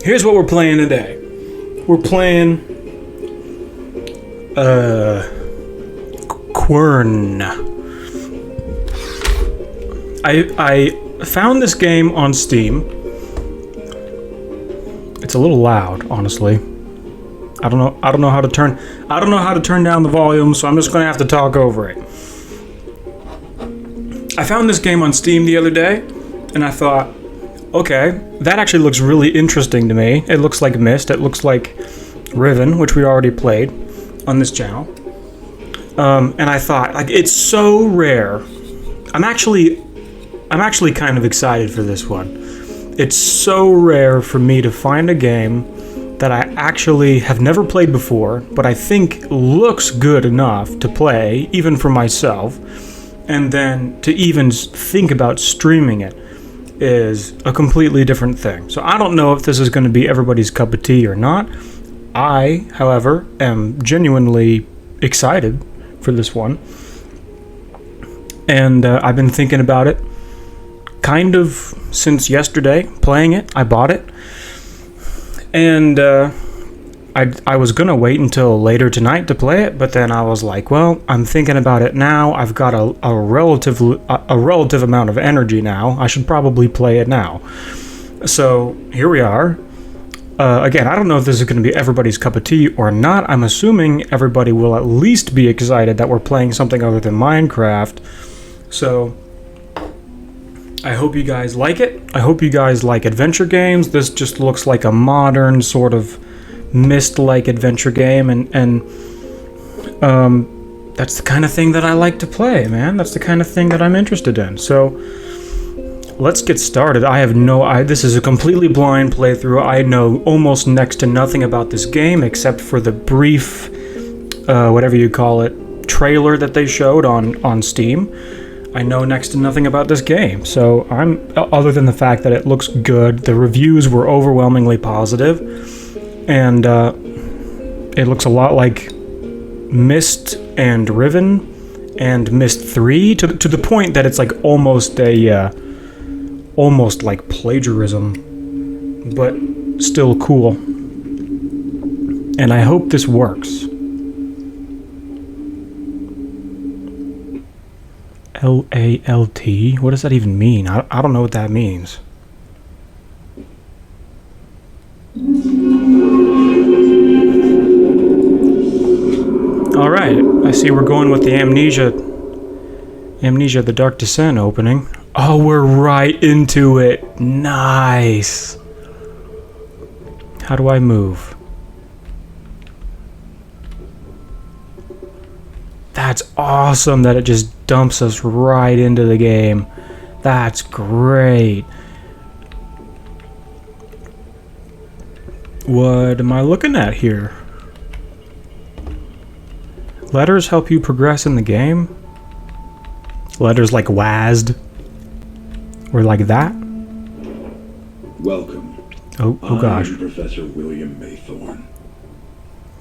here's what we're playing today. We're playing Quern. I found this game on Steam. It's a little loud, honestly. I don't know how to turn down the volume, so I'm just gonna have to talk over it. I found this game on Steam the other day, and I thought, okay, that actually looks really interesting to me. It looks like Myst. It looks like Riven, which we already played on this channel. And I thought, like, it's so rare. I'm actually kind of excited for this one. It's so rare for me to find a game that I actually have never played before, but I think looks good enough to play, even for myself, and then to even think about streaming it is a completely different thing. So I don't know if this is going to be everybody's cup of tea or not. I, however, am genuinely excited for this one. And I've been thinking about it kind of since yesterday, playing it. I bought it. And I was going to wait until later tonight to play it, but then I was like, well, I'm thinking about it now. I've got a relative amount of energy now. I should probably play it now. So here we are. Again, I don't know if this is going to be everybody's cup of tea or not. I'm assuming everybody will at least be excited that we're playing something other than Minecraft. So I hope you guys like it. I hope you guys like adventure games. This just looks like a modern sort of Myst-like adventure game, and that's the kind of thing that I like to play, man. That's the kind of thing that I'm interested in. So let's get started. This is a completely blind playthrough. I know almost next to nothing about this game except for the brief, whatever you call it, trailer that they showed on Steam. I know next to nothing about this game, so other than the fact that it looks good, the reviews were overwhelmingly positive, and it looks a lot like Myst and Riven and Myst 3 to the point that it's like almost like plagiarism, but still cool. And I hope this works. LALT? What does that even mean? I don't know what that means. Alright, I see we're going with the Amnesia the Dark Descent opening. Oh, we're right into it. Nice. How do I move? That's awesome that it just dumps us right into the game. That's great. What am I looking at here? Letters help you progress in the game? Letters like WASD? Or like that? Welcome. Oh gosh. I am Professor William Maythorn.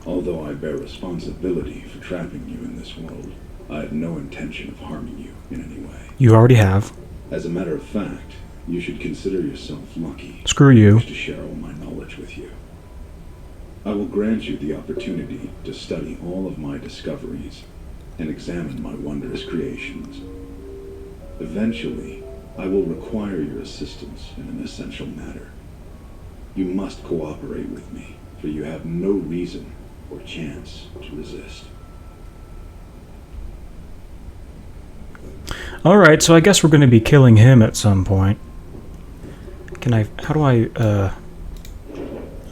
Although I bear responsibility for trapping you in this world, I have no intention of harming you in any way. You already have. As a matter of fact, you should consider yourself lucky. Screw you. To share all my knowledge with you. I will grant you the opportunity to study all of my discoveries and examine my wondrous creations. Eventually, I will require your assistance in an essential matter. You must cooperate with me, for you have no reason or chance to resist. Alright, so I guess we're going to be killing him at some point. How do I,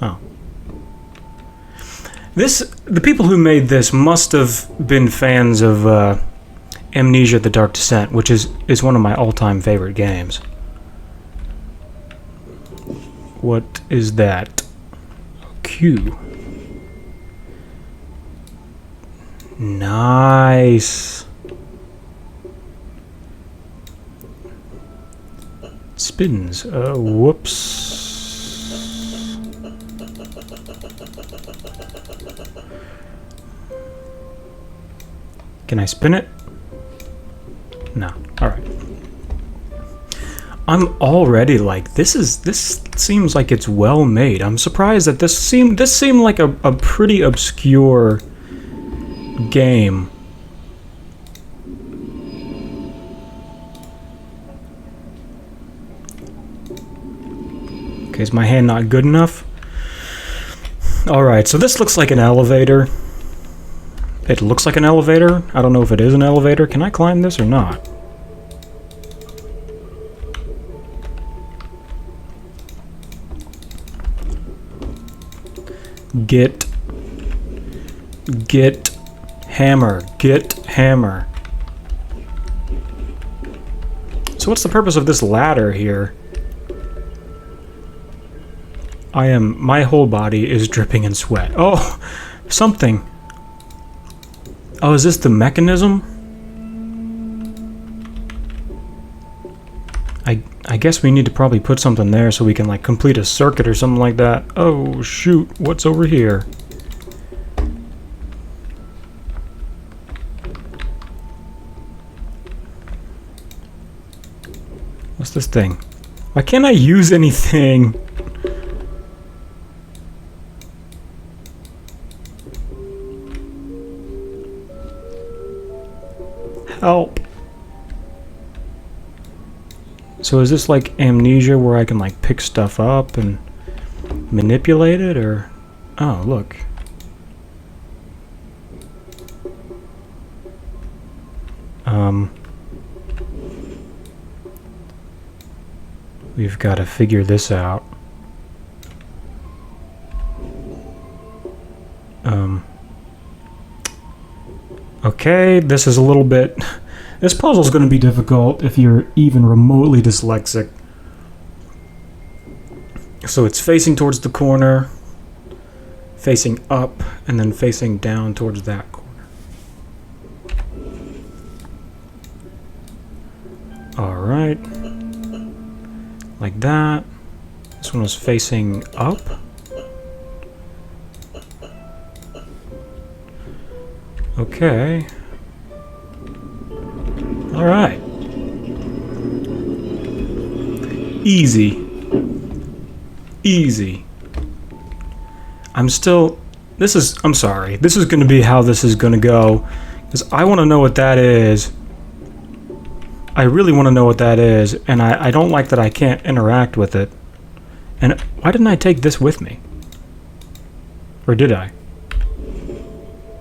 oh. The people who made this must have been fans of, Amnesia the Dark Descent, which is one of my all-time favorite games. What is that? Q. Nice. Spins. Whoops. Can I spin it? No. Alright. I'm already like, this seems like it's well made. I'm surprised that this seemed like a pretty obscure game. Okay, is my hand not good enough? Alright, so this looks like an elevator. It looks like an elevator. I don't know if it is an elevator. Can I climb this or not? Get hammer. Get hammer. So what's the purpose of this ladder here? My whole body is dripping in sweat. Oh, something. Oh, is this the mechanism? I guess we need to probably put something there so we can like complete a circuit or something like that. Oh shoot, what's over here? What's this thing? Why can't I use anything? Help. So is this like amnesia where I can like pick stuff up and manipulate it, or... Oh, look. We've got to figure this out. Okay, this is a little bit... This puzzle's going to be difficult if you're even remotely dyslexic. So it's facing towards the corner, facing up, and then facing down towards that corner. Alright. Like that. This one was facing up. Okay. Alright. Easy. Easy. I'm still... I'm sorry. This is going to be how this is going to go. Because I want to know what that is. I really want to know what that is. And I don't like that I can't interact with it. And why didn't I take this with me? Or did I?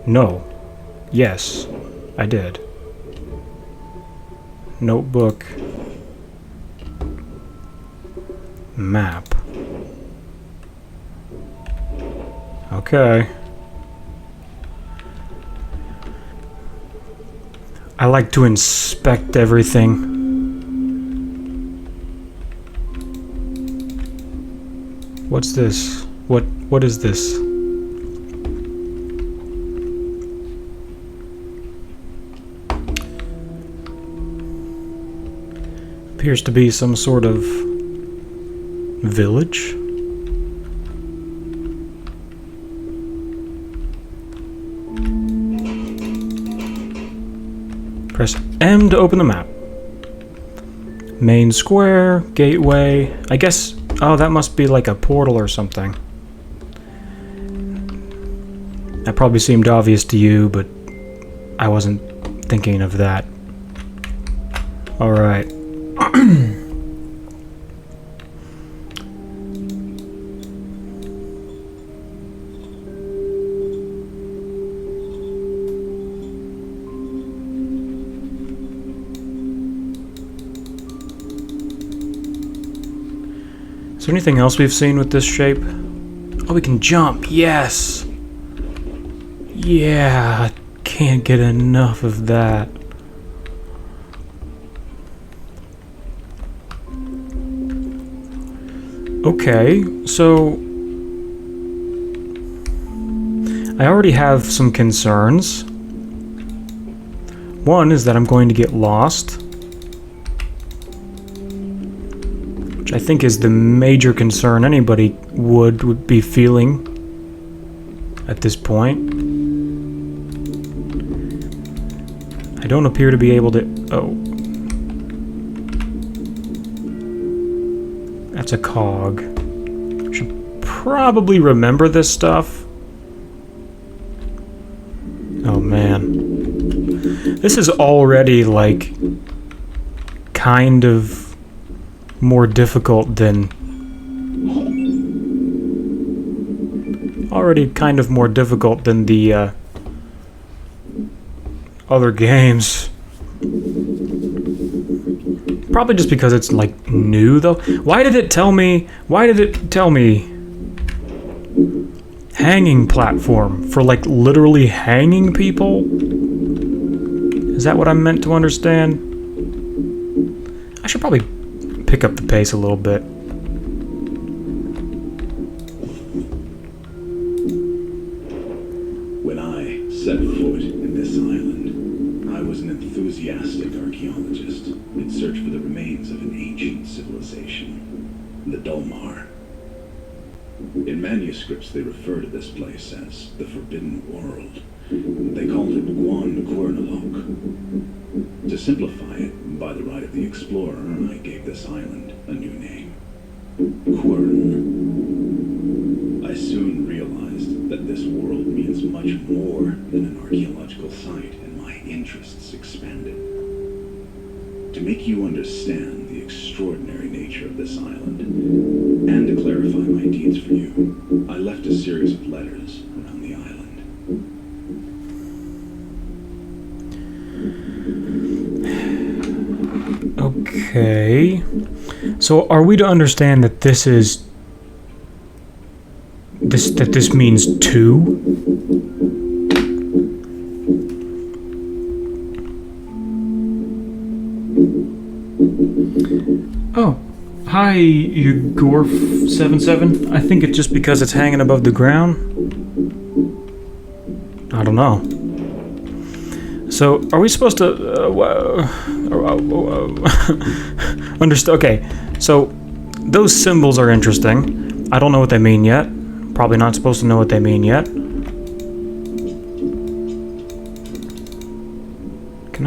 No. Yes, I did. Notebook. Map. Okay. I like to inspect everything. What's this? What is this? Appears to be some sort of village. Press M to open the map. Main square, gateway. I guess, oh, that must be like a portal or something. That probably seemed obvious to you, but I wasn't thinking of that. Alright. Is there anything else we've seen with this shape? Oh, we can jump. Yes! Yeah, can't get enough of that. Okay, so I already have some concerns. One is that I'm going to get lost, which I think is the major concern anybody would be feeling at this point. I don't appear to be able to... Oh. That's a cog. Should probably remember this stuff. Oh man. This is already like kind of more difficult than the other games. Probably just because it's like new though. Why did it tell me hanging platform for like literally hanging people? Is that what I'm meant to understand? I should probably pick up the pace a little bit. When I set foot in this island, I was an enthusiastic archaeologist in search for the remains of an ancient civilization, the Dolmar. In manuscripts, they refer to this place as the Forbidden World. They called it Quern. To simplify it, by the right of the explorer, I gave this island a new name, Quern. I soon realized that this world means much more than an archaeological site, and my interests expanded. To make you understand the extraordinary nature of this island, and to clarify my deeds for you, I left a series of letters around the island. Okay. So are we to understand that this means two? Oh, hi, you Gorf77. I think it's just because it's hanging above the ground. I don't know. So, are we supposed to understand? Okay, so those symbols are interesting. I don't know what they mean yet. Probably not supposed to know what they mean yet. Can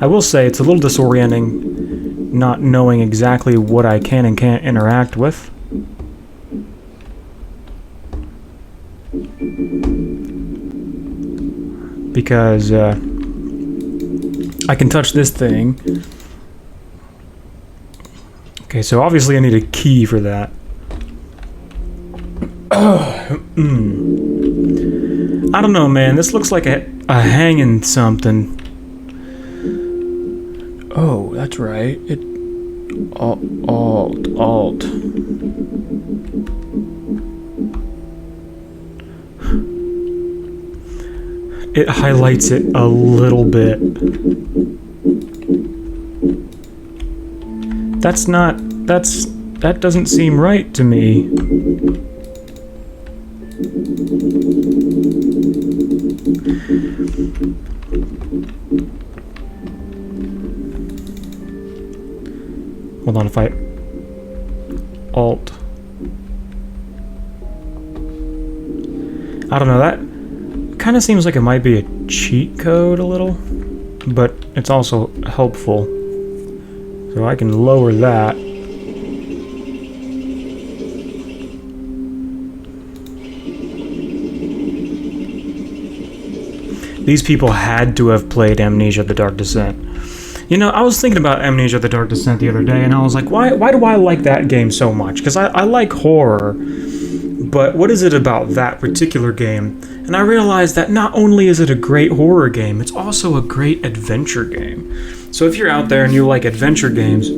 I will say it's a little disorienting not knowing exactly what I can and can't interact with. Because I can touch this thing. Okay, so obviously I need a key for that. I don't know, man. This looks like a hanging something. Oh, that's right. Alt. It highlights it a little bit. That doesn't seem right to me. Hold on, if I Alt. I don't know, that kind of seems like it might be a cheat code a little, but it's also helpful. So I can lower that. These people had to have played Amnesia: The Dark Descent. You know, I was thinking about Amnesia: The Dark Descent the other day, and I was like, why do I like that game so much? Because I like horror, but what is it about that particular game? And I realized that not only is it a great horror game, it's also a great adventure game. So if you're out there and you like adventure games,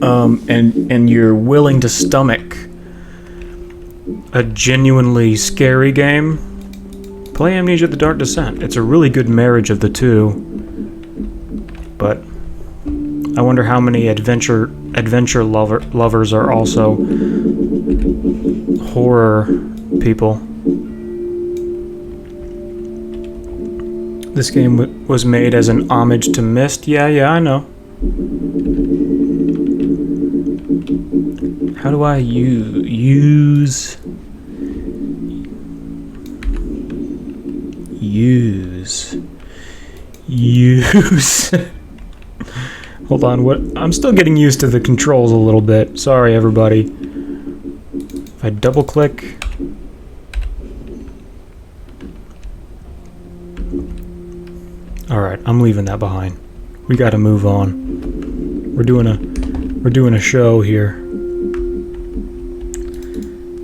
and you're willing to stomach a genuinely scary game, play Amnesia: The Dark Descent. It's a really good marriage of the two. But I wonder how many adventure lovers are also horror people. This game was made as an homage to Myst. Yeah, I know. How do I use? Hold on, what? I'm still getting used to the controls a little bit. Sorry, everybody. If I double click. Alright, I'm leaving that behind. We gotta move on. We're doing a show here.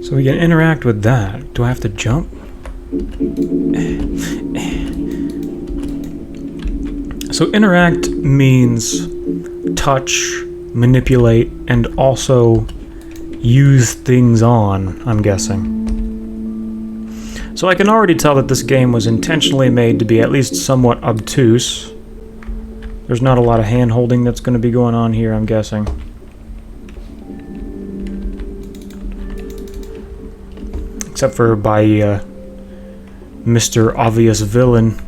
So we can interact with that. Do I have to jump? So interact means touch, manipulate, and also use things on, I'm guessing. So I can already tell that this game was intentionally made to be at least somewhat obtuse. There's not a lot of hand-holding that's going to be going on here, I'm guessing. Except for by Mr. Obvious Villain.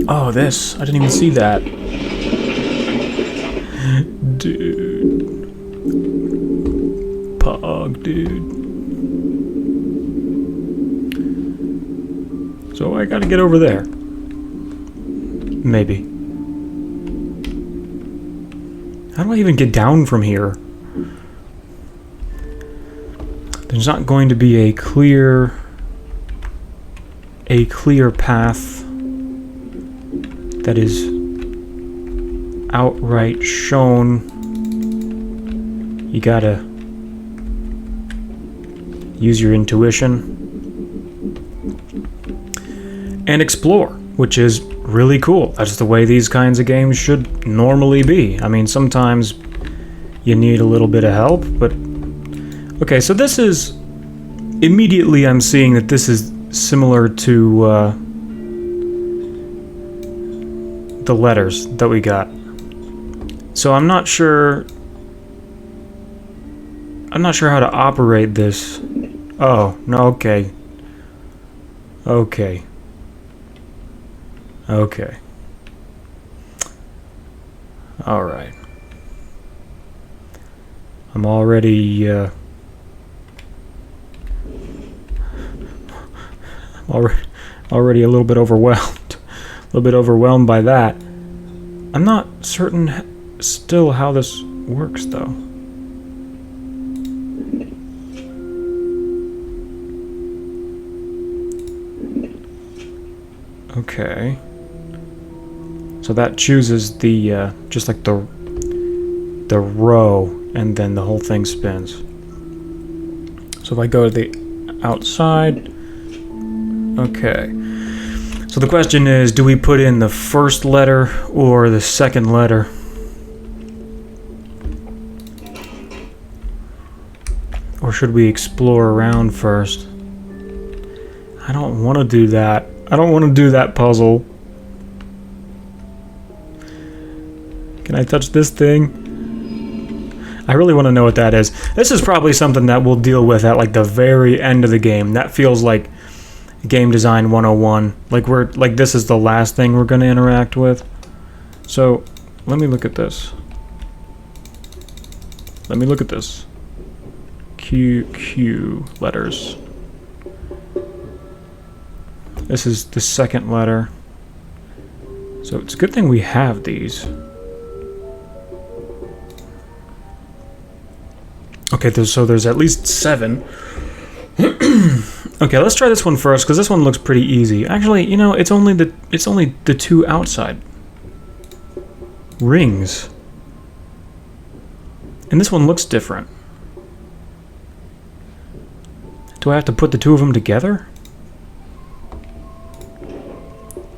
Oh, this. I didn't even see that. Dude. Pog, dude. So I gotta get over there. Maybe. How do I even get down from here? There's not going to be a clear path that is outright shown. You gotta use your intuition and explore, which is really cool. That's the way these kinds of games should normally be. I mean, sometimes you need a little bit of help, but... Okay, so this is... Immediately I'm seeing that this is similar to the letters that we got. So I'm not sure how to operate this. Oh, no, okay. Okay. Okay. Alright. I'm already, already a little bit overwhelmed. A little bit overwhelmed by that. I'm not certain still how this works, though. Okay. So that chooses the, just like the row, and then the whole thing spins. So if I go to the outside, okay. So the question is, do we put in the first letter or the second letter? Or should we explore around first? I don't want to do that. I don't want to do that puzzle. Can I touch this thing? I really want to know what that is. This is probably something that we'll deal with at like the very end of the game. That feels like game design 101. Like this is the last thing we're going to interact with. So, let me look at this. Let me look at this. Q letters. This is the second letter. So it's a good thing we have these. Okay, so there's at least 7. Okay, let's try this one first, because this one looks pretty easy. Actually, you know, it's only the 2 outside rings. And this one looks different. Do I have to put the 2 of them together?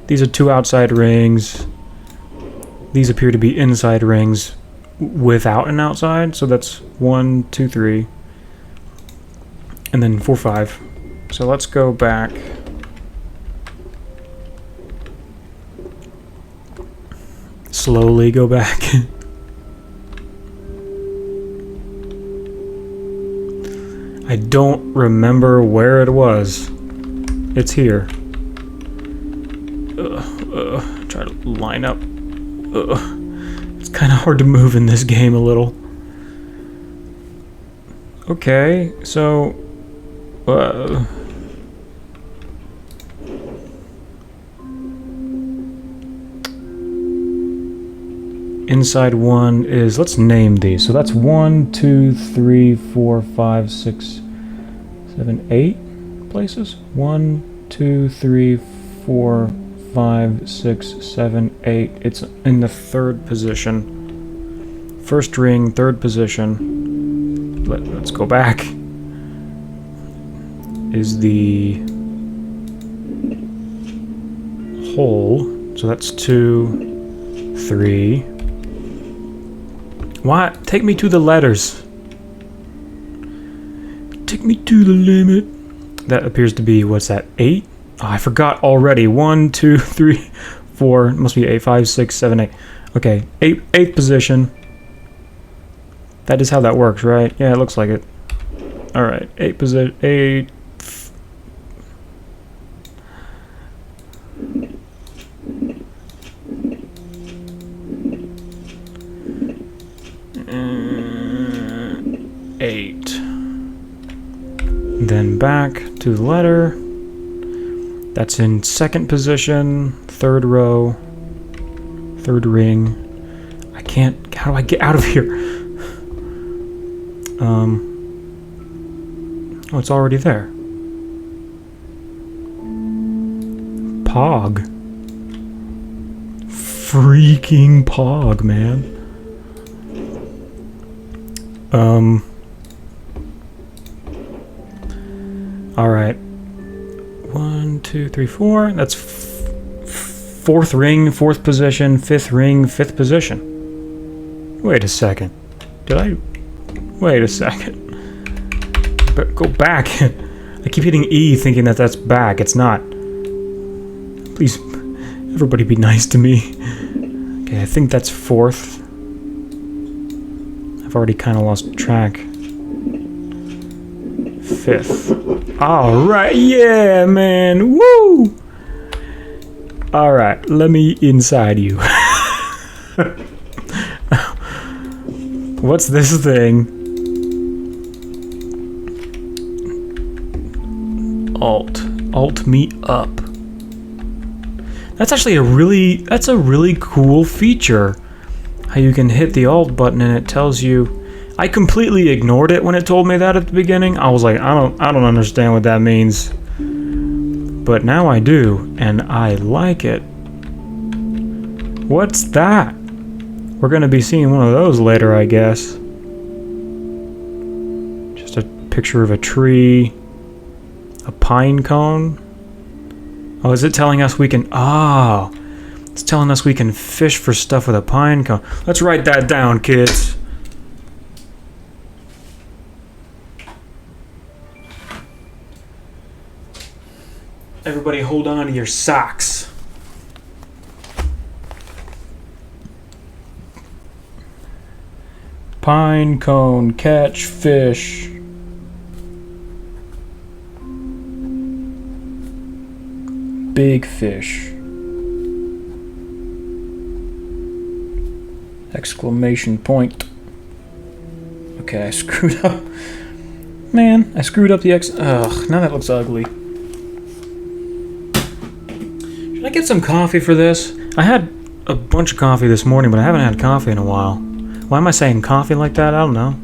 These are 2 outside rings. These appear to be inside rings without an outside, so that's 1, 2, 3, and then 4, 5. So let's go back. Slowly go back. I don't remember where it was. It's here. Try to line up. It's kind of hard to move in this game a little. Okay, so... Inside one is, let's name these. So that's 1, 2, 3, 4, 5, 6, 7, 8 places. 1, 2, 3, 4, 5, 6, 7, 8. It's in the third position. First ring, third position. Let's go back. Is the hole. So that's 2, 3. What? Take me to the letters. Take me to the limit. That appears to be, what's that, 8? Oh, I forgot already. 1, 2, 3, 4. It must be 8, 5, 6, 7, 8. Okay, 8th position. That is how that works, right? Yeah, it looks like it. Alright, 8th position. 8. Then back to the letter. That's in second position, third row, third ring. I can't. How do I get out of here? Oh, it's already there. Pog. Freaking Pog, man. Alright. 1, 2, 3, 4. That's fourth ring, fourth position, fifth ring, fifth position. Wait a second. Did I? Wait a second. But go back. I keep hitting E thinking that that's back. It's not. Please, everybody be nice to me. Okay, I think that's fourth. I've already kind of lost track. Fifth. Alright, yeah, man. Woo! Alright, let me inside you. What's this thing? Alt me up. That's actually a really cool feature. How you can hit the Alt button and it tells you. I completely ignored it when it told me that at the beginning. I was like, I don't understand what that means. But now I do, and I like it. What's that? We're gonna be seeing one of those later, I guess. Just a picture of a tree. A pine cone. Oh, is it telling us we can... Oh, it's telling us we can fish for stuff with a pine cone. Let's write that down, kids. Everybody hold on to your socks. Pine cone, catch fish. Big fish. Exclamation point. Okay, I screwed up. Man, I screwed up the X. Ugh, now that looks ugly. Should I get some coffee for this? I had a bunch of coffee this morning, but I haven't had coffee in a while. Why am I saying coffee like that? I don't know.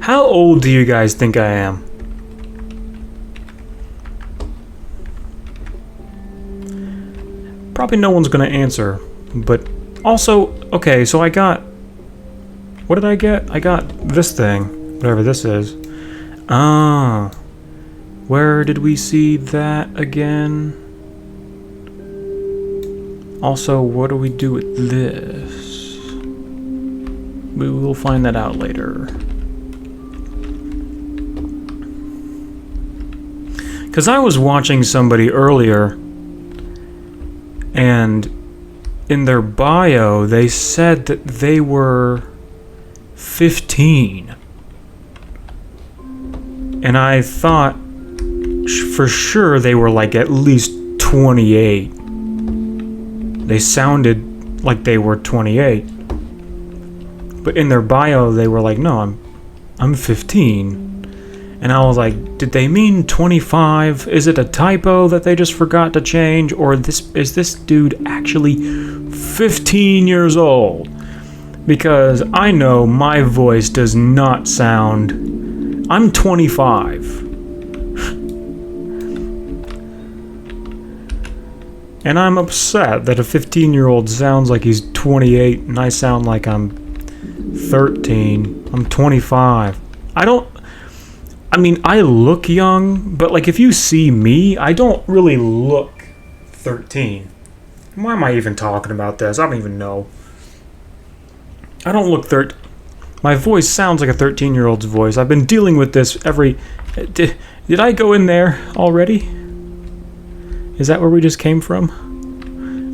How old do you guys think I am? Probably no one's gonna answer, but also, okay, so I got... What did I get? I got this thing, whatever this is. Ah, where did we see that again? Also, what do we do with this? We will find that out later. Because I was watching somebody earlier, and in their bio, they said that they were 15. And I thought for sure they were like at least 28. They sounded like they were 28. But in their bio, they were like, no, I'm 15. And I was like, did they mean 25? Is it a typo that they just forgot to change? Or is this dude actually 15 years old. Because I know my voice does not sound... I'm 25. And I'm upset that a 15-year-old sounds like he's 28 and I sound like I'm 13. I'm 25. I mean, I look young, but like if you see me, I don't really look 13. Why am I even talking about this? I don't even know. I don't look 13. My voice sounds like a 13-year-old's voice. I've been dealing with this every... Did I go in there already? Is that where we just came from?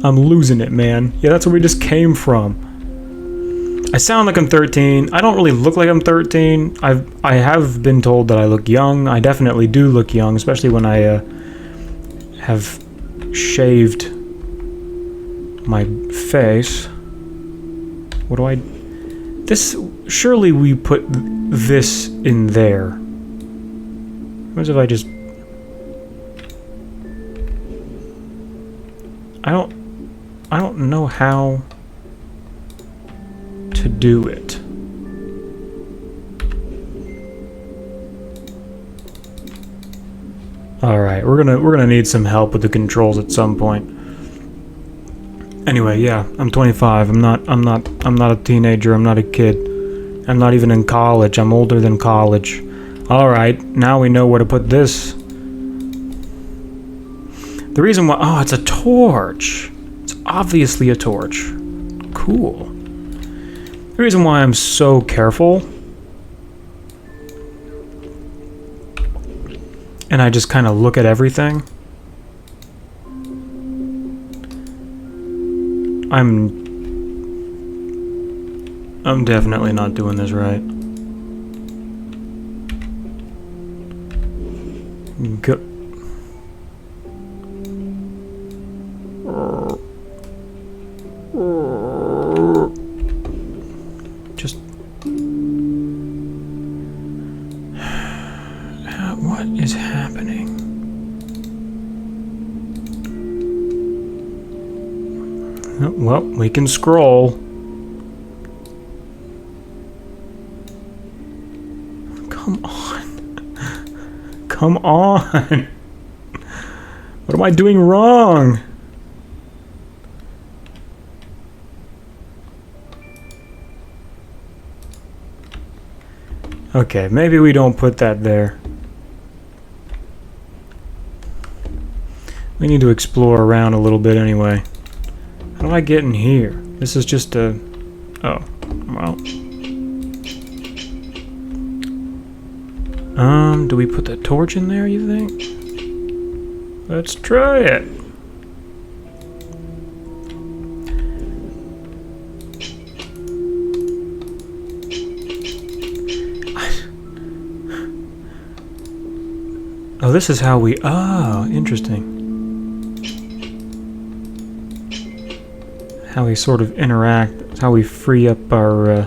I'm losing it, man. Yeah, that's where we just came from. I sound like I'm 13. I don't really look like I'm 13. I have been told that I look young. I definitely do look young, especially when I have shaved my face. What do I... This... Surely we put this in there. What if I just... I don't know how to do it. Alright, we're gonna need some help with the controls at some point. Anyway, yeah, I'm 25. I'm not a teenager. I'm not a kid. I'm not even in college. I'm older than college. Alright, now we know where to put this. The reason why... Oh, it's a torch. It's obviously a torch. Cool. The reason why I'm so careful... And I just kind of look at everything... I'm definitely not doing this right. Go. Just... What is happening? Well, we can scroll. Come on. Come on. What am I doing wrong? Okay, maybe we don't put that there. We need to explore around a little bit anyway. How do I get in here? This is just a... Oh, well. Do we put that torch in there, you think? Let's try it. Oh, this is how we... Oh, interesting. How we sort of interact. It's how we free up our...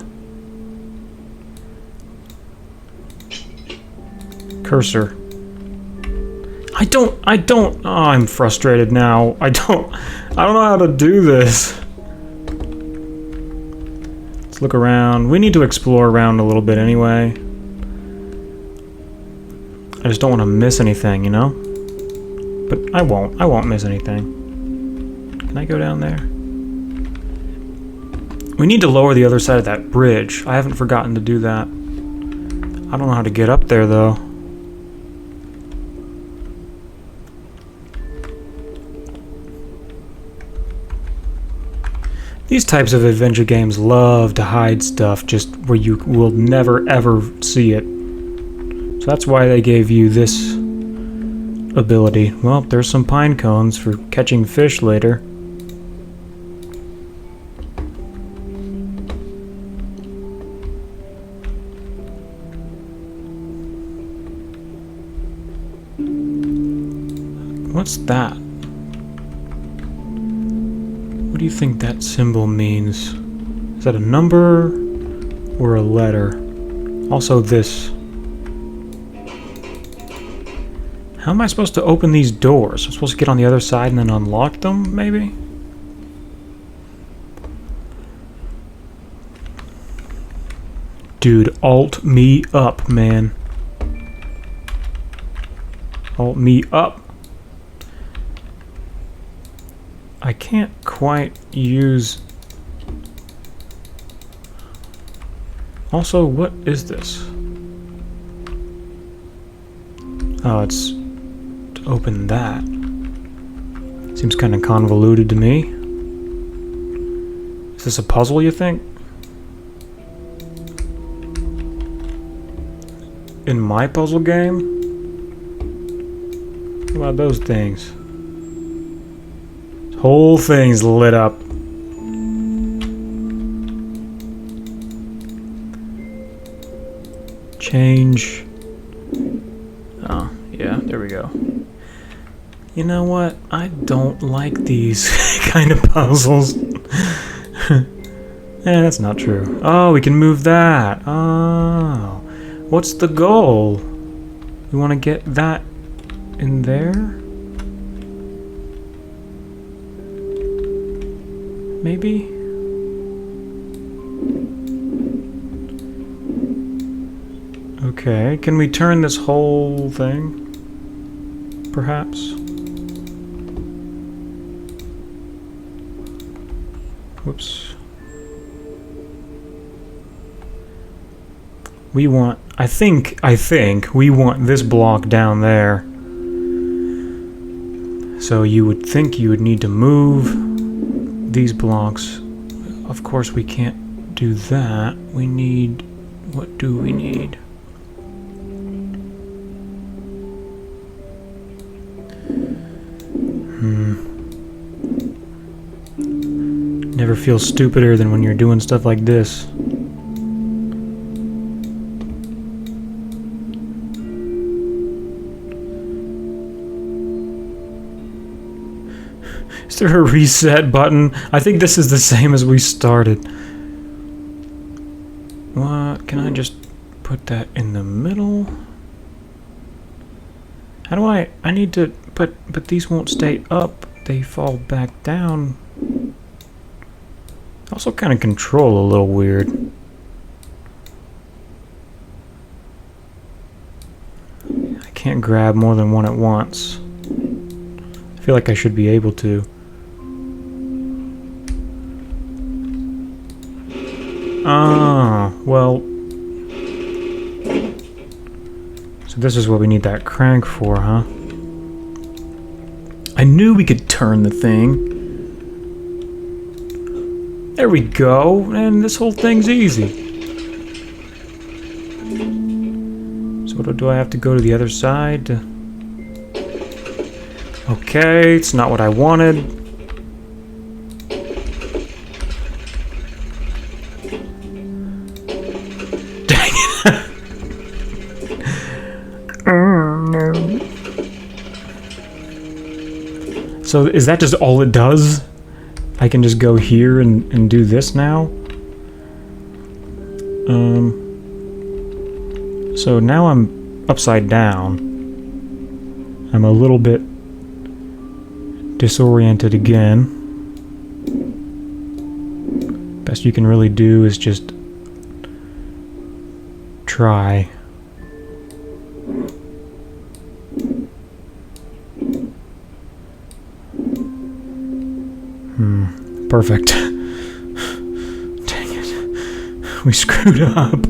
cursor. I don't... Oh, I'm frustrated now. I don't know how to do this. Let's look around. We need to explore around a little bit anyway. I just don't want to miss anything, you know? But I won't miss anything. Can I go down there? We need to lower the other side of that bridge. I haven't forgotten to do that. I don't know how to get up there, though. These types of adventure games love to hide stuff just where you will never ever see it. So that's why they gave you this ability. Well, there's some pine cones for catching fish later. What's that? What do you think that symbol means? Is that a number or a letter? Also this. How am I supposed to open these doors? I'm supposed to get on the other side and then unlock them, maybe? Dude, alt me up, man. Alt me up. I can't quite use... Also, what is this? Oh, it's to open that. Seems kind of convoluted to me. Is this a puzzle, you think? In my puzzle game? What about those things? This whole thing's lit up. Change. Oh, yeah, there we go. You know what? I don't like these kind of puzzles. That's not true. Oh, we can move that. Oh. What's the goal? We want to get that in there? Maybe? Okay, can we turn this whole thing? Perhaps? Whoops. We want... I think we want this block down there. So you would think you would need to move these blocks. Of course we can't do that. We need... What do we need? Never feel stupider than when you're doing stuff like this. Is there a reset button? I think this is the same as we started. What? Can I just put that in the middle? How do I need to... But these won't stay up. They fall back down. Also kind of control a little weird. I can't grab more than one at once. I feel like I should be able to. Ah, well. So this is what we need that crank for, huh? I knew we could turn the thing. There we go, and this whole thing's easy. So do I have to go to the other side? Okay, it's not what I wanted. Dang it. Oh, no. So is that just all it does? I can just go here and do this now? So now I'm upside down. I'm a little bit disoriented again. Best you can really do is just try. Perfect. Dang it. We screwed up.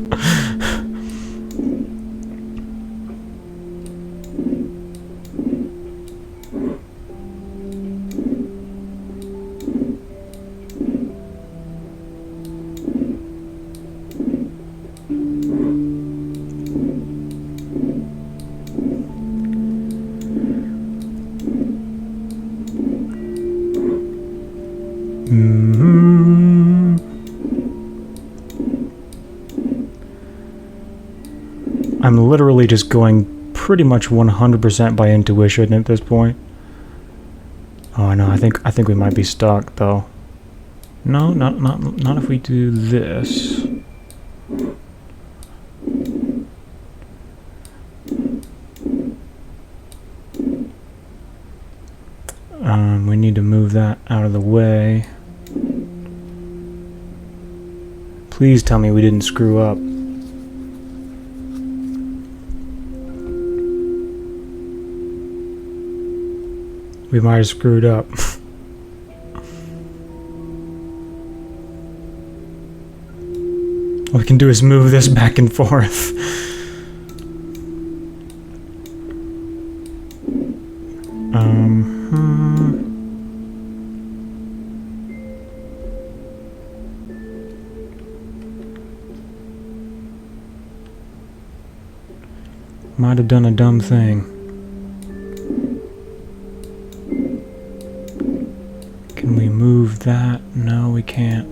I'm literally just going pretty much 100% by intuition at this point. Oh no, I think we might be stuck though. No, not if we do this. We need to move that out of the way. Please tell me we didn't screw up. we might have screwed up. All we can do is move this back and forth. Might have done a dumb thing. Can we move that? No, we can't.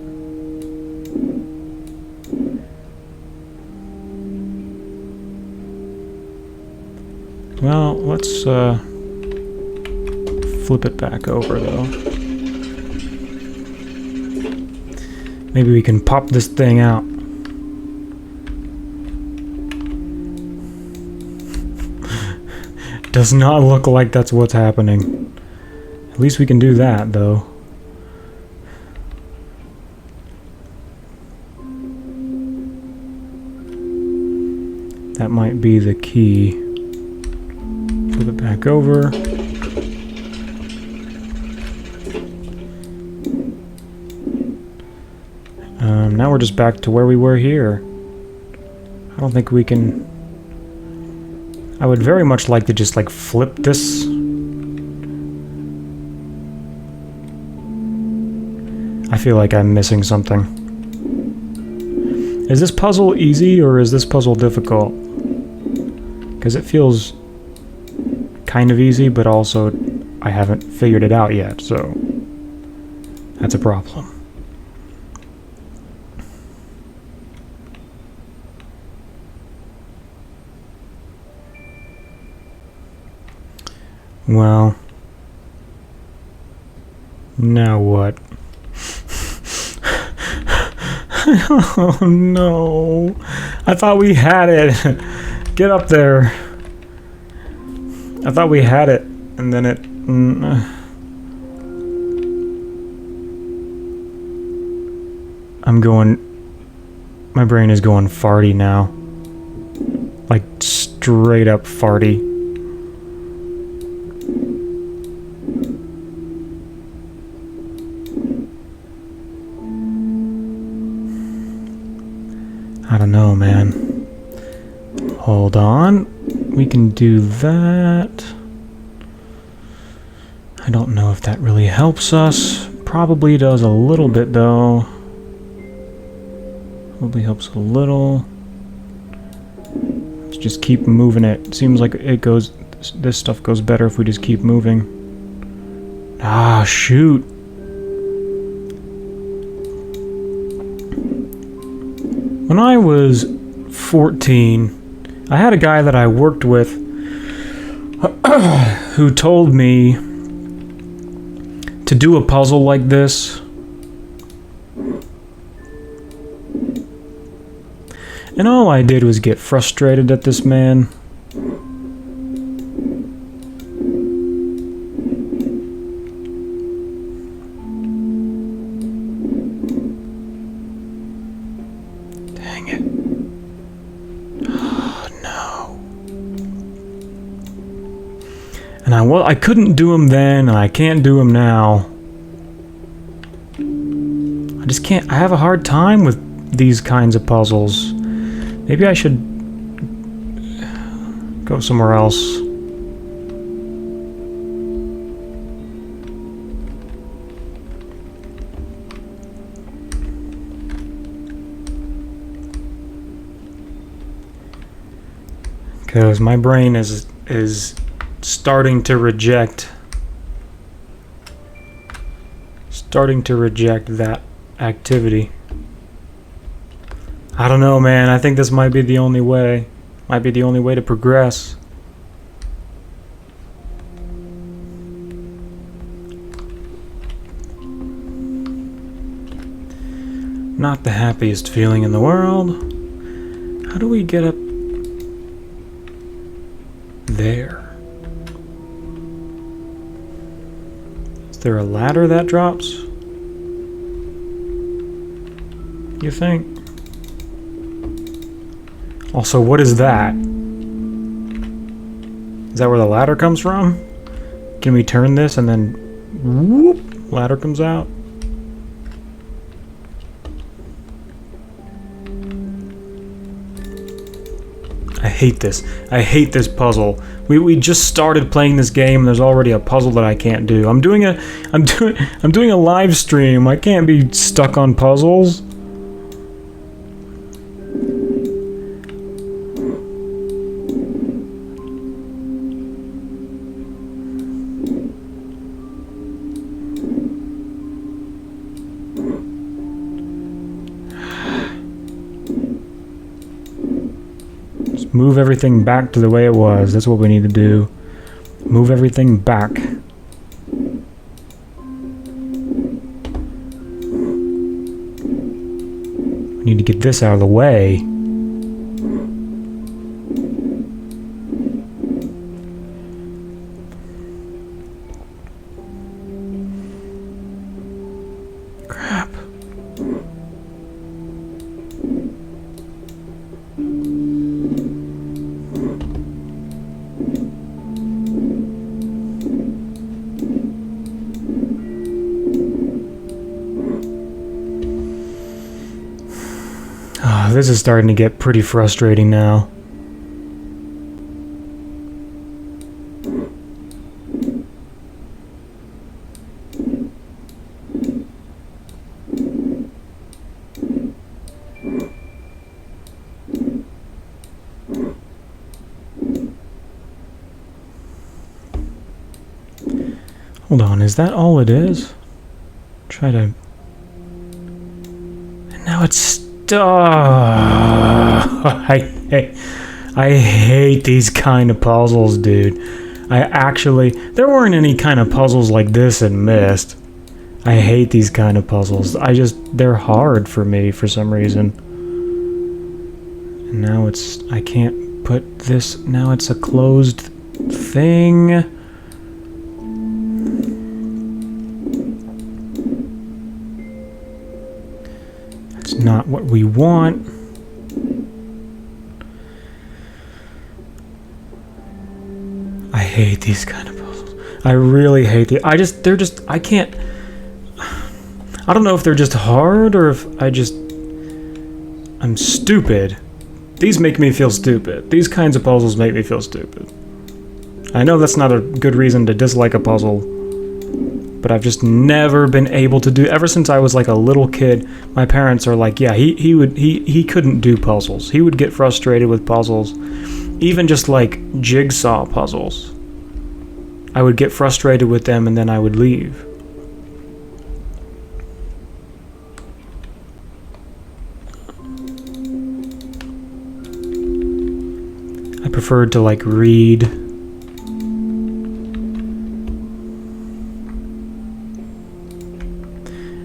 Well, let's flip it back over though. Maybe we can pop this thing out. Does not look like that's what's happening. At least we can do that though. That might be the key. Flip it back over. Now we're just back to where we were here. I don't think we can... I would very much like to just like flip this. I feel like I'm missing something. Is this puzzle easy or is this puzzle difficult? Because it feels kind of easy, but also I haven't figured it out yet, so that's a problem. Well, now what? Oh no, I thought we had it. Get up there. I thought we had it, and then it... I'm going... My brain is going farty now. Like, straight up farty. I don't know, man. Hold on. We can do that. I don't know if that really helps us. Probably does a little bit, though. Probably helps a little. Let's just keep moving it. Seems like it goes... This stuff goes better if we just keep moving. Ah, shoot. When I was 14, I had a guy that I worked with who told me to do a puzzle like this. And all I did was get frustrated at this man. And I couldn't do them then, and I can't do them now. I just can't. I have a hard time with these kinds of puzzles. Maybe I should go somewhere else. Because my brain is starting to reject that activity. I don't know, man. I think this might be the only way. Might be the only way to progress. Not the happiest feeling in the world. How do we get up there? Is there a ladder that drops? You think? Also, what is that? Is that where the ladder comes from? Can we turn this and then whoop, ladder comes out? I hate this. I hate this puzzle. We just started playing this game and there's already a puzzle that I can't do. I'm doing a live stream. I can't be stuck on puzzles. Move everything back to the way it was. That's what we need to do. Move everything back. We need to get this out of the way. Crap. This is starting to get pretty frustrating now. Hold on, is that all it is? Try to... And now it's... I hate these kind of puzzles, dude. There weren't any kind of puzzles like this in Myst. I hate these kind of puzzles. They're hard for me for some reason. And now I can't put this, now it's a closed thing. Not what we want. I hate these kind of puzzles. I really hate I can't. I don't know if they're just hard or if I'm stupid. These make me feel stupid. These kinds of puzzles make me feel stupid. I know that's not a good reason to dislike a puzzle, but I've just never been able to do. Ever since I was like a little kid, my parents are like, yeah, he couldn't do puzzles. He would get frustrated with puzzles, even just like jigsaw puzzles. I would get frustrated with them and then I would leave. I preferred to like read.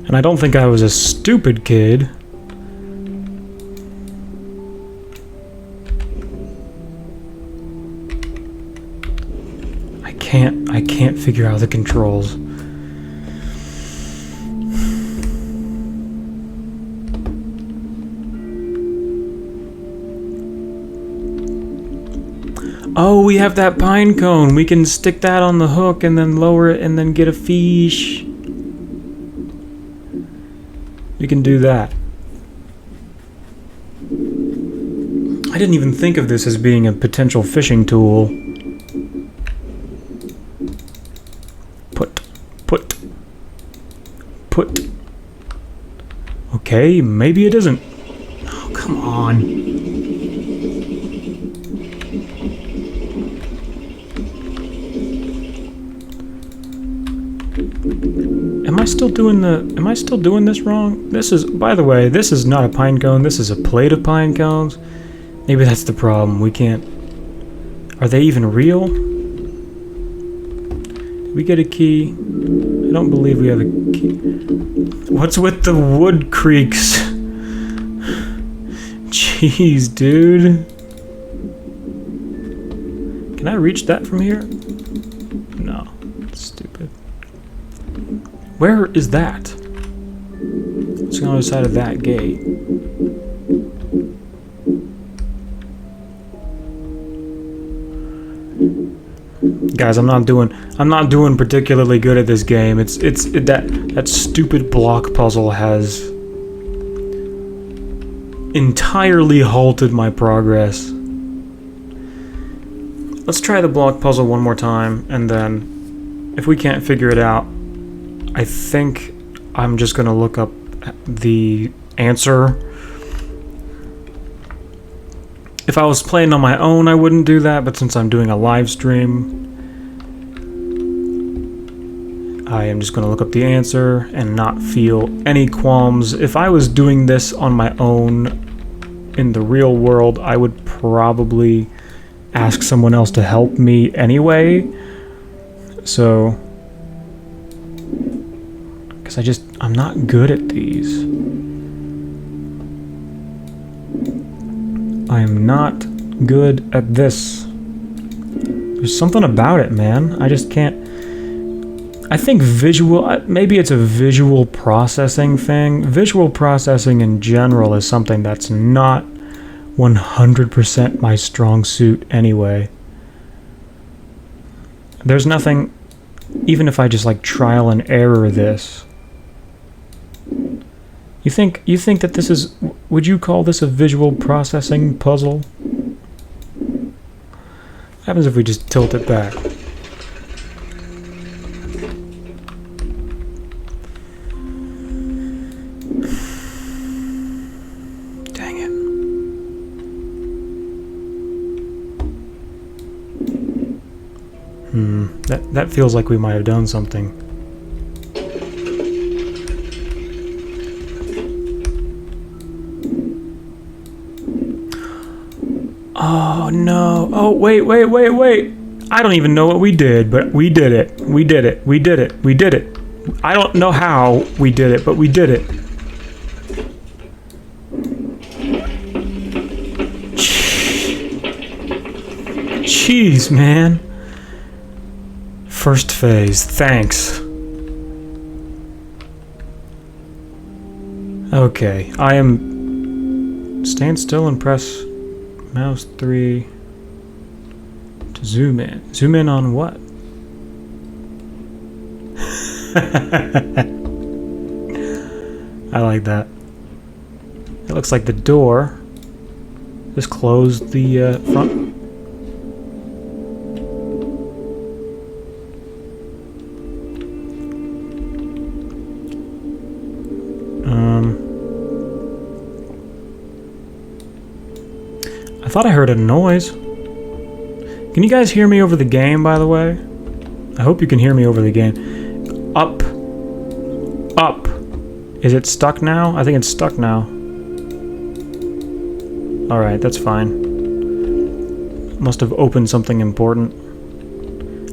And I don't think I was a stupid kid. I can't figure out the controls. Oh, we have that pine cone. We can stick that on the hook and then lower it and then get a fish. We can do that. I didn't even think of this as being a potential fishing tool. Put. Okay, maybe it isn't. Oh, come on. Am I still doing this wrong? This is, by the way, this is not a pine cone. This is a plate of pine cones. Maybe that's the problem. We can't... Are they even real? Did we get a key? I don't believe we have a key. What's with the wood creaks? Jeez, dude. Can I reach that from here? No. It's stupid. Where is that? It's on the other side of that gate. Guys, I'm not doing particularly good at this game. That stupid block puzzle has entirely halted my progress. Let's try the block puzzle one more time, and then if we can't figure it out, I think I'm just gonna look up the answer. If I was playing on my own, I wouldn't do that, but since I'm doing a live stream, I am just going to look up the answer and not feel any qualms. If I was doing this on my own in the real world, I would probably ask someone else to help me anyway. So, because I'm not good at these. I am not good at this. There's something about it, man. I just can't. I think maybe it's a visual processing thing. Visual processing in general is something that's not 100% my strong suit anyway. There's nothing, even if I just like trial and error this. You think that this is, would you call this a visual processing puzzle? What happens if we just tilt it back? Dang it. That feels like we might have done something. Oh no. Oh, wait. I don't even know what we did, but we did it. We did it. I don't know how we did it, but we did it. Jeez, man. First phase. Thanks. Okay. I am... Stand still and press... Mouse 3 to zoom in. Zoom in on what? I like that. It looks like the door just closed the front. I thought I heard a noise. Can you guys hear me over the game, by the way? I hope you can hear me over the game. Up. Up. Is it stuck now? I think it's stuck now. Alright, that's fine. Must have opened something important.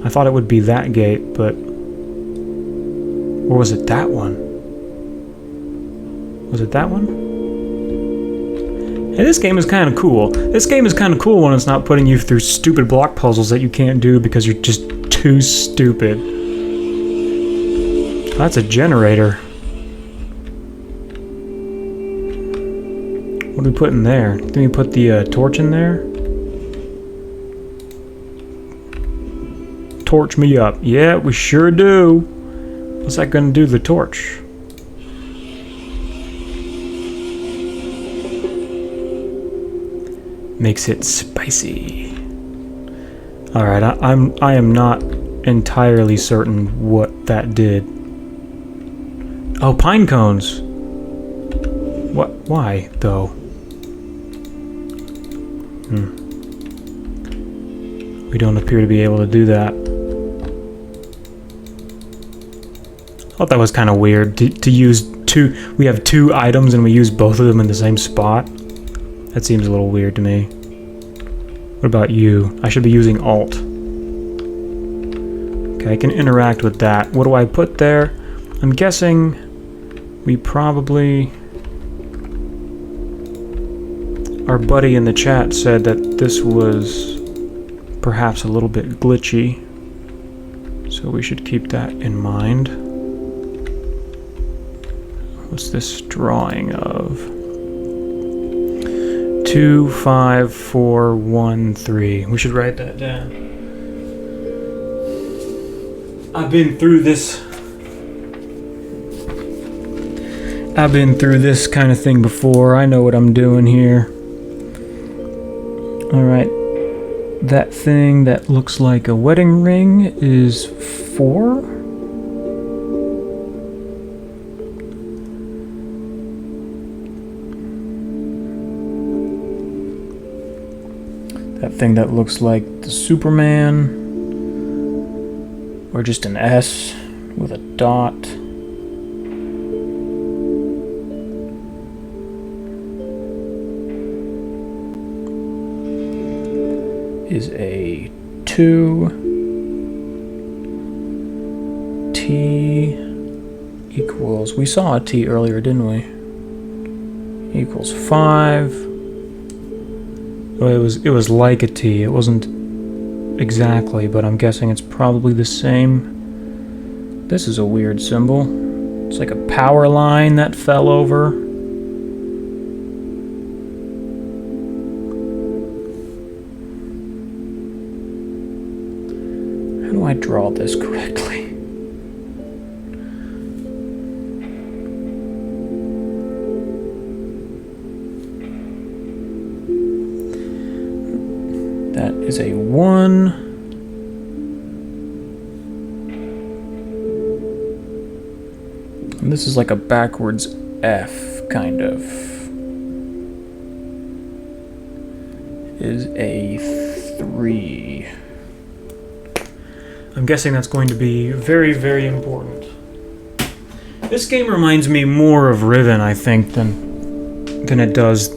I thought it would be that gate, but... Or was it that one? Was it that one? Hey, this game is kind of cool. This game is kind of cool when it's not putting you through stupid block puzzles that you can't do because you're just too stupid. Oh, that's a generator. What do we put in there? Did we put the torch in there? Torch me up. Yeah, we sure do. What's that gonna do to the torch? Makes it spicy. Alright, I am not entirely certain what that did. Oh, pine cones! What? Why, though? We don't appear to be able to do that. I thought that was kind of weird to use two. We have two items and we use both of them in the same spot. That seems a little weird to me. What about you? I should be using Alt. Okay, I can interact with that. What do I put there? I'm guessing we probably... Our buddy in the chat said that this was perhaps a little bit glitchy. So we should keep that in mind. What's this drawing of? 2, 5, 4, 1, 3. We should write that down. I've been through this. I've been through this kind of thing before. I know what I'm doing here. Alright. That thing that looks like a wedding ring is 4? That thing that looks like the Superman, or just an S with a dot. Is a 2. T equals, we saw a T earlier, didn't we? Equals 5. Well, it was like a T. It wasn't exactly, but I'm guessing it's probably the same. This is a weird symbol. It's like a power line that fell over. How do I draw this correctly? That is a 1. And this is like a backwards F, kind of. Is a 3. I'm guessing that's going to be very, very important. This game reminds me more of Riven, I think, than it does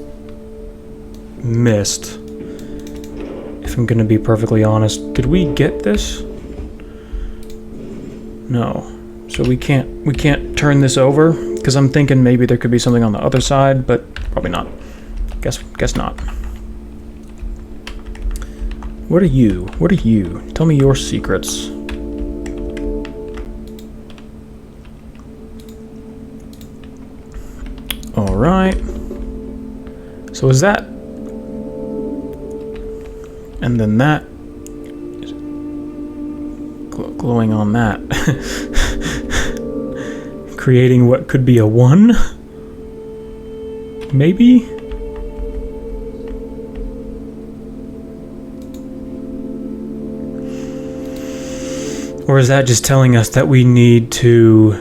Myst. If I'm gonna be perfectly honest. Did we get this? No. So we can't turn this over? Because I'm thinking maybe there could be something on the other side, but probably not. Guess not. What are you? What are you? Tell me your secrets. Alright. So is that... And then that is glowing on that. Creating what could be a 1? Maybe? Or is that just telling us that we need to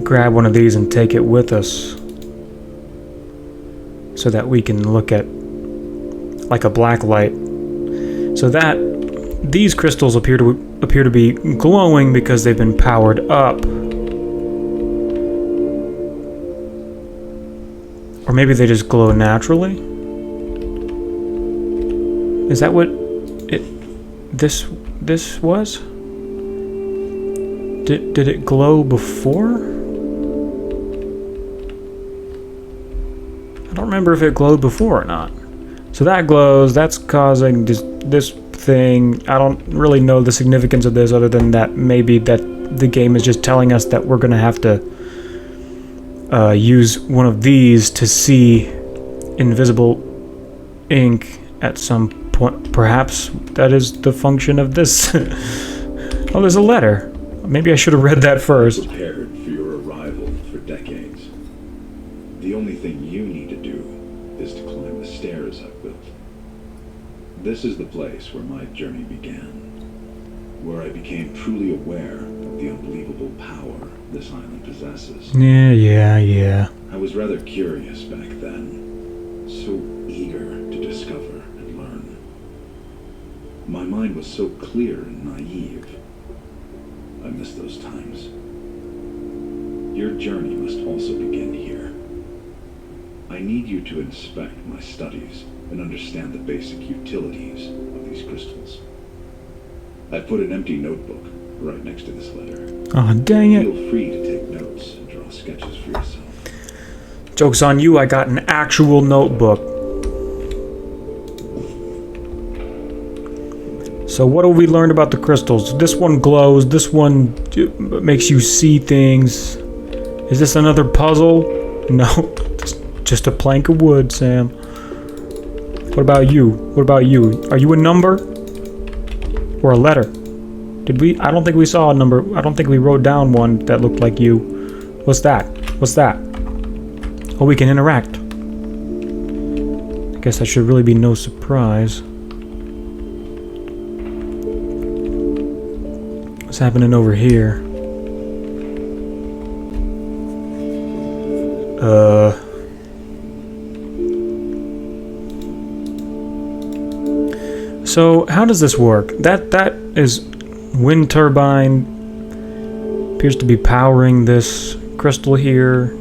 grab one of these and take it with us so that we can look at like a black light? So that these crystals appear to be glowing because they've been powered up. Or maybe they just glow naturally? Is that what this was? Did it glow before? I don't remember if it glowed before or not. So that glows, that's causing this thing. I don't really know the significance of this other than that maybe that the game is just telling us that we're gonna have to use one of these to see invisible ink at some point. Perhaps that is the function of this. Oh, there's a letter. Maybe I should have read that first. Prepared for your arrival for decades. The only thing you need to do is to climb the stairs I've built. This is the place where my journey began, where I became truly aware of the unbelievable power this island possesses. Yeah. I was rather curious back then, so eager to discover and learn. My mind was so clear and naive. I miss those times. Your journey must also begin here. I need you to inspect my studies and understand the basic utilities of these crystals. I put an empty notebook right next to this letter. Oh, dang it. Feel free to take notes and draw sketches for yourself. Joke's on you, I got an actual notebook. So what have we learned about the crystals? This one glows, this one makes you see things. Is this another puzzle? No, it's just a plank of wood, Sam. What about you? What about you? Are you a number? Or a letter. Did we? I don't think we saw a number. I don't think we wrote down one that looked like you. What's that? What's that? Oh, we can interact. I guess that should really be no surprise. What's happening over here? So how does this work? That is wind turbine. Appears to be powering this crystal here.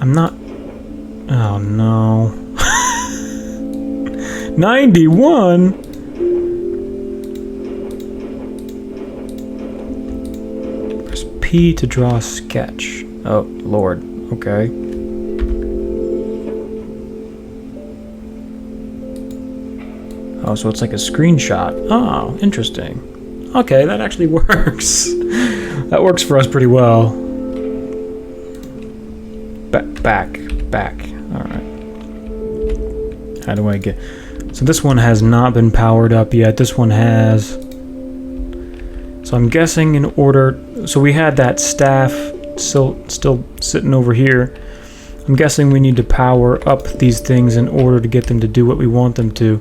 I'm not. Oh no. 91. Press P to draw a sketch. Oh Lord. Okay. Oh, so it's like a screenshot. Oh, interesting. Okay, that actually works. That works for us pretty well. Back. Alright. How do I get... So this one has not been powered up yet. This one has. So I'm guessing in order... So we had that staff still sitting over here. I'm guessing we need to power up these things in order to get them to do what we want them to.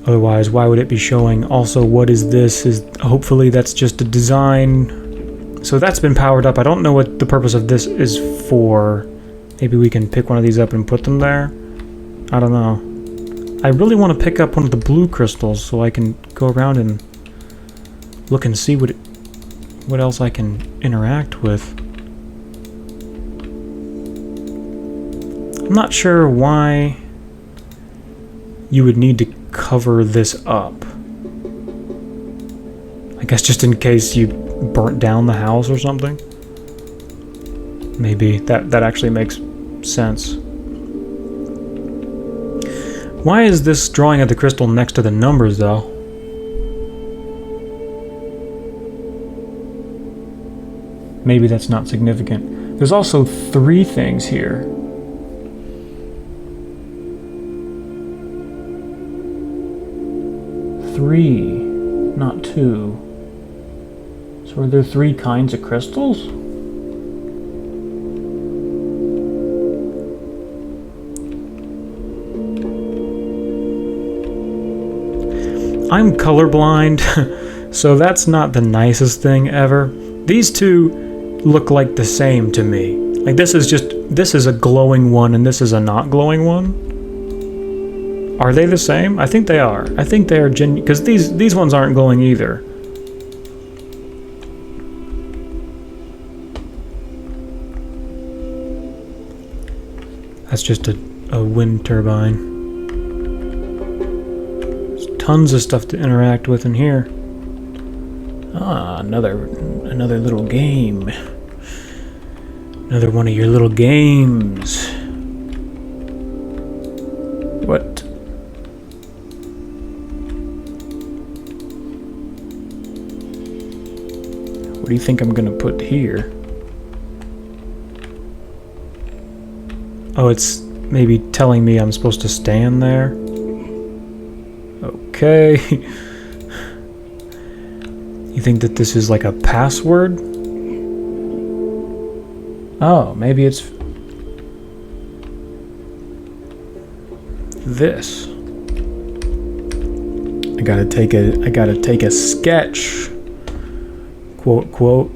Otherwise, why would it be showing? Also, what is this? Hopefully that's just a design. So that's been powered up. I don't know what the purpose of this is for. Maybe we can pick one of these up and put them there. I don't know. I really want to pick up one of the blue crystals so I can go around and look and see what else I can interact with. I'm not sure why you would need to cover this up. I guess just in case you burnt down the house or something. Maybe that actually makes sense. Why is this drawing of the crystal next to the numbers though? Maybe that's not significant. There's also 3 things here. 3, not 2. So are there 3 kinds of crystals? I'm colorblind, so that's not the nicest thing ever. These 2 look like the same to me. Like this is a glowing one and this is a not glowing one. Are they the same? I think they are. I think they are genuine, because these ones aren't glowing either. That's just a wind turbine. There's tons of stuff to interact with in here. Ah, another little game. Another one of your little games. What? What do you think I'm gonna put here? Oh, it's maybe telling me I'm supposed to stand there. Okay. You think that this is like a password? Oh, maybe it's this. I gotta take a sketch. Quote.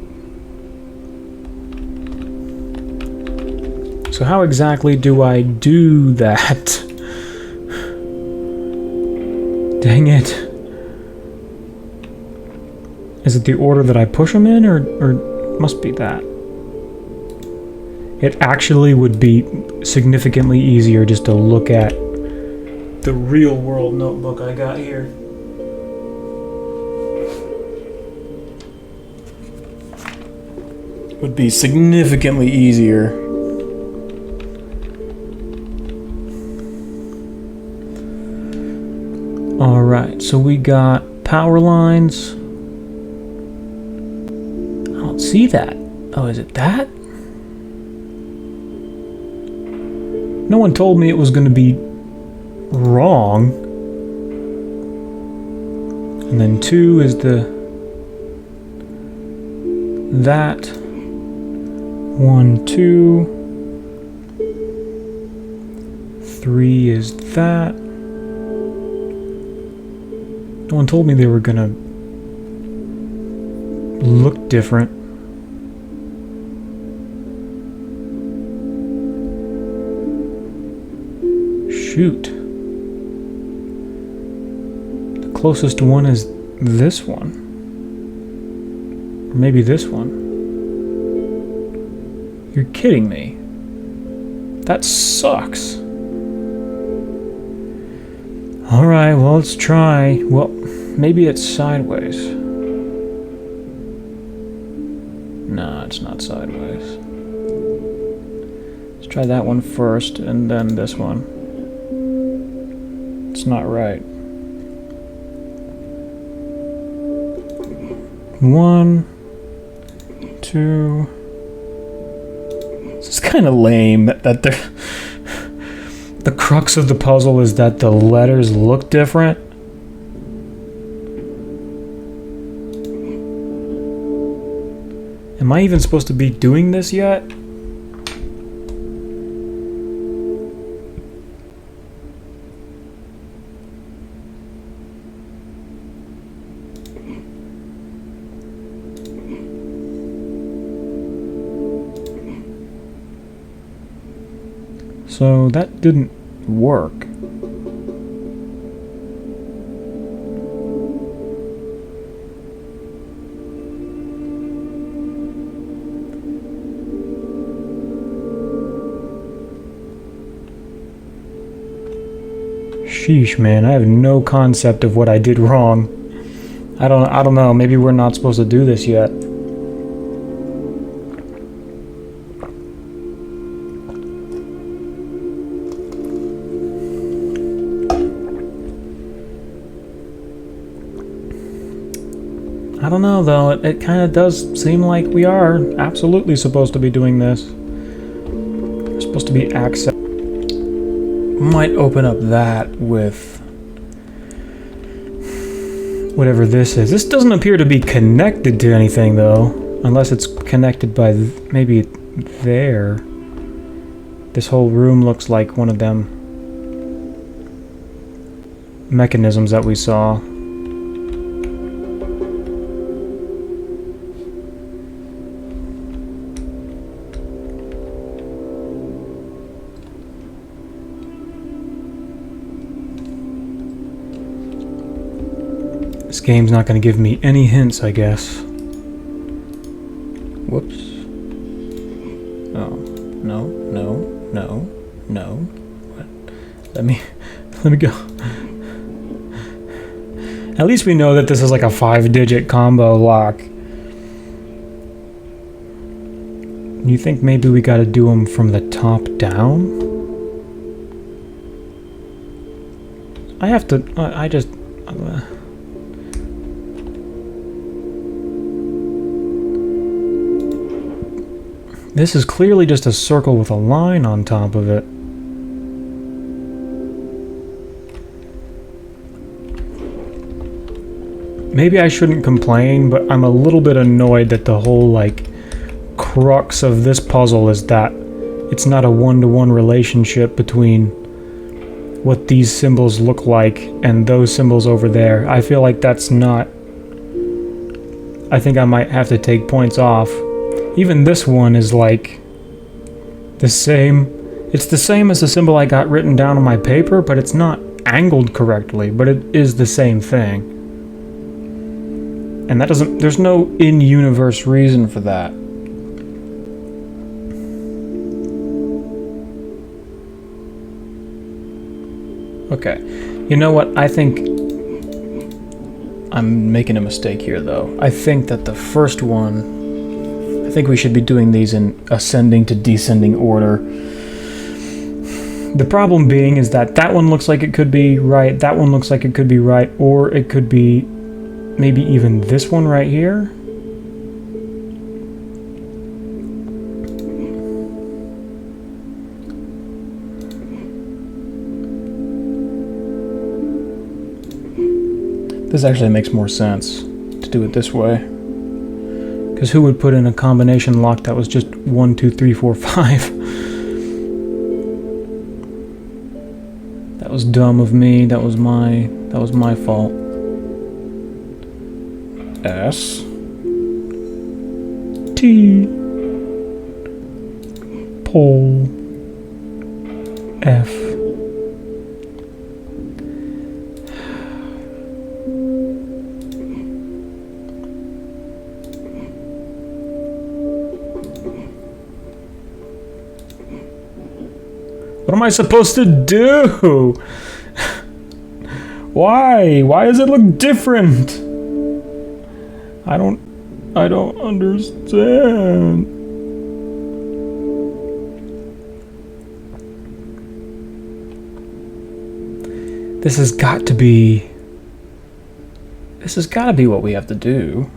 So how exactly do I do that? Dang it. Is it the order that I push them in, or must be that? It actually would be significantly easier just to look at the real world notebook I got here. Would be significantly easier. Alright, so we got power lines. I don't see that. Oh, is it that? No one told me it was going to be wrong. And then 2 is that. 1, 2. 3 is that. No one told me they were gonna look different. Shoot. The closest one is this one. Or maybe this one. You're kidding me. That sucks. Alright, well, let's try. Well, maybe it's sideways. No, it's not sideways. Let's try that one first, and then this one. It's not right. 1, 2. This is kind of lame that the crux of the puzzle is that the letters look different. Am I even supposed to be doing this yet? So that didn't work. Sheesh, man, I have no concept of what I did wrong. I don't know, maybe we're not supposed to do this yet. I don't know, though. It kind of does seem like we are absolutely supposed to be doing this. We're supposed to be access. Might open up that with whatever this is. This doesn't appear to be connected to anything, though. Unless it's connected by maybe there. This whole room looks like one of them mechanisms that we saw. This game's not going to give me any hints, I guess. Whoops. Oh, no, no, no, no. What? Let me go. At least we know that this is like a 5-digit combo lock. You think maybe we got to do them from the top down? I have to. I just. This is clearly just a circle with a line on top of it. Maybe I shouldn't complain, but I'm a little bit annoyed that the whole, like, crux of this puzzle is that it's not a one-to-one relationship between what these symbols look like and those symbols over there. I feel like that's not... I think I might have to take points off. Even this one is like the same. It's the same as the symbol I got written down on my paper, but it's not angled correctly, but it is the same thing. And that doesn't, there's no in-universe reason for that. Okay. You know what? I think I'm making a mistake here, though. I think that the first one... I think we should be doing these in ascending to descending order. The problem being is that that one looks like it could be right, that one looks like it could be right, or it could be maybe even this one right here. This actually makes more sense to do it this way. Because who would put in a combination lock that was just 1, 2, 3, 4, 5? That was dumb of me. That was my fault. S T pole F. What am I supposed to do? Why? Why does it look different? I don't understand. This has got to be what we have to do.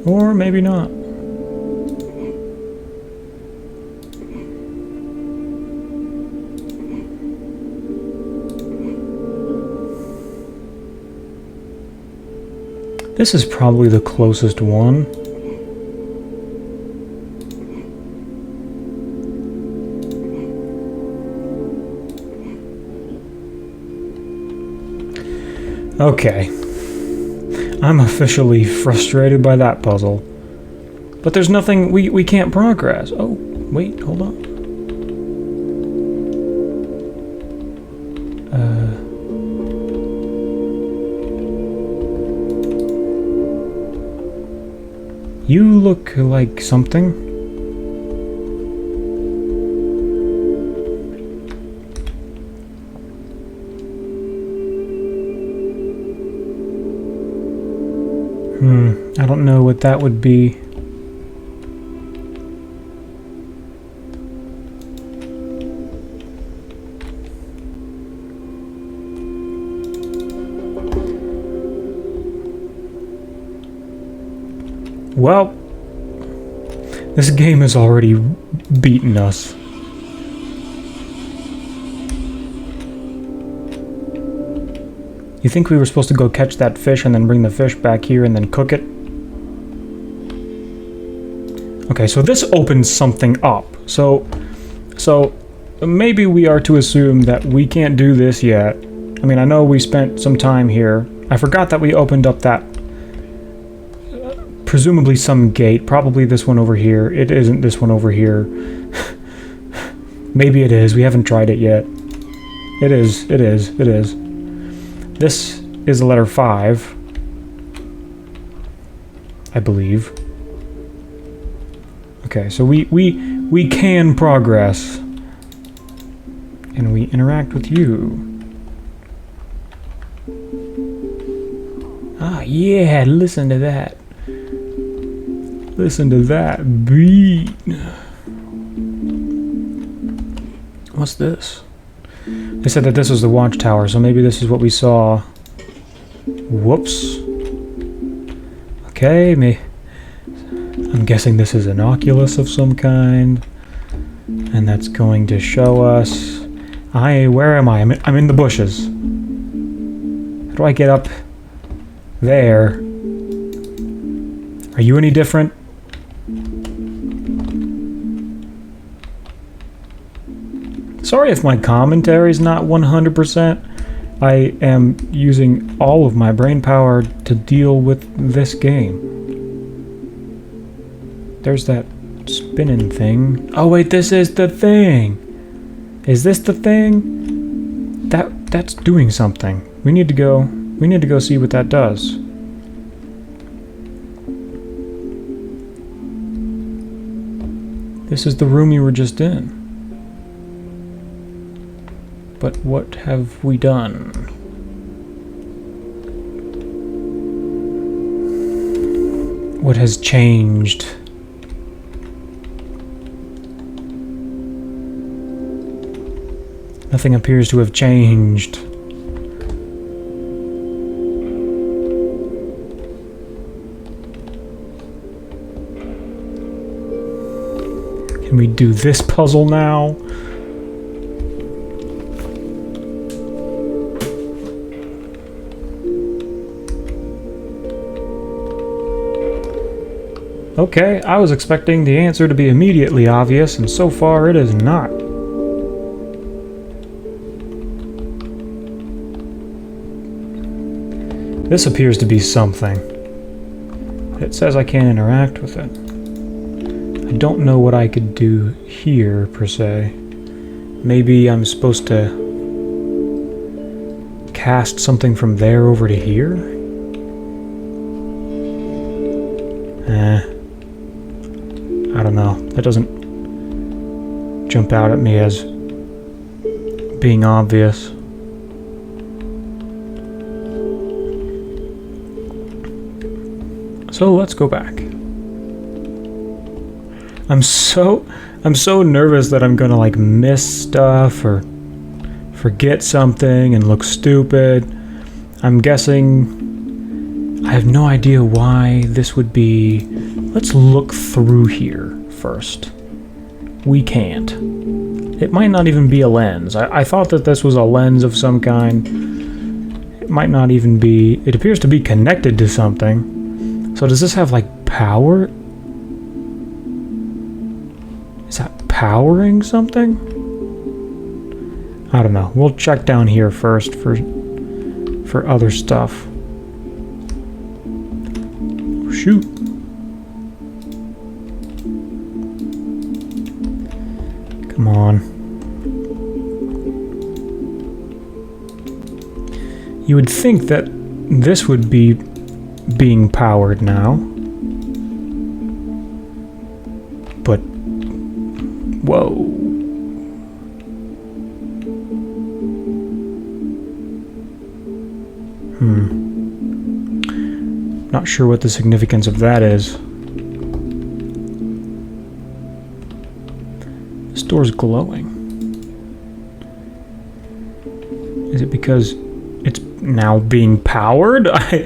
Or maybe not. This is probably the closest one. Okay. I'm officially frustrated by that puzzle. But there's nothing, we can't progress. Oh, wait, hold on. You look like something. I don't know what that would be. Well, this game has already beaten us. You think we were supposed to go catch that fish and then bring the fish back here and then cook it? Okay, so this opens something up. So maybe we are to assume that we can't do this yet. I mean, I know we spent some time here. I forgot that we opened up that presumably some gate, probably this one over here. It isn't this one over here. Maybe it is. We haven't tried it yet. It is. This is the letter 5, I believe. Okay, so we can progress. And we interact with you. Ah, yeah, listen to that. Listen to that beat. What's this? They said that this was the watchtower, so maybe this is what we saw. Whoops. Okay, I'm guessing this is an oculus of some kind. And that's going to show us... Where am I? I'm in the bushes. How do I get up there? Are you any different? Sorry if my commentary is not 100%. I am using all of my brain power to deal with this game. There's that spinning thing. Oh wait, this is the thing. Is this the thing? That's doing something. We need to go see what that does. This is the room you were just in. But what have we done? What has changed? Nothing appears to have changed. Can we do this puzzle now? Okay, I was expecting the answer to be immediately obvious, and so far it is not. This appears to be something. It says I can't interact with it. I don't know what I could do here, per se. Maybe I'm supposed to cast something from there over to here? I don't know. That doesn't jump out at me as being obvious. So let's go back. I'm so nervous that I'm gonna like miss stuff or forget something and look stupid. I'm guessing I have no idea why this would be. Let's look through here first. We can't. It might not even be a lens. I thought that this was a lens of some kind. It might not even be. It appears to be connected to something. So does this have like power? Is that powering something? I don't know. We'll check down here first for other stuff. Shoot. Come on. You would think that this would be being powered now. But whoa. Not sure what the significance of that is. This door's glowing. Is it because it's now being powered? I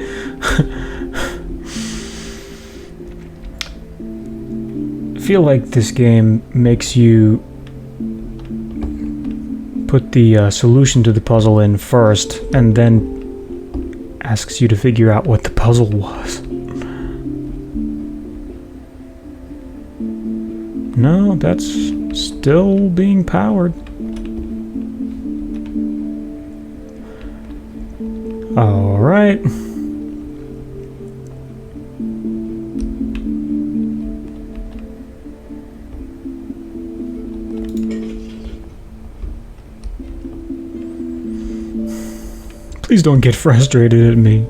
feel like this game makes you put the solution to the puzzle in first and then asks you to figure out what the puzzle was. No, that's still being powered. All right. Please don't get frustrated at me.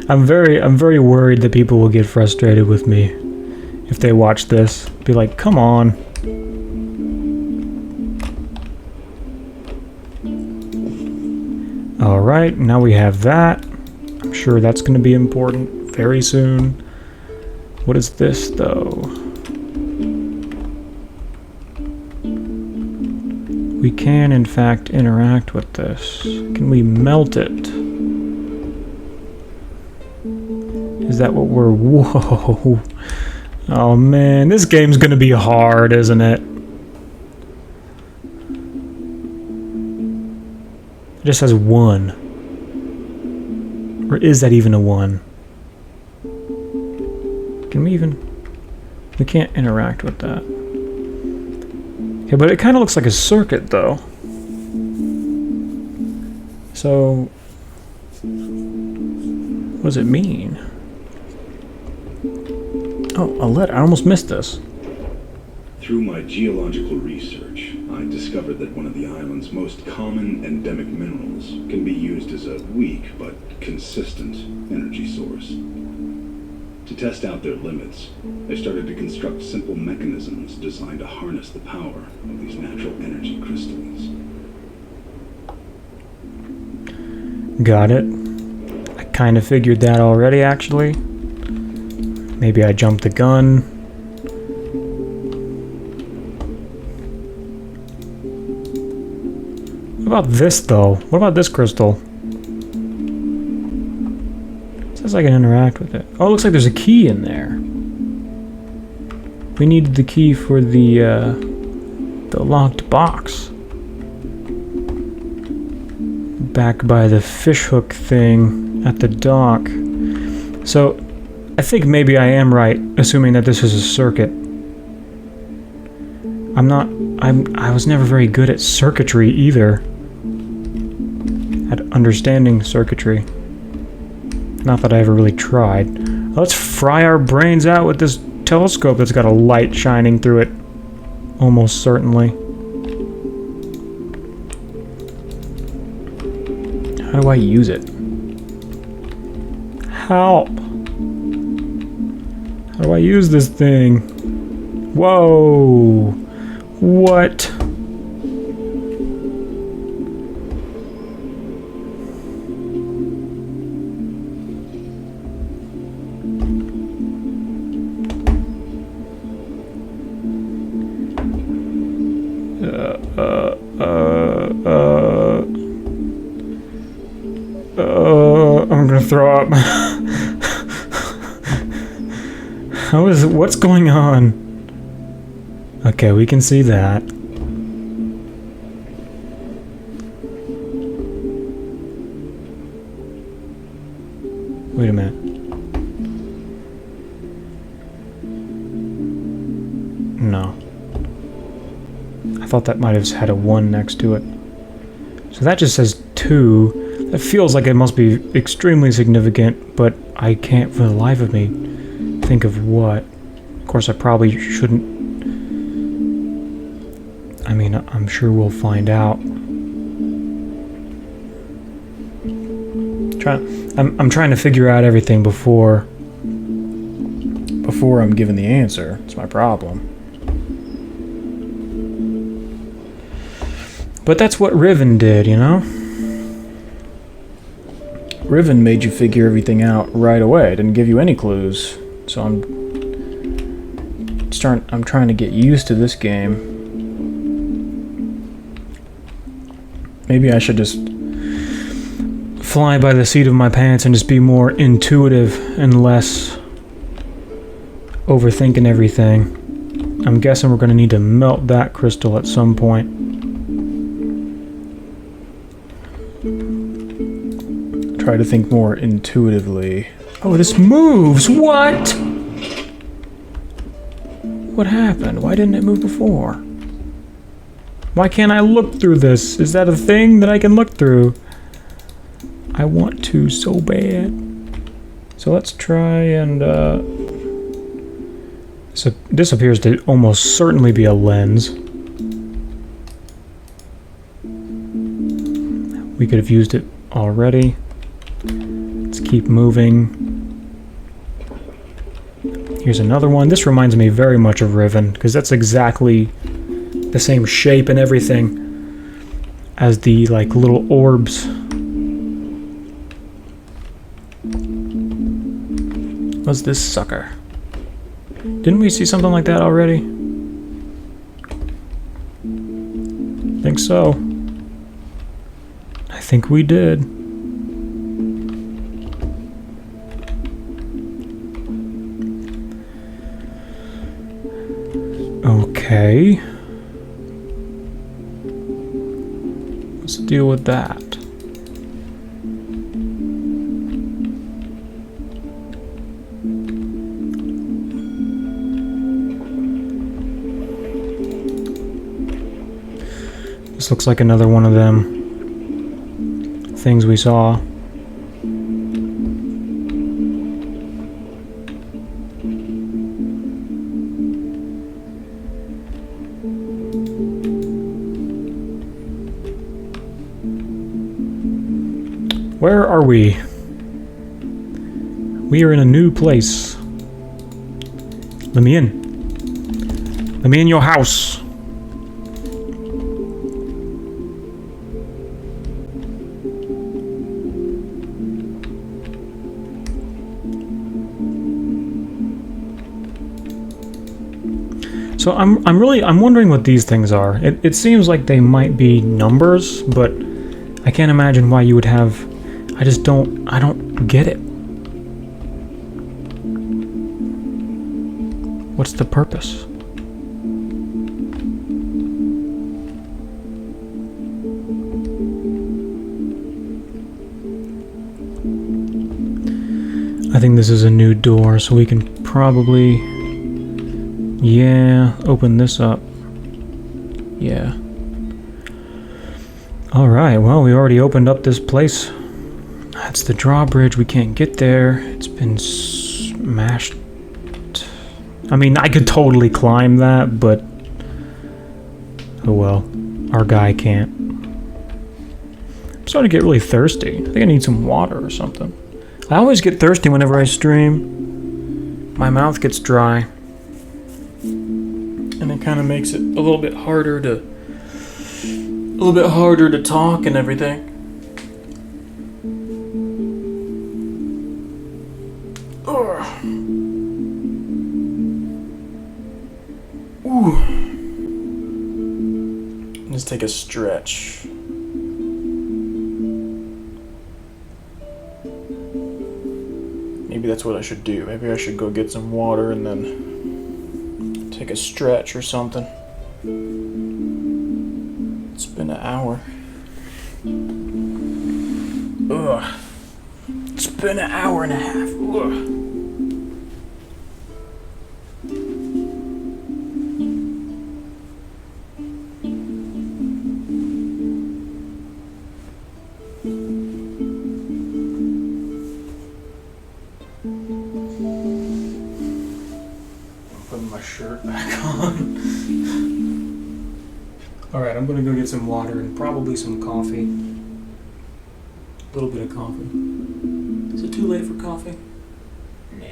I'm very worried that people will get frustrated with me if they watch this. Be like, come on. All right, now we have that. I'm sure that's going to be important very soon. What is this, though? We can, in fact, interact with this. Can we melt it? Is that what we're... Whoa. Oh, man. This game's gonna be hard, isn't it? It just has 1. Or is that even a 1? Can we even... We can't interact with that. Okay, but it kind of looks like a circuit, though. So, what does it mean? Oh, a letter. I almost missed this. Through my geological research, I discovered that one of the island's most common endemic minerals can be used as a weak but consistent energy source. To test out their limits, I started to construct simple mechanisms designed to harness the power of these natural energy crystals. Got it. I kind of figured that already, actually. Maybe I jumped the gun. What about this, though? What about this crystal? It says I can interact with it. Oh, it looks like there's a key in there. We need the key for the locked box. Back by the fishhook thing at the dock. So, I think maybe I am right, assuming that this is a circuit. I was never very good at circuitry either. At understanding circuitry. Not that I ever really tried. Let's fry our brains out with this telescope that's got a light shining through it. Almost certainly. How do I use it? Help! How do I use this thing? Whoa! What? I'm gonna throw up. What's going on? Okay, we can see that. Wait a minute. No. I thought that might have had a 1 next to it. So that just says 2. That feels like it must be extremely significant, but I can't for the life of me think of what. Of course, I probably shouldn't. I mean, I'm sure we'll find out. I'm trying to figure out everything before I'm given the answer. It's my problem. But that's what Riven did, you know? Riven made you figure everything out right away. It didn't give you any clues. So I'm trying to get used to this game. Maybe I should just fly by the seat of my pants and just be more intuitive and less overthinking everything. I'm guessing we're going to need to melt that crystal at some point. Try to think more intuitively. Oh, this moves! What? What happened? Why didn't it move before? Why can't I look through this? Is that a thing that I can look through? I want to so bad. So let's try and, So this appears to almost certainly be a lens. We could have used it already. Let's keep moving. Here's another one. This reminds me very much of Riven, because that's exactly the same shape and everything as the, like, little orbs. What's this sucker? Didn't we see something like that already? Think so. I think we did. Okay. Let's deal with that. This looks like another one of them things we saw. Where are we? We are in a new place. Let me in. Let me in your house. So I'm wondering what these things are. It seems like they might be numbers, but I can't imagine why you would have. I don't get it. What's the purpose? I think this is a new door, so we can probably... Yeah, open this up. Yeah. Alright, well, we already opened up this place. That's the drawbridge. We can't get there. It's been smashed. I mean, I could totally climb that, but... Oh well. Our guy can't. I'm starting to get really thirsty. I think I need some water or something. I always get thirsty whenever I stream. My mouth gets dry. And it kind of makes it a little bit harder to talk and everything. Ugh. Ooh. Let's take a stretch. Maybe that's what I should do. Maybe I should go get some water and then take a stretch or something. It's been an hour. Ugh. It's been an hour and a half. Ugh. Putting my shirt back on. Alright, I'm gonna go get some water and probably some coffee. A little bit of coffee. Is it too late for coffee? Nah.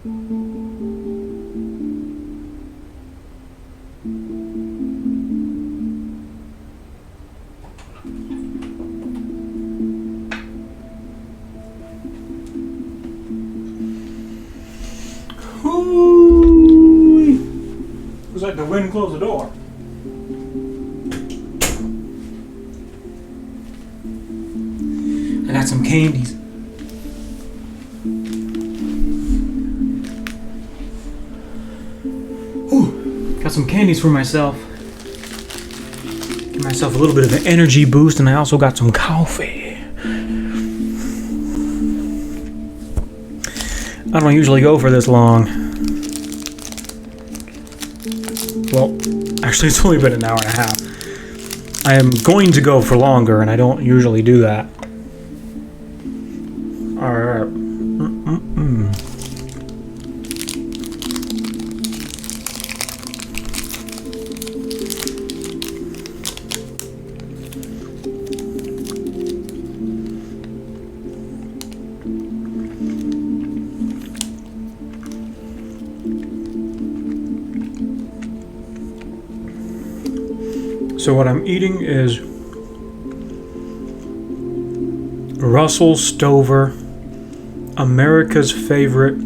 It was like the wind closed the door. I got some candies. Ooh, got some candies for myself. Give myself a little bit of an energy boost, and I also got some coffee. I don't usually go for this long. Well, actually it's only been an hour and a half. I am going to go for longer, and I don't usually do that. Alright. So what I'm eating is Russell Stover, America's favorite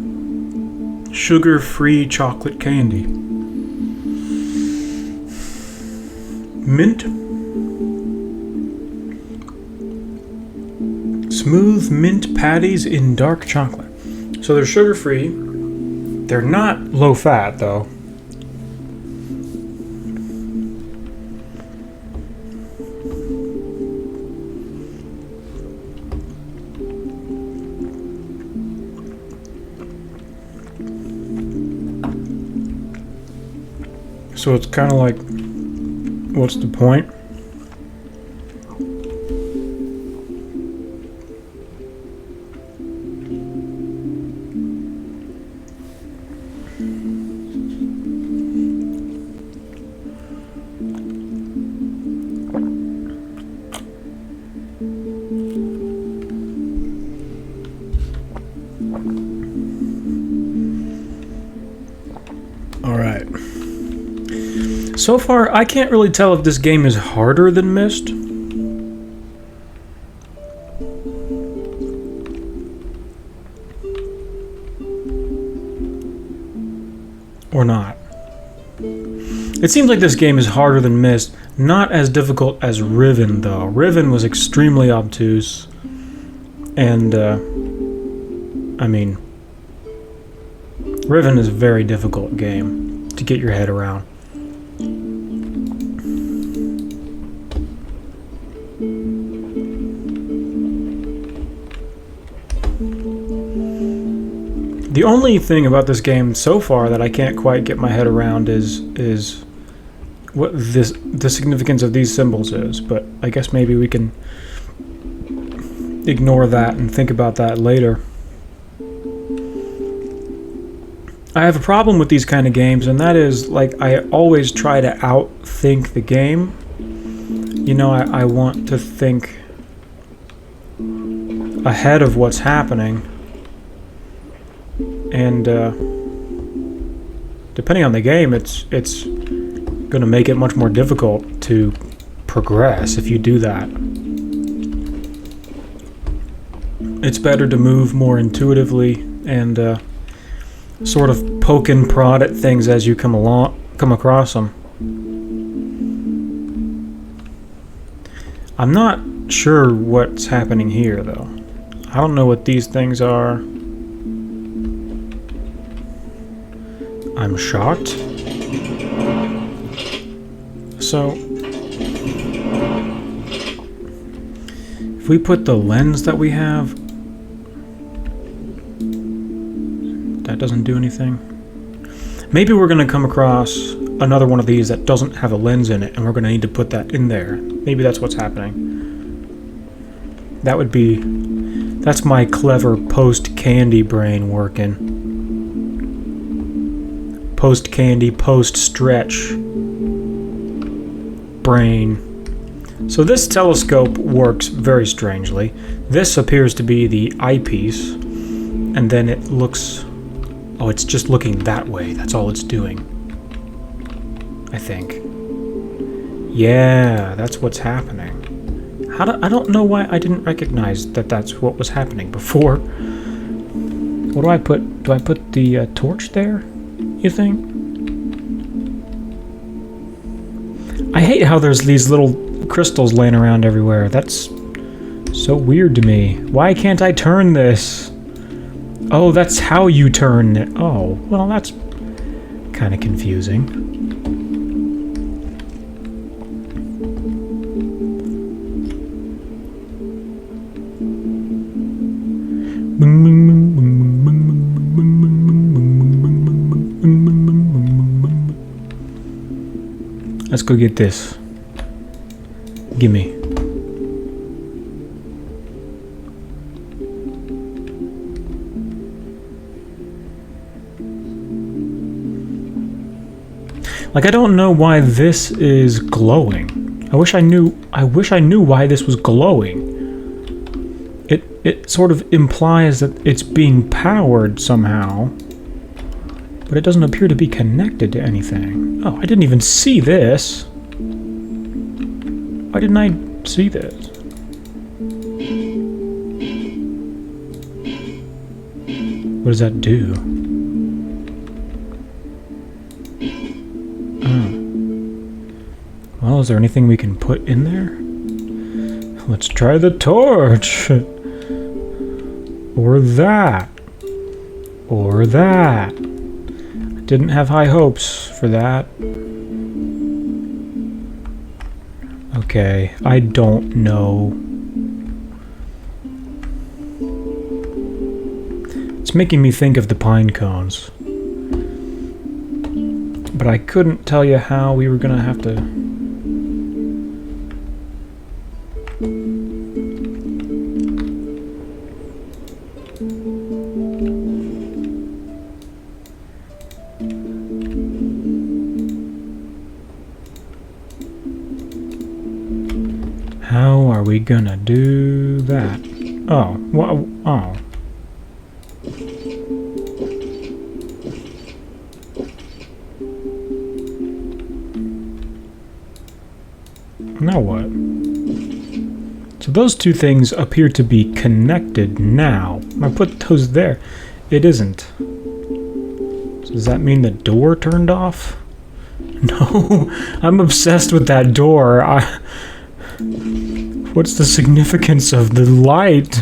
sugar-free chocolate candy. Mint. Smooth mint patties in dark chocolate. So they're sugar-free. They're not low-fat, though. So it's kind of like, what's the point? All right. So far, I can't really tell if this game is harder than Myst. Or not. It seems like this game is harder than Myst, not as difficult as Riven, though. Riven was extremely obtuse, and, I mean, Riven is a very difficult game to get your head around. The only thing about this game so far that I can't quite get my head around is what the significance of these symbols is, but I guess maybe we can ignore that and think about that later. I have a problem with these kind of games, and that is, like, I always try to outthink the game. You know, I want to think ahead of what's happening. And depending on the game, it's going to make it much more difficult to progress if you do that. It's better to move more intuitively and sort of poke and prod at things as you come across them. I'm not sure what's happening here, though. I don't know what these things are. I'm shocked. So, if we put the lens that we have, that doesn't do anything. Maybe we're going to come across another one of these that doesn't have a lens in it, and we're going to need to put that in there. Maybe that's what's happening. That's my clever post-candy brain working. Post-candy, post-stretch brain. So this telescope works very strangely. This appears to be the eyepiece, and then it looks Oh, it's just looking that way. That's all it's doing. I think. Yeah, that's what's happening. I don't know why I didn't recognize that that's what was happening before. What do I put? Do I put the torch there, you think? I hate how there's these little crystals laying around everywhere. That's so weird to me. Why can't I turn this? Oh, that's how you turn it. Oh, well, that's kind of confusing. Let's go get this. Gimme. Like, I don't know why this is glowing. I wish I knew why this was glowing. It sort of implies that it's being powered somehow. But it doesn't appear to be connected to anything. Oh, I didn't even see this. Why didn't I see this? What does that do? Oh. Well, is there anything we can put in there? Let's try the torch. Or that. Or that. I didn't have high hopes for that. Okay, I don't know. It's making me think of the pine cones. But I couldn't tell you how we were gonna have to... How are we gonna do that? Oh, well, oh. Now what? So those two things appear to be connected now. I put those there. It isn't. So does that mean the door turned off? No, I'm obsessed with that door. What's the significance of the light?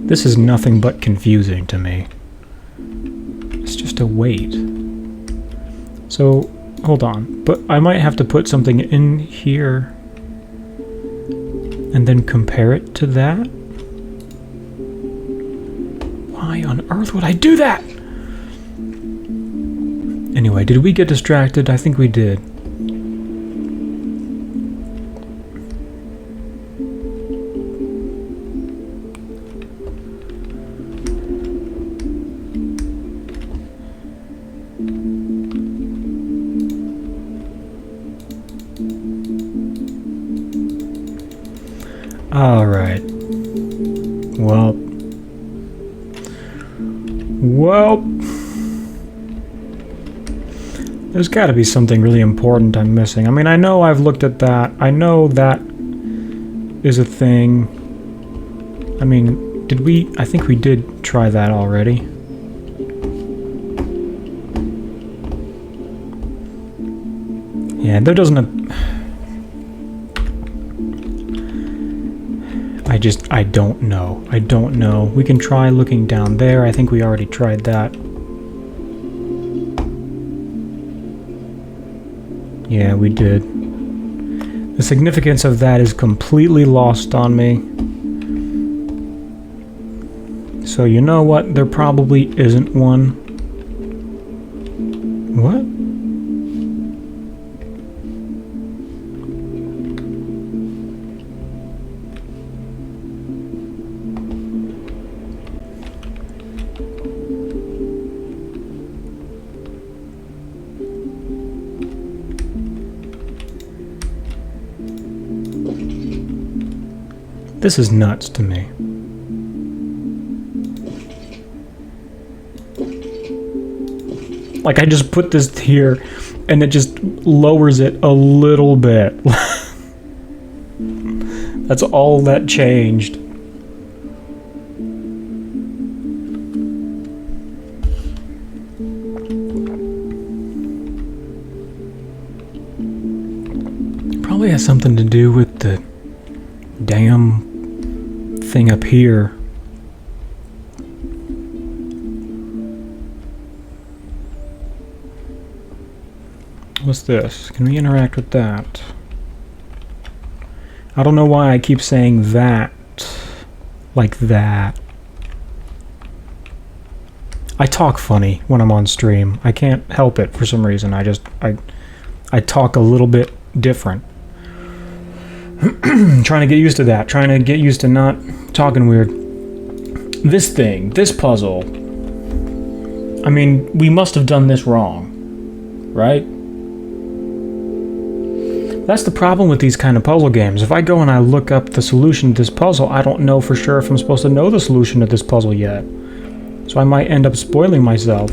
This is nothing but confusing to me. It's just a weight. So, hold on. But I might have to put something in here and then compare it to that? Why on earth would I do that? Anyway, did we get distracted? I think we did. All right. Well, there's got to be something really important I'm missing. I mean, I know I've looked at that. I know that is a thing. I mean, did we... I think we did try that already. Yeah, there doesn't... I don't know. I don't know. We can try looking down there. I think we already tried that. Yeah, we did. The significance of that is completely lost on me. So you know what? There probably isn't one. What? This is nuts to me. Like, I just put this here, and it just lowers it a little bit. That's all that changed. Probably has something to do with the damn thing up here. What's this? Can we interact with that? I don't know why I keep saying that. Like that. I talk funny when I'm on stream. I can't help it for some reason. I talk a little bit different. Trying to get used to that. Trying to get used to not talking weird. This thing. This puzzle. I mean, we must have done this wrong. Right? That's the problem with these kind of puzzle games. If I go and I look up the solution to this puzzle, I don't know for sure if I'm supposed to know the solution to this puzzle yet. So I might end up spoiling myself.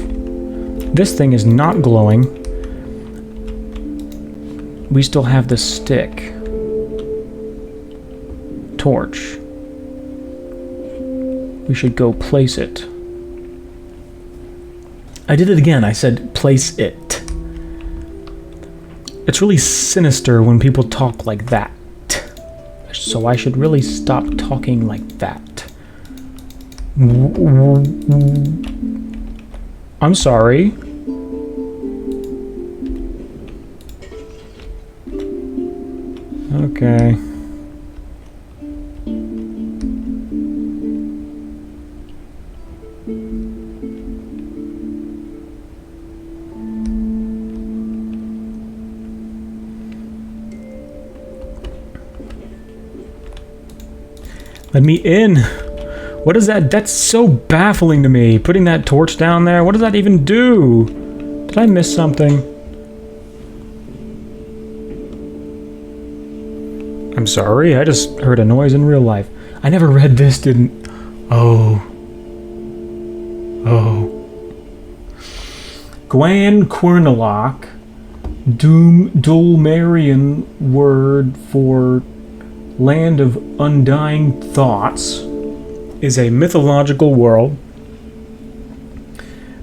This thing is not glowing. We still have the stick. Torch. We should go place it. I did it again. I said place it. It's really sinister when people talk like that. So I should really stop talking like that. I'm sorry. Okay. Let me in. What is that? That's so baffling to me. Putting that torch down there. What does that even do? Did I miss something? I'm sorry. I just heard a noise in real life. I never read this, didn't... Oh. Quern Dulmarian word for land of undying thoughts, is a mythological world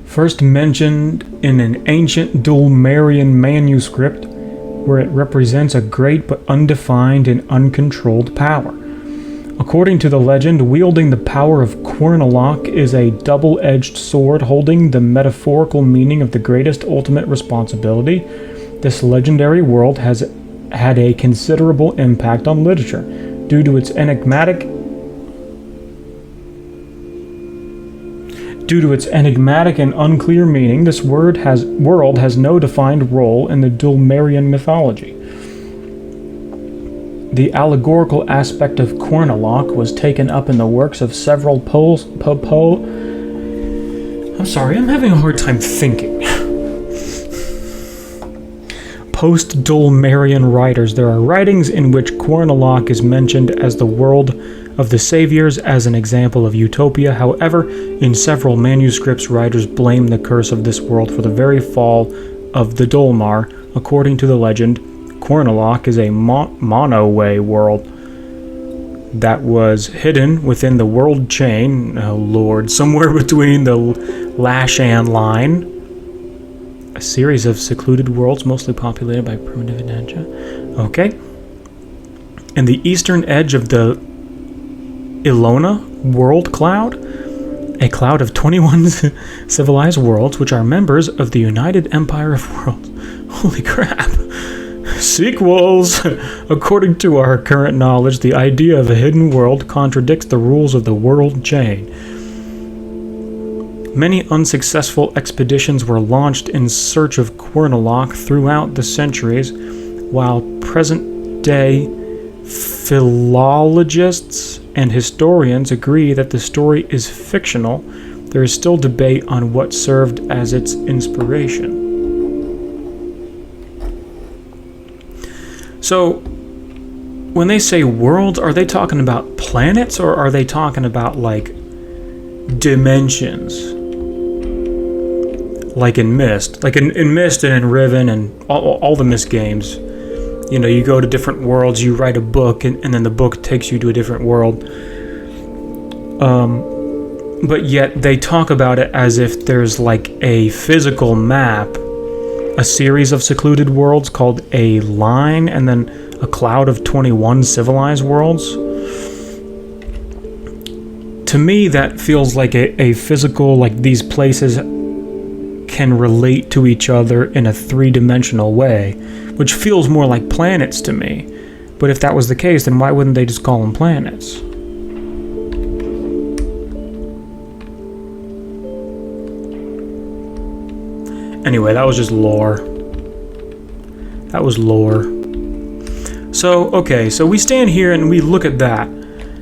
first mentioned in an ancient Dulmarian manuscript where it represents a great but undefined and uncontrolled power. According to the legend, wielding the power of Quernalok is a double-edged sword holding the metaphorical meaning of the greatest ultimate responsibility. This legendary world has had a considerable impact on literature. Due to its enigmatic and unclear meaning, this world has no defined role in the Dulmarian mythology. The allegorical aspect of Quernalok was taken up in the works of several I'm sorry, I'm having a hard time thinking. Post-Dulmarian writers. There are writings in which Quernalok is mentioned as the world of the saviors as an example of utopia. However, in several manuscripts, writers blame the curse of this world for the very fall of the Dulmar. According to the legend, Quernalok is a monoway world that was hidden within the world chain, oh lord, somewhere between the Lashan line, a series of secluded worlds mostly populated by primitive Inancha. Okay. And the eastern edge of the Ilona world cloud, a cloud of 21 civilized worlds which are members of the United Empire of Worlds. Holy crap. Sequels! According to our current knowledge, the idea of a hidden world contradicts the rules of the world chain. Many unsuccessful expeditions were launched in search of Quernalok throughout the centuries, while present-day philologists and historians agree that the story is fictional. There is still debate on what served as its inspiration. So, when they say worlds, are they talking about planets or are they talking about like dimensions? Like in Myst. Like in Myst and in Riven and all the Myst games, you know, you go to different worlds, you write a book, and then the book takes you to a different world. But yet they talk about it as if there's like a physical map, a series of secluded worlds called a line, and then a cloud of 21 civilized worlds. To me, that feels like a physical, like these places can relate to each other in a three-dimensional way, which feels more like planets to me. But if that was the case, then why wouldn't they just call them planets? Anyway, that was just lore. That was lore. So, okay, so we stand here and we look at that.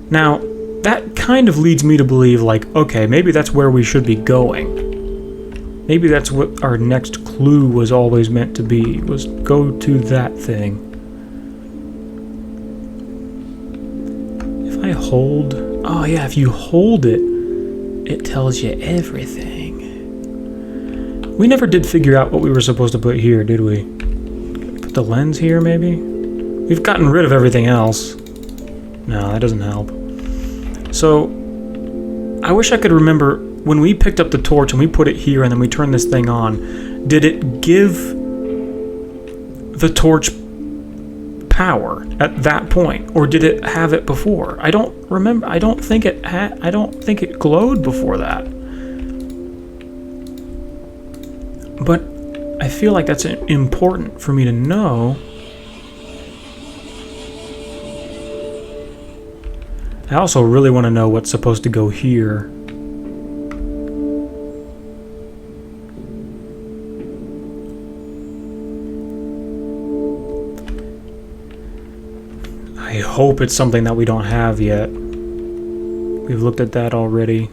Now, that kind of leads me to believe, like, okay, maybe that's where we should be going. Maybe that's what our next clue was always meant to be, was go to that thing. If I hold... Oh yeah, if you hold it, it tells you everything. We never did figure out what we were supposed to put here, did we? Put the lens here, maybe? We've gotten rid of everything else. No, that doesn't help. So, I wish I could remember when we picked up the torch and we put it here and then we turned this thing on, did it give the torch power at that point, or did it have it before? I don't remember. I don't think it glowed before that. But I feel like that's important for me to know. I also really want to know what's supposed to go here. I hope it's something that we don't have yet. We've looked at that already.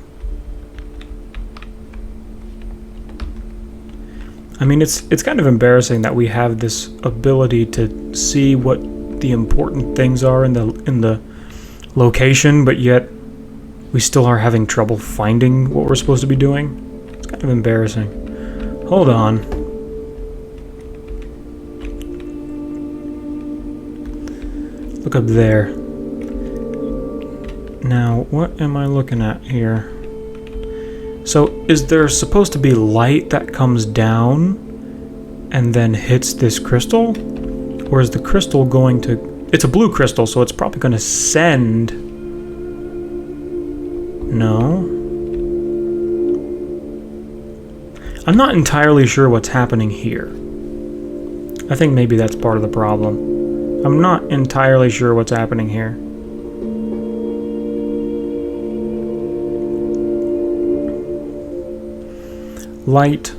I mean, it's kind of embarrassing that we have this ability to see what the important things are in the location, but yet we still are having trouble finding what we're supposed to be doing. It's kind of embarrassing. Hold on. Look up there. Now, what am I looking at here? So, is there supposed to be light that comes down and then hits this crystal? Or is the crystal going to... It's a blue crystal, so it's probably going to send... No. I'm not entirely sure what's happening here. I think maybe that's part of the problem. I'm not entirely sure what's happening here. Light,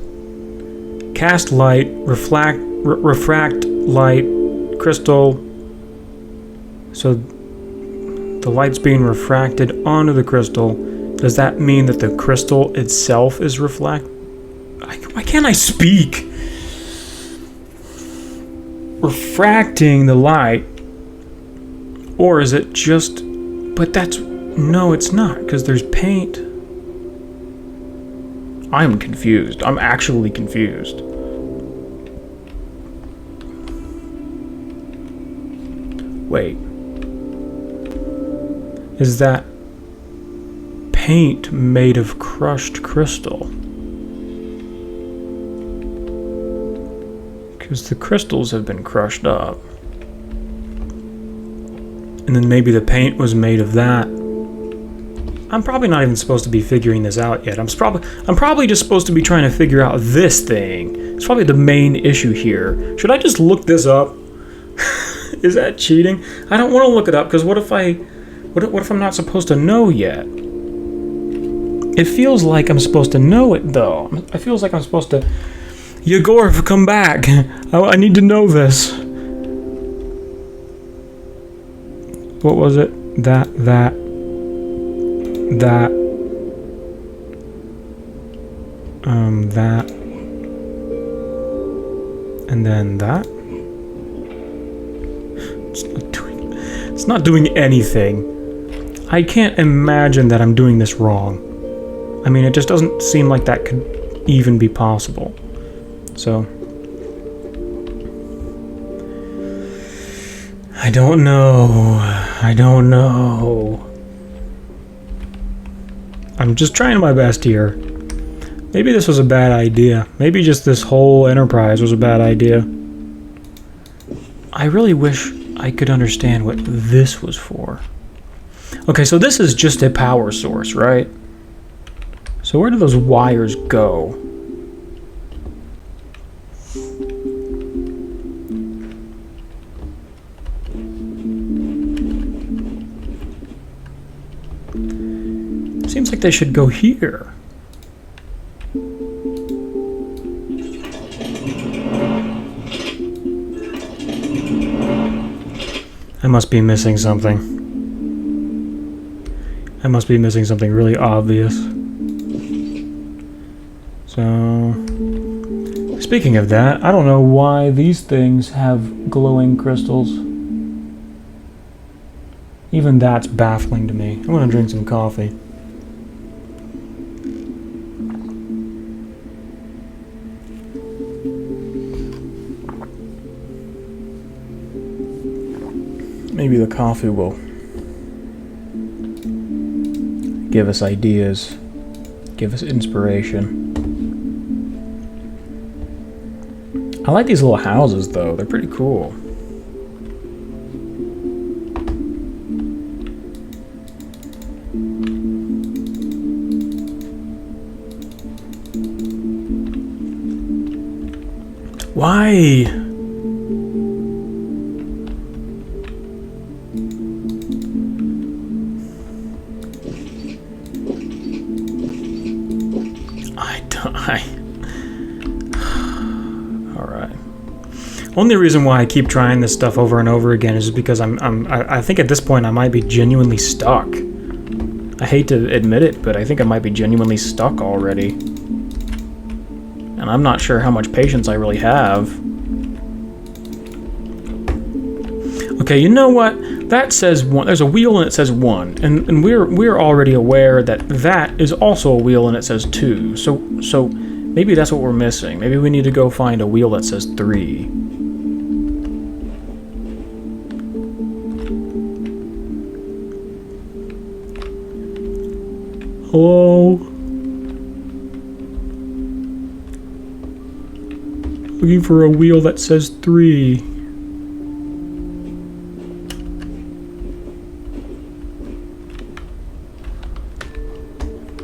cast light, refract light, crystal. So the light's being refracted onto the crystal. Does that mean that the crystal itself is why can't I speak? Refracting the light, or is it just? But that's no, it's not, because there's paint. I'm confused. I'm actually confused. Wait. Is that paint made of crushed crystal? Because the crystals have been crushed up. And then maybe the paint was made of that. I'm probably not even supposed to be figuring this out yet. I'm probably just supposed to be trying to figure out this thing. It's probably the main issue here. Should I just look this up? Is that cheating? I don't want to look it up, because what if I'm not supposed to know yet? It feels like I'm supposed to know it, though. It feels like I'm supposed to... Yegorov, come back! I need to know this. What was it? That, and then that. It's It's not doing anything. I can't imagine that I'm doing this wrong. I mean, it just doesn't seem like that could even be possible. So... I don't know. I don't know. I'm just trying my best here. Maybe this was a bad idea. Maybe just this whole enterprise was a bad idea. I really wish I could understand what this was for. Okay, so this is just a power source, right? So where do those wires go? Seems like they should go here. I must be missing something. I must be missing something really obvious. So, speaking of that, I don't know why these things have glowing crystals. Even that's baffling to me. I want to drink some coffee. Maybe the coffee will give us ideas, give us inspiration. I like these little houses though, they're pretty cool. Why? Alright. Only reason why I keep trying this stuff over and over again is because I think at this point I might be genuinely stuck. I hate to admit it, but I think I might be genuinely stuck already. And I'm not sure how much patience I really have. Okay, you know what? That says 1. There's a wheel and it says 1. And we're already aware that that is also a wheel and it says 2. So maybe that's what we're missing. Maybe we need to go find a wheel that says 3. Hello? Looking for a wheel that says 3.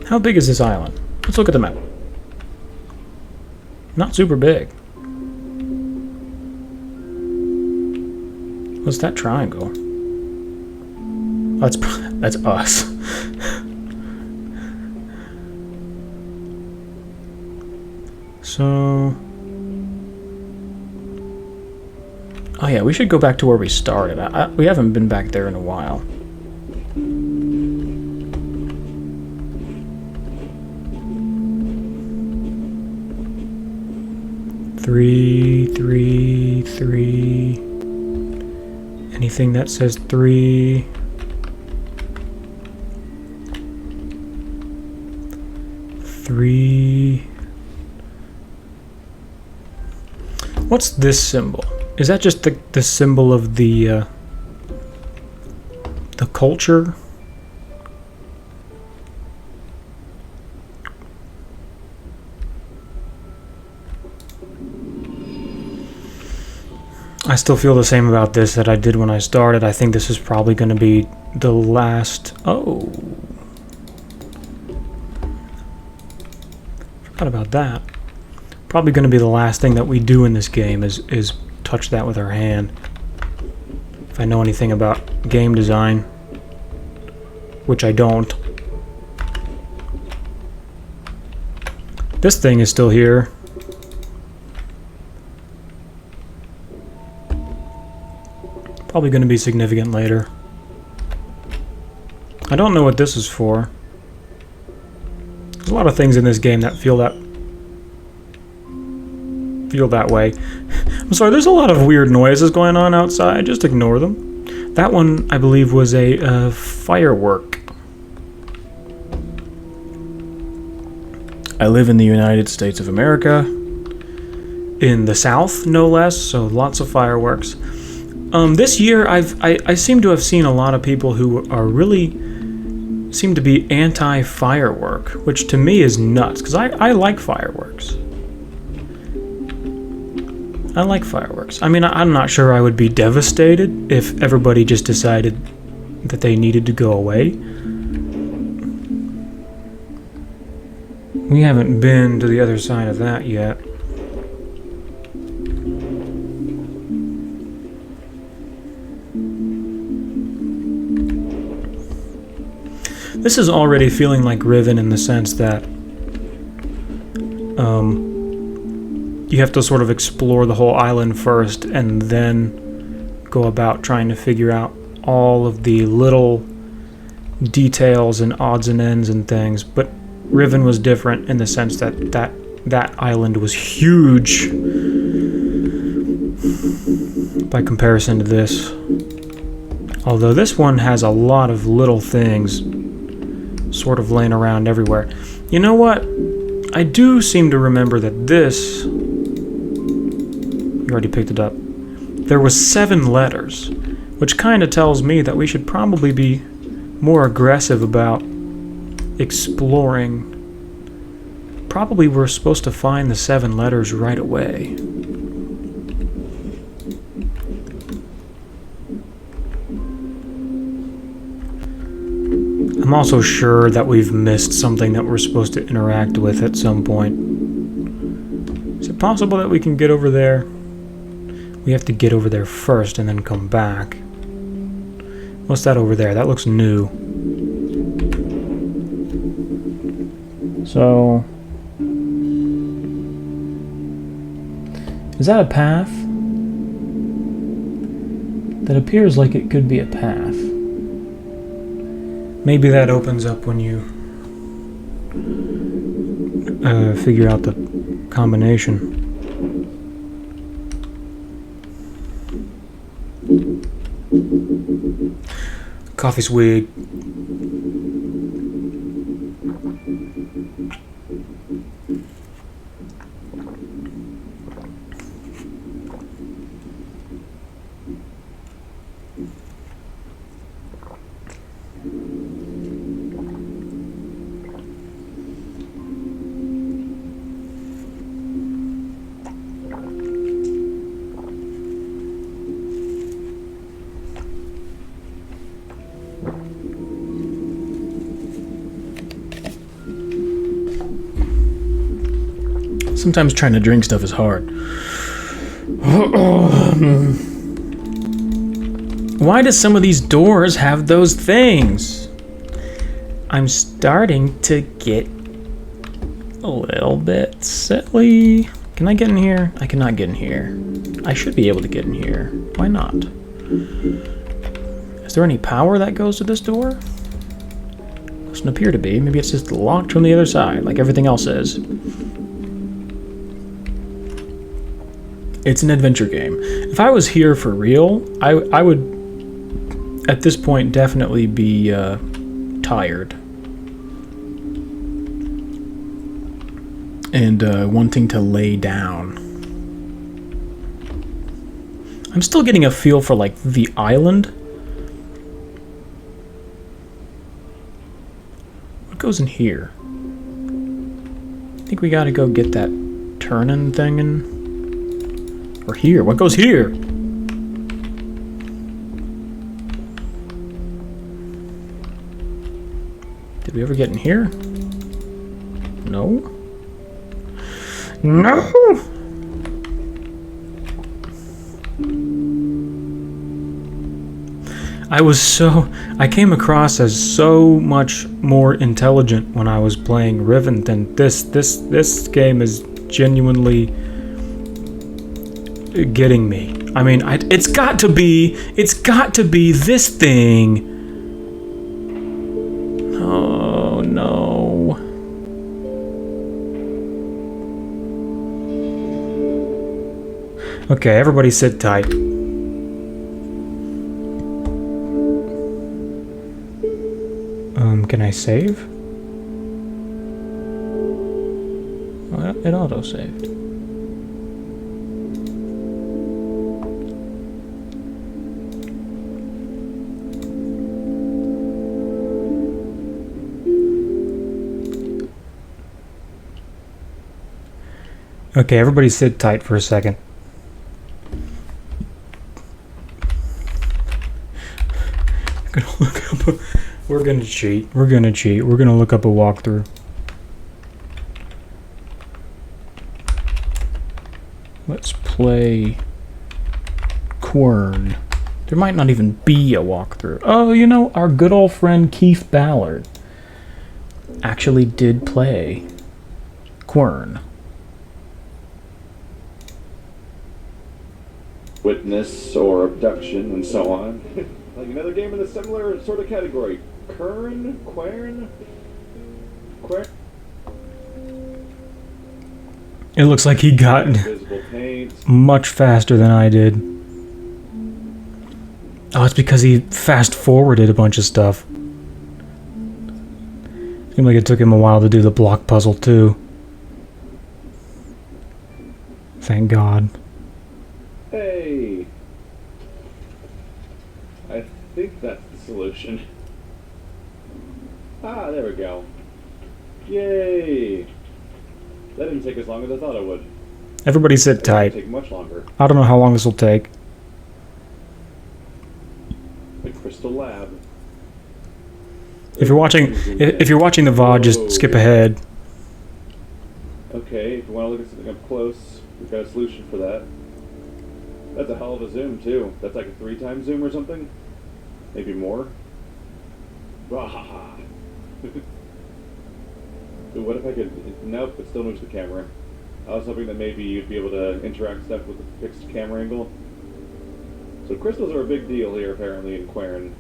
How big is this island? Let's look at the map. Not super big. What's that triangle? That's us. So... oh yeah, we should go back to where we started. We haven't been back there in a while. Three. Anything that says 3. What's this symbol? Is that just the symbol of the culture? I still feel the same about this that I did when I started. I think this is probably going to be the last... oh. Forgot about that. Probably going to be the last thing that we do in this game is touch that with our hand. If I know anything about game design. Which I don't. This thing is still here. Probably going to be significant later. I don't know what this is for. There's a lot of things in this game that feel that way. I'm sorry, there's a lot of weird noises going on outside. Just ignore them. That one, I believe, was a firework. I live in the United States of America, in the South, no less, so lots of fireworks. This year, I seem to have seen a lot of people who are really seem to be anti-firework, which to me is nuts, because I like fireworks. I like fireworks. I mean, I'm not sure I would be devastated if everybody just decided that they needed to go away. We haven't been to the other side of that yet. This is already feeling like Riven in the sense that you have to sort of explore the whole island first and then go about trying to figure out all of the little details and odds and ends and things. But Riven was different in the sense that that island was huge by comparison to this. Although this one has a lot of little things sort of laying around everywhere. You know what? I do seem to remember that this... You already picked it up. There was 7 letters, which kind of tells me that we should probably be more aggressive about exploring. Probably we're supposed to find the 7 letters right away. I'm also sure that we've missed something that we're supposed to interact with at some point. Is it possible that we can get over there? We have to get over there first and then come back. What's that over there? That looks new. So... is that a path? That appears like it could be a path. Maybe that opens up when you figure out the combination. Coffee swig. Sometimes trying to drink stuff is hard. Why do some of these doors have those things? I'm starting to get a little bit silly. Can I get in here? I cannot get in here. I should be able to get in here. Why not? Is there any power that goes to this door? Doesn't appear to be. Maybe it's just locked from the other side, like everything else is. It's an adventure game. If I was here for real, I would, at this point, definitely be tired. And wanting to lay down. I'm still getting a feel for, like, the island. What goes in here? I think we gotta go get that turning thing in. Or here. What goes here? Did we ever get in here? No? No! I came across as so much more intelligent when I was playing Riven than this game is genuinely getting me. I mean, it's got to be this thing. Oh no. Okay, everybody sit tight. Can I save? Oh, it auto-saved. Okay, everybody sit tight for a second. I'm gonna look up we're gonna cheat. We're gonna cheat. We're gonna look up a walkthrough. Let's play Quern. There might not even be a walkthrough. Oh, you know, our good old friend Keith Ballard actually did play Quern. Witness or abduction and so on. Like another game in a similar sort of category. Quern? It looks like he got Invisible paint. much faster than I did. Oh, it's because he fast-forwarded a bunch of stuff. Seemed like it took him a while to do the block puzzle, too. Thank God. Hey! I think that's the solution. Ah, there we go. Yay! That didn't take as long as I thought it would. Everybody sit It tight. didn't take much longer. I don't know how long this will take. The Crystal Lab. If you're watching the VOD, just skip ahead. Okay, if you want to look at something up close, we've got a solution for that. That's a hell of a zoom, too. That's like a 3-time zoom or something? Maybe more? Wahaha. Dude, what if I could... Nope, it still moves the camera. I was hoping that maybe you'd be able to interact stuff with the fixed camera angle. So crystals are a big deal here, apparently, in Quern.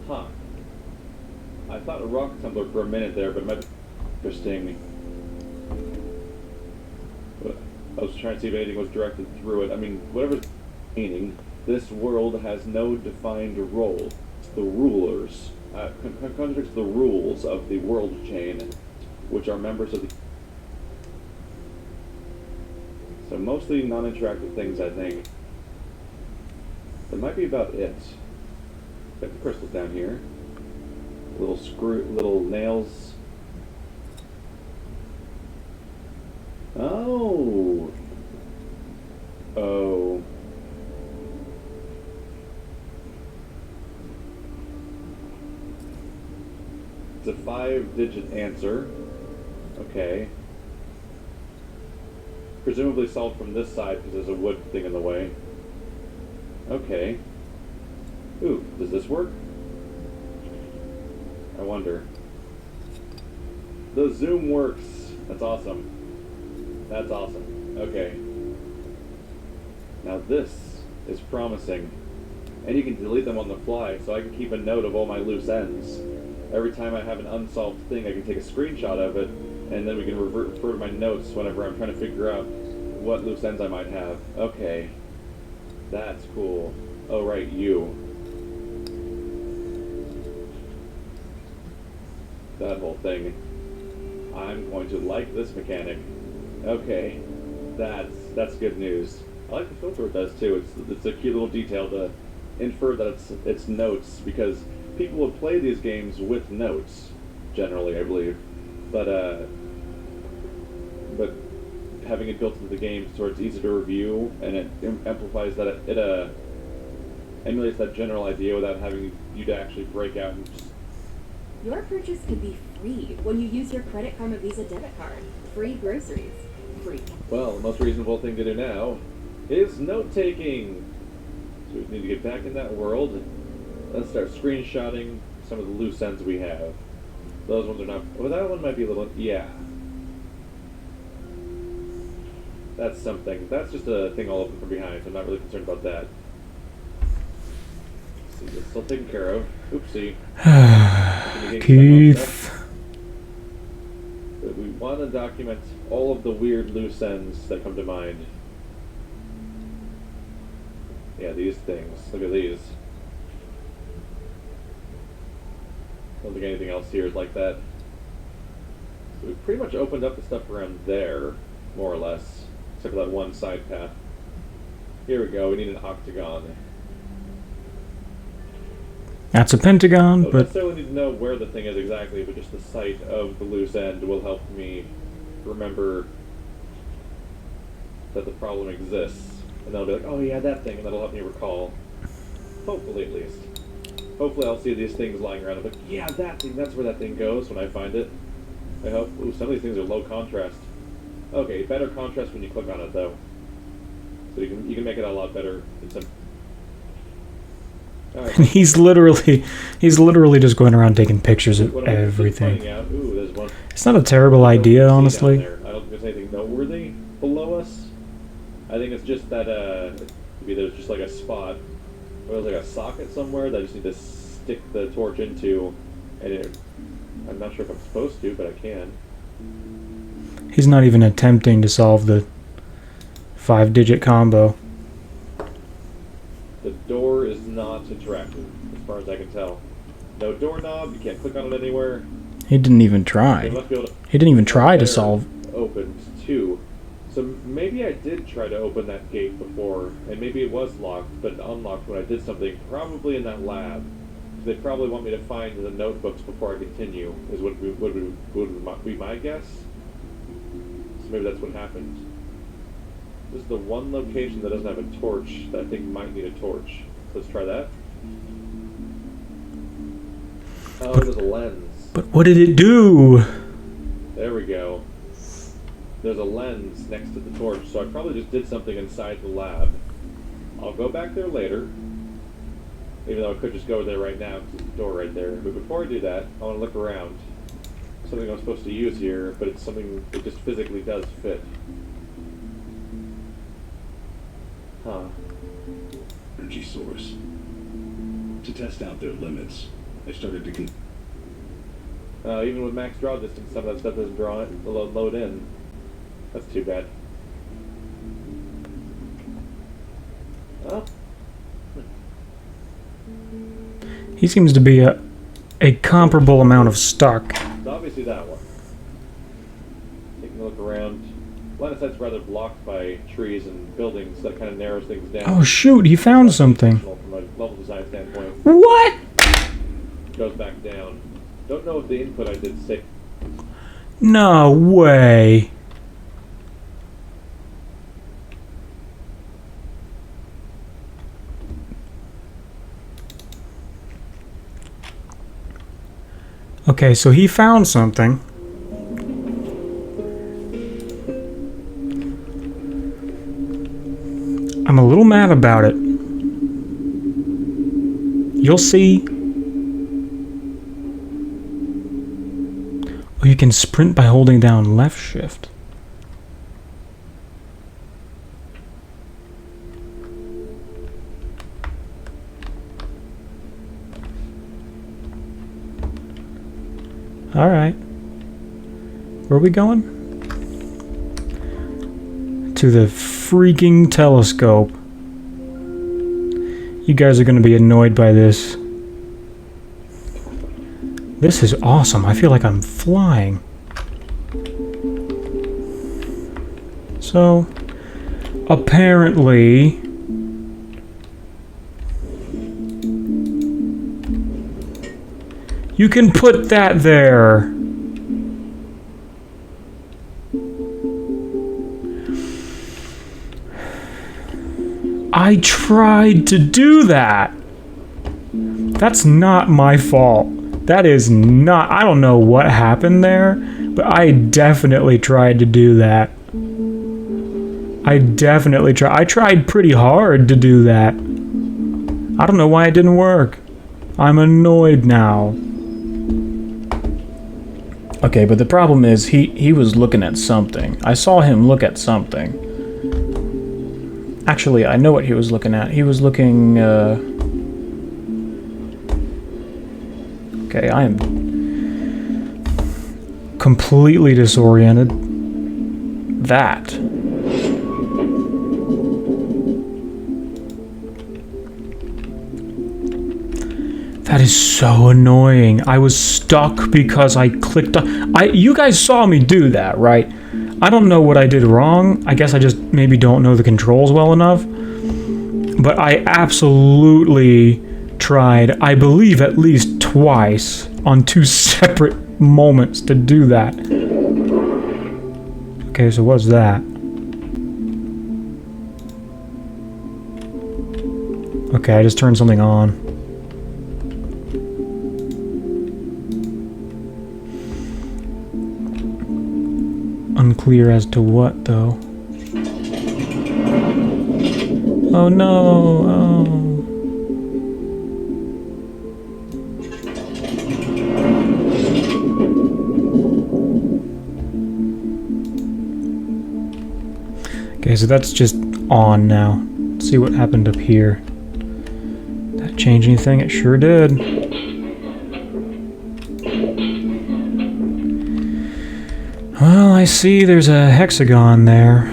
Huh. I thought a rock tumbler for a minute there, but it might be interesting. I was trying to see if anything was directed through it. I mean, whatever's meaning, this world has no defined role. The rulers contradicts the rules of the world chain, which are members of the... So mostly non-interactive things, I think. That might be about it. Got the crystals down here. Little nails. Oh. Oh. It's a 5-digit answer. Okay. Presumably solved from this side because there's a wood thing in the way. Okay. Ooh, does this work? I wonder. The zoom works. That's awesome. That's awesome. Okay. Now this is promising. And you can delete them on the fly, so I can keep a note of all my loose ends. Every time I have an unsolved thing, I can take a screenshot of it, and then we can refer to my notes whenever I'm trying to figure out what loose ends I might have. Okay. That's cool. Oh, right, you. That whole thing. I'm going to like this mechanic. Okay. That's good news. I like the filter it does, too. It's a cute little detail to infer that it's notes, because people will play these games with notes, generally, I believe. But having it built into the game so it's easy to review, and it amplifies that, it emulates that general idea without having you to actually break out and just... Your purchase could be free when you use your Credit Karma Visa debit card. Free groceries. Free. Well, the most reasonable thing to do now is note-taking. So we need to get back in that world. Let's start screenshotting some of the loose ends we have. Those ones are not... Well, that one might be a little... Yeah. That's something. That's just a thing all open from behind, so I'm not really concerned about that. See, it's still taken care of. Oopsie. Keith. But we want to document all of the weird loose ends that come to mind. Yeah, these things. Look at these. Don't think anything else here is like that. So we've pretty much opened up the stuff around there, more or less. Except for that one side path. Here we go, we need an octagon. That's a pentagon, Don't but necessarily need to know where the thing is exactly, but just the site of the loose end will help me remember that the problem exists. And then I'll be like, oh yeah, that thing, and that'll help me recall. Hopefully, at least. Hopefully I'll see these things lying around. I'm like, yeah, that thing, that's where that thing goes when I find it. I hope. Ooh, some of these things are low contrast. Okay, better contrast when you click on it, though. So you can make it a lot better. It's a... Alright. he's literally just going around taking pictures of What am I everything. finding out? Ooh, there's one. It's not a terrible idea, honestly. Down there. I don't think there's anything noteworthy below us. I think it's just that maybe there's just like a spot, or there's like a socket somewhere that I just need to stick the torch into, and I'm not sure if I'm supposed to, but I can. He's not even attempting to solve the 5-digit combo. The door is not interactive, as far as I can tell. No doorknob. You can't click on it anywhere. He didn't even try. They must be able to He didn't even try to solve. opened too. So maybe I did try to open that gate before, and maybe it was locked, but unlocked when I did something, probably in that lab. They probably want me to find the notebooks before I continue, is would be my guess. So maybe that's what happened. This is the one location that doesn't have a torch that I think might need a torch. So let's try that. Oh, there's a lens. But what did it do? There we go. There's a lens next to the torch, so I probably just did something inside the lab. I'll go back there later, even though I could just go there right now because there's a door right there. But before I do that, I want to look around. Something I'm supposed to use here, but it's something that just physically does fit. Huh. Energy source. To test out their limits, I started to Even with max draw distance, some of that stuff doesn't load in. That's too bad. Oh. He seems to be a comparable amount of stuck. It's obviously that one. Taking a look around. Line of sight's rather blocked by trees and buildings, so that kind of narrows things down. Oh shoot, he found something. From a level design standpoint. What? Goes back down. Don't know if the input I did say. No way. Okay, so he found something. I'm a little mad about it. You'll see. Oh, you can sprint by holding down left shift. Alright. Where are we going? To the freaking telescope. You guys are going to be annoyed by this. This is awesome. I feel like I'm flying. So, apparently... you can put that there. I tried to do that. That's not my fault. That is not... I don't know what happened there, but I definitely tried to do that. I definitely tried. I tried pretty hard to do that. I don't know why it didn't work. I'm annoyed now. Okay, but the problem is he was looking at something. I saw him look at something. Actually, I know what he was looking at. He was looking, okay, I am completely disoriented. That. is so annoying. I was stuck because I clicked on... You guys saw me do that, right? I don't know what I did wrong. I guess I just maybe don't know the controls well enough. But I absolutely tried, I believe at least twice, on 2 separate moments to do that. Okay, so what's that? Okay, I just turned something on. Unclear as to what, though. Oh no! Oh. Okay, so that's just on now. Let's see what happened up here. Did that change anything? It sure did. Well, I see there's a hexagon there.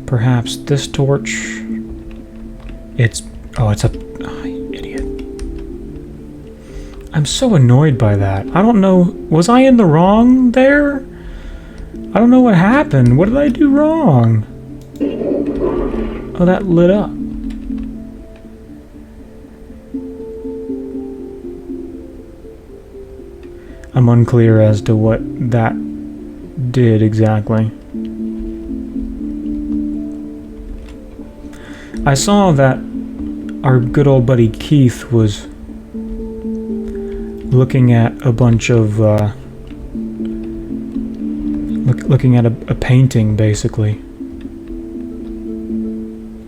Perhaps this torch. It's... Oh, it's a... Oh, you idiot. I'm so annoyed by that. I don't know... Was I in the wrong there? I don't know what happened. What did I do wrong? Oh, that lit up. I'm unclear as to what that did exactly. I saw that our good old buddy Keith was looking at a bunch of, looking at a painting, basically.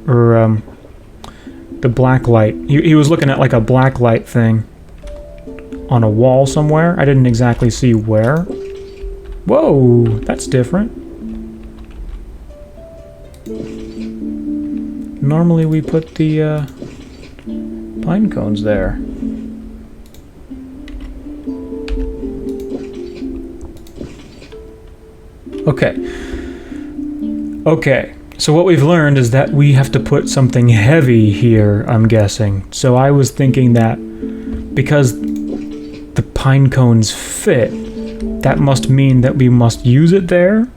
Or, the blacklight. He was looking at, like, a blacklight thing on a wall somewhere. I didn't exactly see where. Whoa, that's different. Normally we put the pine cones there. Okay. Okay. So what we've learned is that we have to put something heavy here, I'm guessing. So I was thinking that because the pine cones fit, that must mean that we must use it there.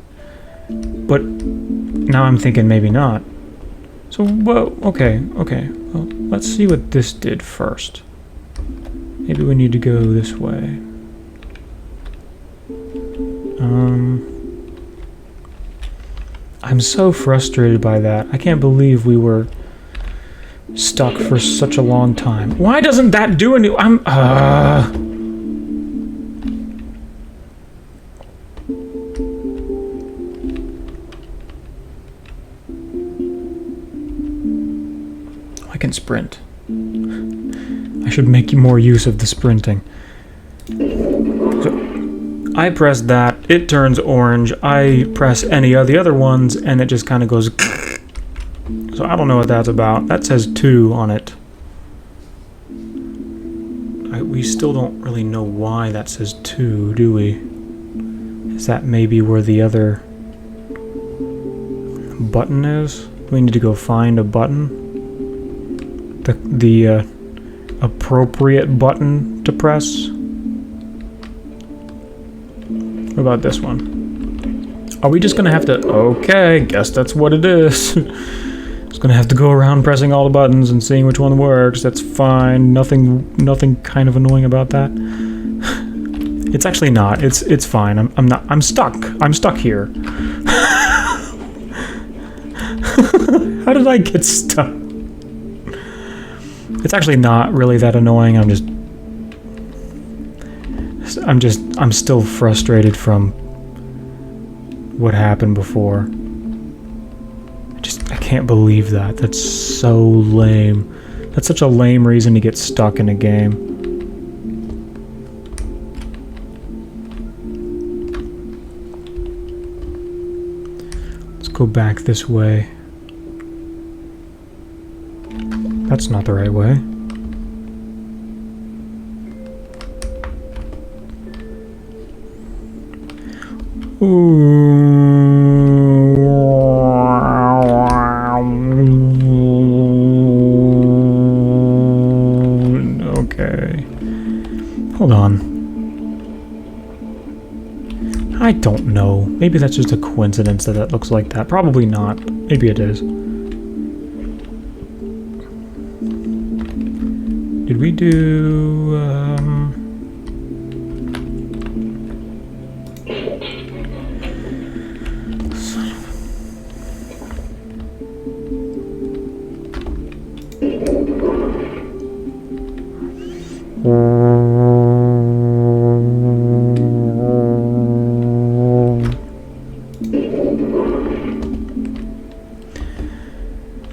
But now I'm thinking maybe not. So, whoa, okay. Well, let's see what this did first. Maybe we need to go this way. I'm so frustrated by that. I can't believe we were stuck for such a long time. Why doesn't that do any... I can sprint. I should make more use of the sprinting. So, I press that, it turns orange. I press any of the other ones, and it just kind of goes... So I don't know what that's about. That says 2 on it. We still don't really know why that says 2, do we? Is that maybe where the other button is? We need to go find a button? The appropriate button to press? What about this one? Are we just gonna have to... Okay, guess that's what it is. Just gonna have to go around pressing all the buttons and seeing which one works. That's fine. Nothing kind of annoying about that. It's actually not. It's fine. I'm not... I'm stuck. I'm stuck here. How did I get stuck? It's actually not really that annoying. I'm still frustrated from what happened before. I can't believe that. That's so lame. That's such a lame reason to get stuck in a game. Let's go back this way. That's not the right way. Hold on. I don't know. Maybe that's just a coincidence that that looks like that. Probably not. Maybe it is. Did we do...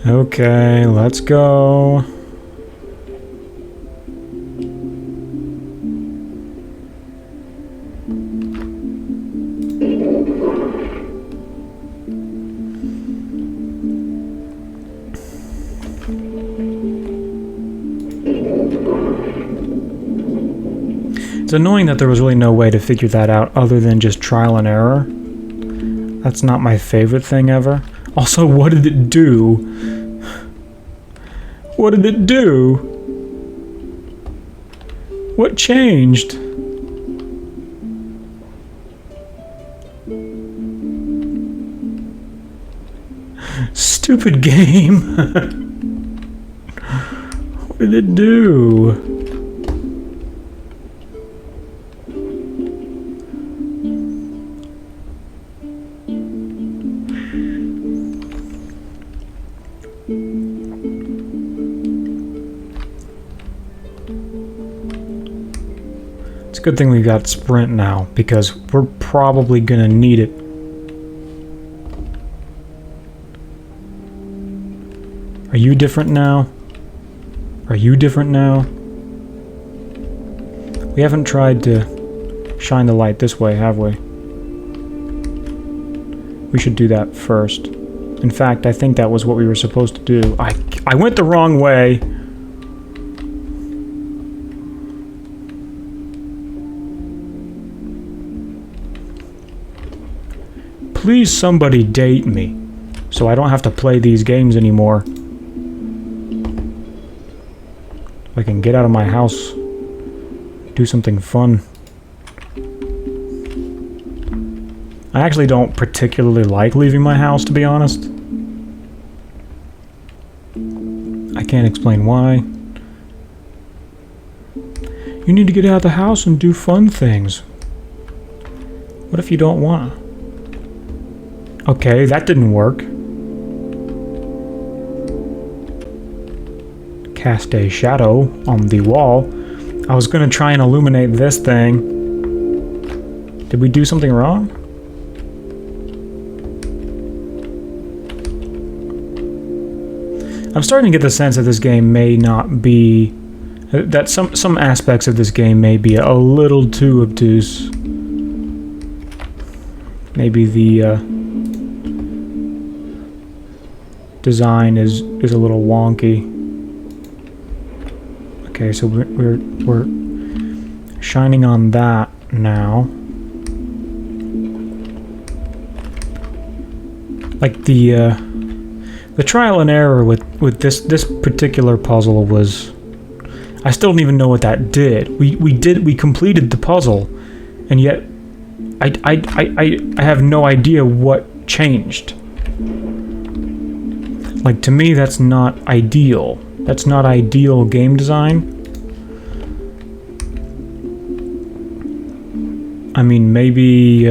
Okay, let's go. It's annoying that there was really no way to figure that out other than just trial and error. That's not my favorite thing ever. Also, what did it do? What did it do? What changed? Stupid game. What did it do? Good thing we got sprint now, because we're probably gonna need it. Are you different now? Are you different now? We haven't tried to shine the light this way, have we? We should do that first. In fact, I think that was what we were supposed to do. I went the wrong way. Please somebody date me, so I don't have to play these games anymore. I can get out of my house, do something fun. I actually don't particularly like leaving my house, to be honest. I can't explain why. You need to get out of the house and do fun things. What if you don't want to? Okay, that didn't work. Cast a shadow on the wall. I was gonna try and illuminate this thing. Did we do something wrong? I'm starting to get the sense that this game may not be... that some aspects of this game may be a little too obtuse. Maybe the design is a little wonky. Okay, so we're shining on that now. Like the trial and error with this particular puzzle was, I still don't even know what that did. We completed the puzzle, and yet I have no idea what changed. Like, to me, that's not ideal. That's not ideal game design. I mean, maybe...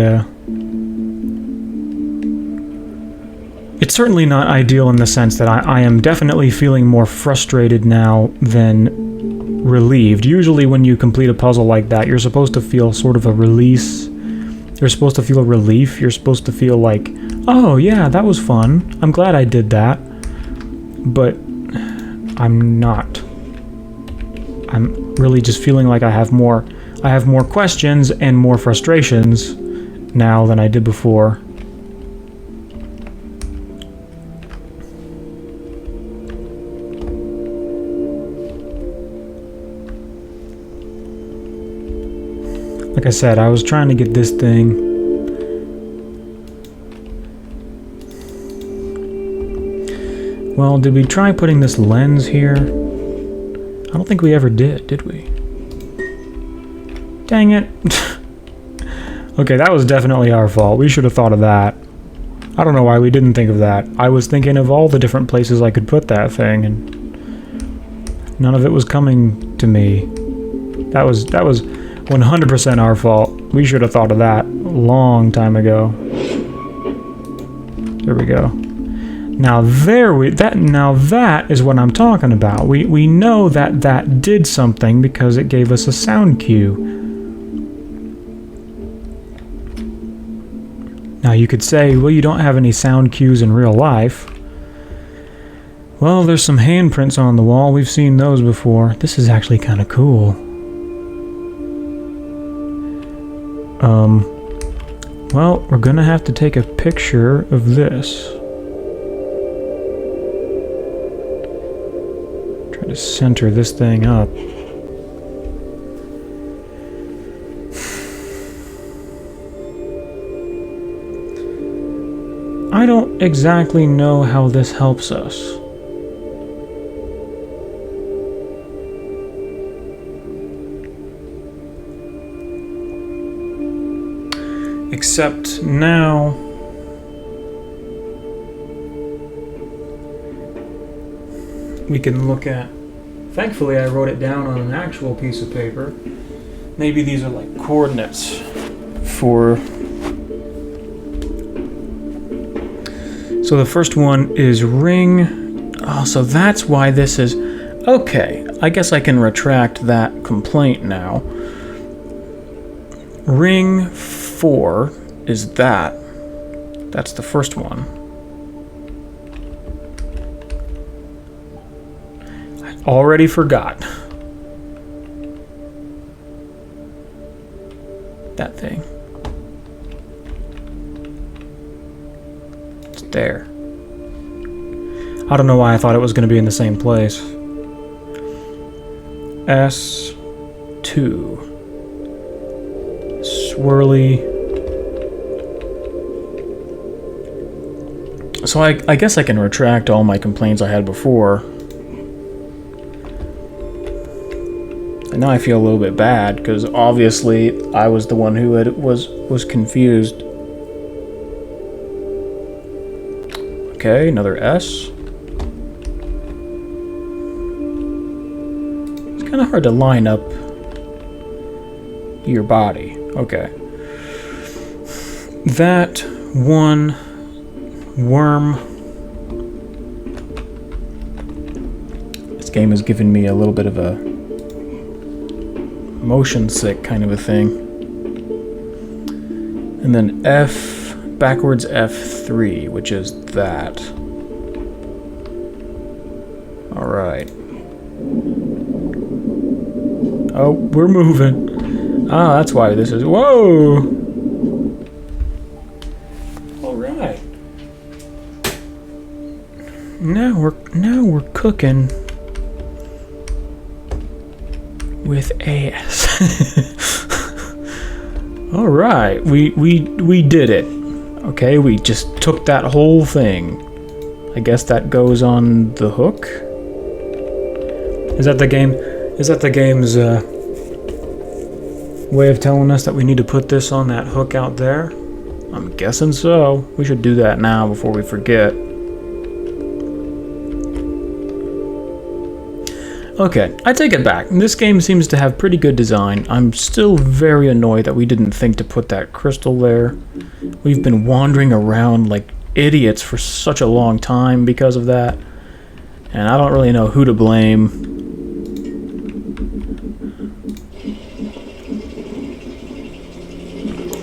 it's certainly not ideal in the sense that I am definitely feeling more frustrated now than relieved. Usually when you complete a puzzle like that, you're supposed to feel sort of a release. You're supposed to feel a relief. You're supposed to feel like, oh yeah, that was fun. I'm glad I did that. But I'm not. I'm really just feeling like I have more questions and more frustrations now than I did before. Like I said, I was trying to get this thing. Well, did we try putting this lens here? I don't think we ever did we? Dang it. Okay, that was definitely our fault. We should have thought of that. I don't know why we didn't think of that. I was thinking of all the different places I could put that thing, and none of it was coming to me. That was 100% our fault. We should have thought of that a long time ago. There we go. Now that is what I'm talking about. We know that did something because it gave us a sound cue. Now you could say, well, you don't have any sound cues in real life. Well, there's some handprints on the wall. We've seen those before. This is actually kind of cool. Well, we're gonna have to take a picture of this. Try to center this thing up. I don't exactly know how this helps us. Except now we can look at, thankfully I wrote it down on an actual piece of paper. Maybe these are like coordinates for, so the first one is ring. Oh, so that's why this is, okay, I guess I can retract that complaint now. Ring 4 is that. That's the first one. I already forgot. That thing. It's there. I don't know why I thought it was going to be in the same place. S2. Swirly. So I guess I can retract all my complaints I had before. And now I feel a little bit bad because obviously I was the one who was confused. Okay, another S. It's kind of hard to line up your body. Okay. That one worm. This game has given me a little bit of a motion sick kind of a thing. And then F, backwards F3, which is that. Alright. Oh, we're moving. Ah, that's why this is... Whoa! Alright. Now we're cooking with ass. Alright, we did it. Okay, we just took that whole thing. I guess that goes on the hook? Is that the game's way of telling us that we need to put this on that hook out there? I'm guessing so. We should do that now before we forget. Okay, I take it back. This game seems to have pretty good design. I'm still very annoyed that we didn't think to put that crystal there. We've been wandering around like idiots for such a long time because of that. And I don't really know who to blame.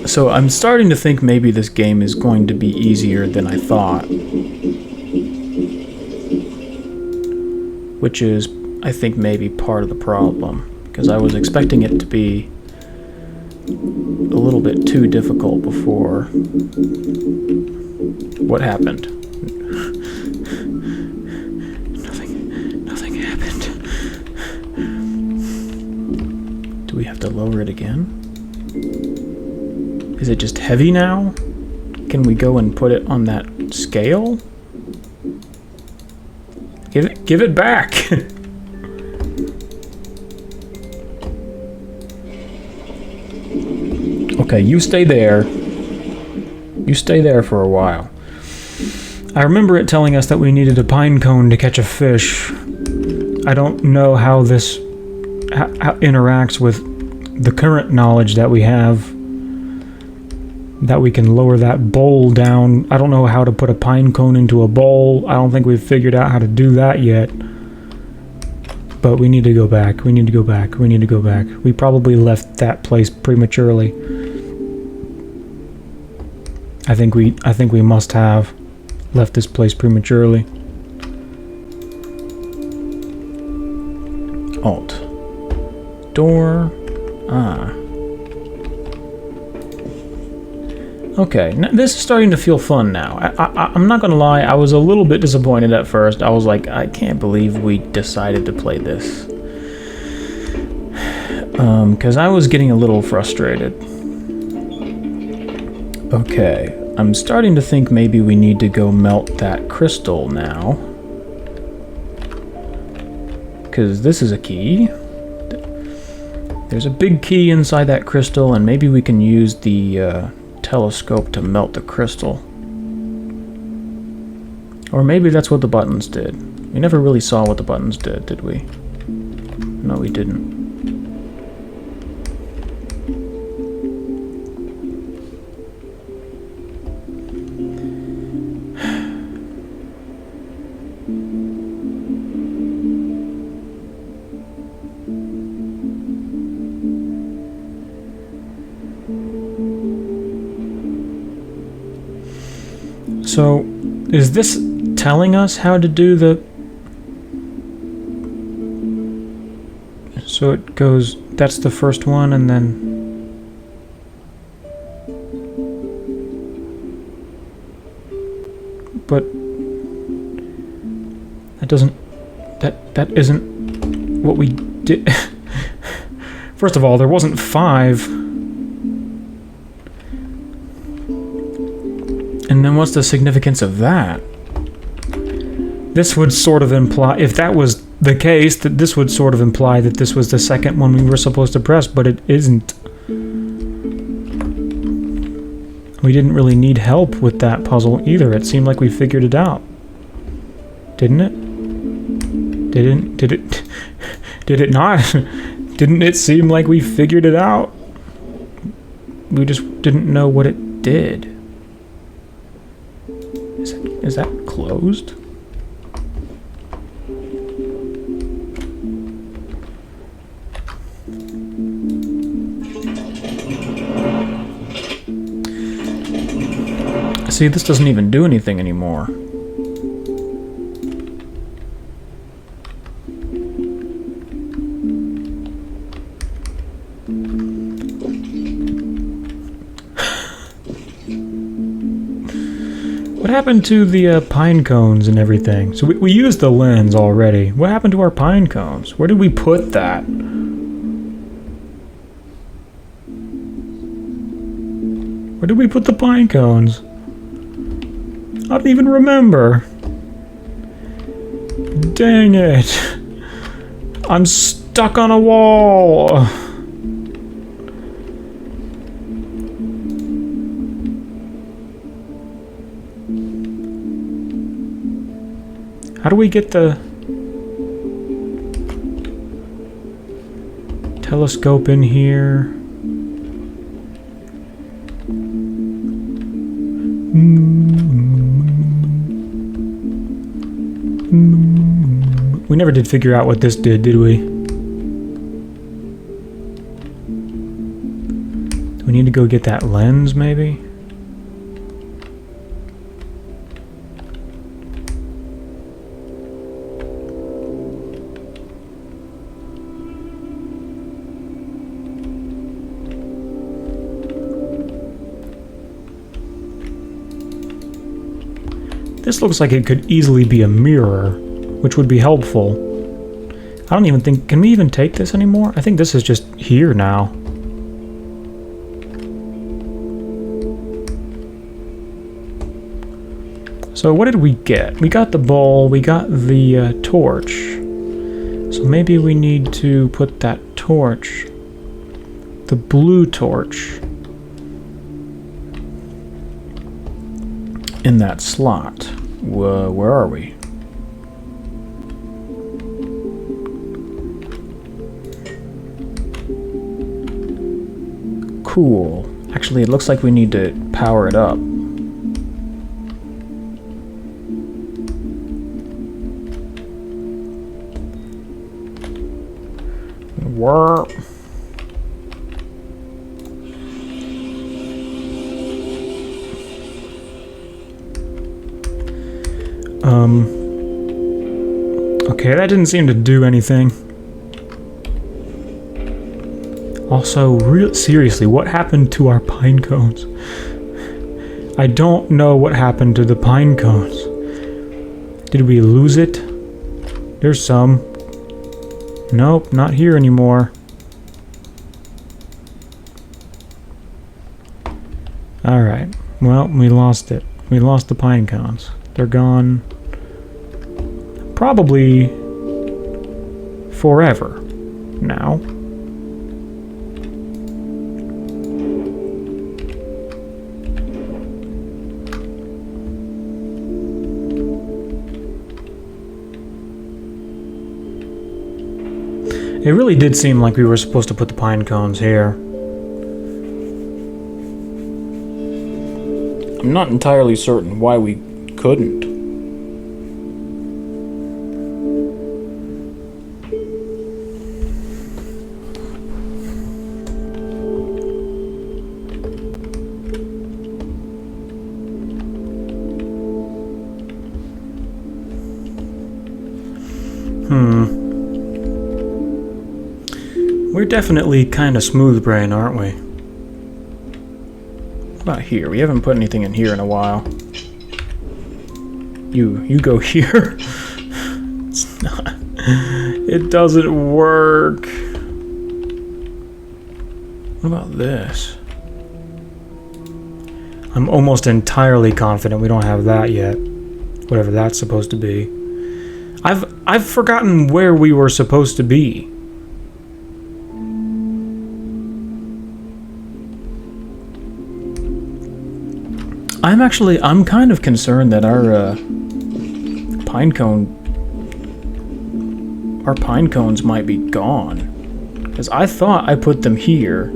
So I'm starting to think maybe this game is going to be easier than I thought. Which is, I think, maybe part of the problem. Because I was expecting it to be a little bit too difficult before. What happened? Nothing happened. Do we have to lower it again? Is it just heavy now? Can we go and put it on that scale? Give it back. Okay, you stay there. You stay there for a while. I remember it telling us that we needed a pine cone to catch a fish. I don't know how this how interacts with the current knowledge that we have. That we can lower that bowl down. I don't know how to put a pine cone into a bowl. I don't think we've figured out how to do that yet. But we need to go back. We need to go back. We need to go back. We probably left that place prematurely. I think we must have left this place prematurely. Alt. Door. Ah. Okay, now this is starting to feel fun now. I'm not gonna lie, I was a little bit disappointed at first. I was like, I can't believe we decided to play this. Because I was getting a little frustrated. Okay, I'm starting to think maybe we need to go melt that crystal now. Because this is a key. There's a big key inside that crystal, and maybe we can use the telescope to melt the crystal. Or maybe that's what the buttons did. We never really saw what the buttons did we? No, we didn't. So, is this telling us how to do the... So it goes, that's the first one, and then... But... That doesn't... That isn't what we did... First of all, there wasn't 5... And then what's the significance of that? This would sort of imply, if that was the case, that this would sort of imply that this was the second one we were supposed to press, but it isn't. We didn't really need help with that puzzle either. It seemed like we figured it out. Didn't it? Did it not? Didn't it seem like we figured it out? We just didn't know what it did. Is that closed? See, this doesn't even do anything anymore. What happened to the pine cones and everything? So we used the lens already. What happened to our pine cones? Where did we put that? Where did we put the pine cones? I don't even remember. Dang it. I'm stuck on a wall. How do we get the telescope in here? We never did figure out what this did we? Do we need to go get that lens, maybe? This looks like it could easily be a mirror, which would be helpful. I don't even think... Can we even take this anymore? I think this is just here now. So what did we get? We got the bowl, we got the torch. So maybe we need to put that torch, the blue torch, in that slot. Where are we? Cool. Actually, it looks like we need to power it up. Warp. Okay, that didn't seem to do anything. Also, seriously, what happened to our pine cones? I don't know what happened to the pine cones. Did we lose it? There's some. Nope, not here anymore. Alright, well, we lost it. We lost the pine cones. They're gone. Probably forever now. It really did seem like we were supposed to put the pine cones here. I'm not entirely certain why we couldn't. We're definitely kind of smooth brain, aren't we? What about here? We haven't put anything in here in a while. You go here. It's not. It doesn't work. What about this? I'm almost entirely confident we don't have that yet. Whatever that's supposed to be. I've forgotten where we were supposed to be. I'm kind of concerned that our pine cones might be gone. Because I thought I put them here.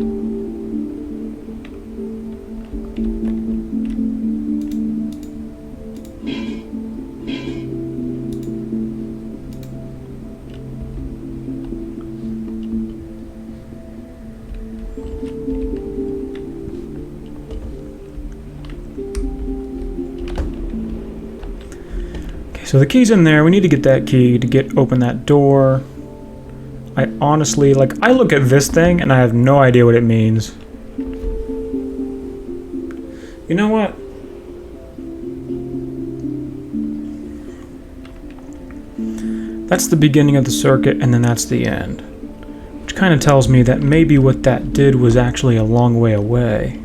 So the key's in there. We need to get that key to open that door. I honestly, I look at this thing and I have no idea what it means. You know what? That's the beginning of the circuit and then that's the end. Which kind of tells me that maybe what that did was actually a long way away.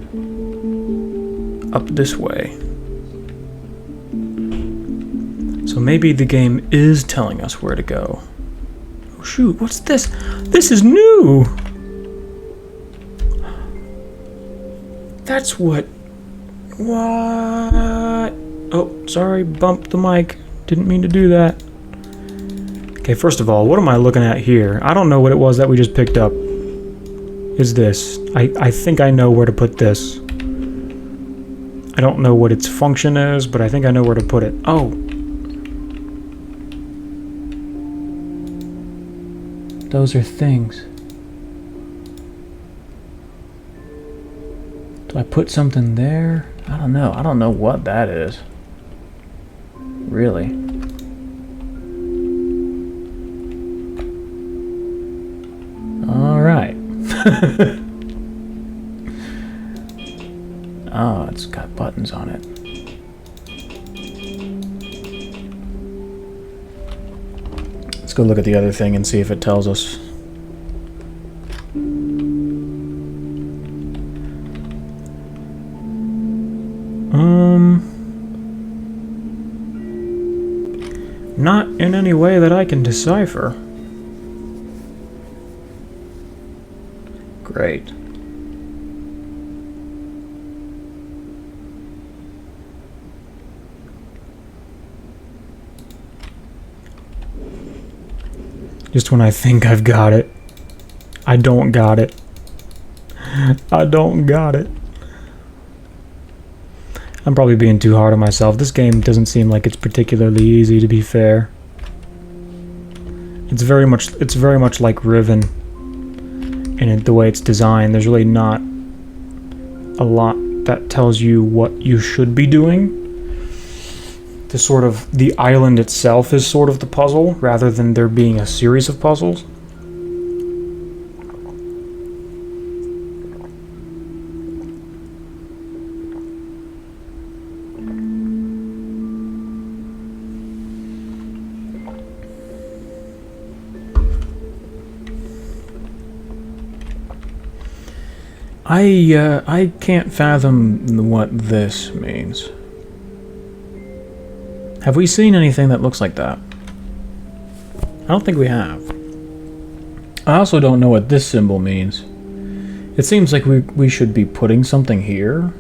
Up this way. So maybe the game is telling us where to go. Oh shoot, what's this? This is new! That's what... What? Oh, sorry, bumped the mic. Didn't mean to do that. Okay, first of all, what am I looking at here? I don't know what it was that we just picked up. Is this? I think I know where to put this. I don't know what its function is, but I think I know where to put it. Oh! Those are things. Do I put something there? I don't know. I don't know what that is. Really. Alright. Oh, it's got buttons on it. Let's go look at the other thing and see if it tells us. Not in any way that I can decipher. Great. Just when I think I've got it, I don't got it. I don't got it. I'm probably being too hard on myself. This game doesn't seem like it's particularly easy, to be fair. It's very much like Riven in the way it's designed. There's really not a lot that tells you what you should be doing. The island itself is sort of the puzzle, rather than there being a series of puzzles. I can't fathom what this means. Have we seen anything that looks like that? I don't think we have. I also don't know what this symbol means. It seems like we should be putting something here.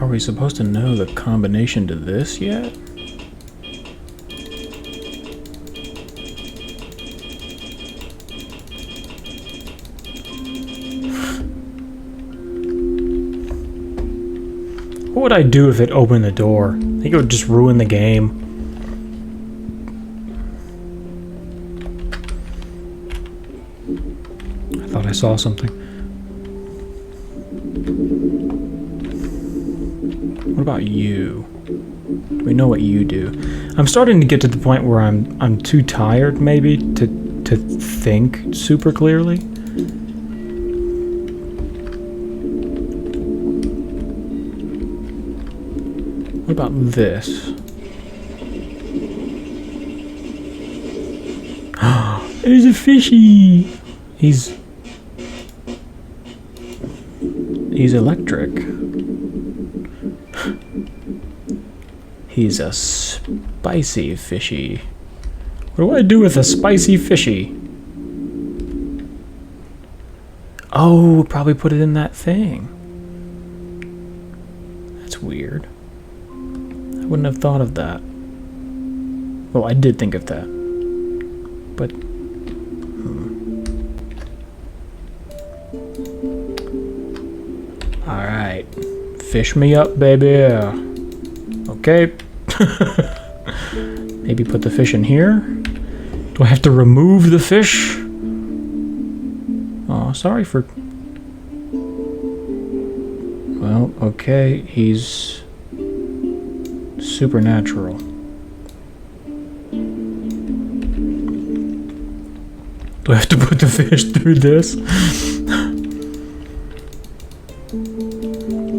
Are we supposed to know the combination to this yet? What would I do if it opened the door? I think it would just ruin the game. I thought I saw something. What about you? Do we know what you do? I'm starting to get to the point where I'm too tired, maybe, to think super clearly. What about this? There's a fishy! He's electric. He's a spicy fishy. What do I do with a spicy fishy? Oh, probably put it in that thing. That's weird. I wouldn't have thought of that. Well, I did think of that. But... Alright. Fish me up, baby. Okay. Maybe put the fish in here. Do I have to remove the fish? Oh, sorry for... Well, okay, he's... supernatural. Do I have to put the fish through this?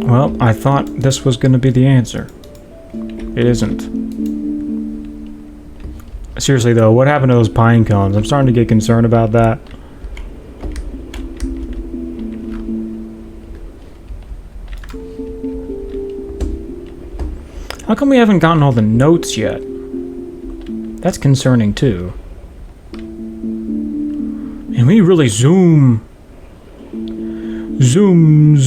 Well, I thought this was going to be the answer. It isn't. Seriously though, what happened to those pine cones? I'm starting to get concerned about that. How come we haven't gotten all the notes yet? That's concerning too. And we really zoom. Zoom.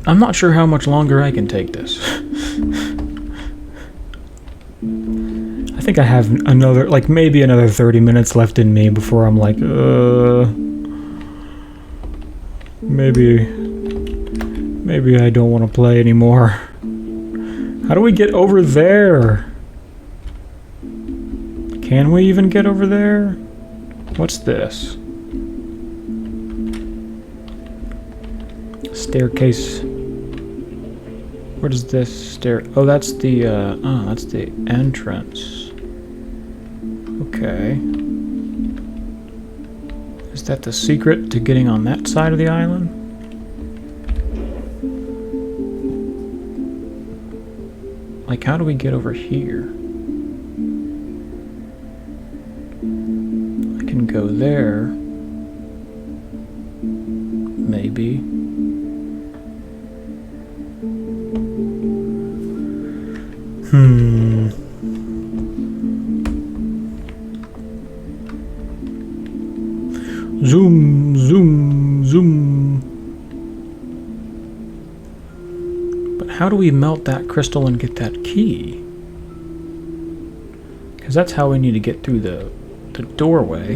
I'm not sure how much longer I can take this. I think I have another, like maybe another 30 minutes left in me before I'm like, maybe I don't want to play anymore. How do we get over there? Can we even get over there? What's this? Staircase. Where does this stair? Oh, that's the that's the entrance. Okay. Is that the secret to getting on that side of the island? Like, how do we get over here? I can go there. Maybe. Zoom, zoom, zoom. But how do we melt that crystal and get that key? Because that's how we need to get through the doorway.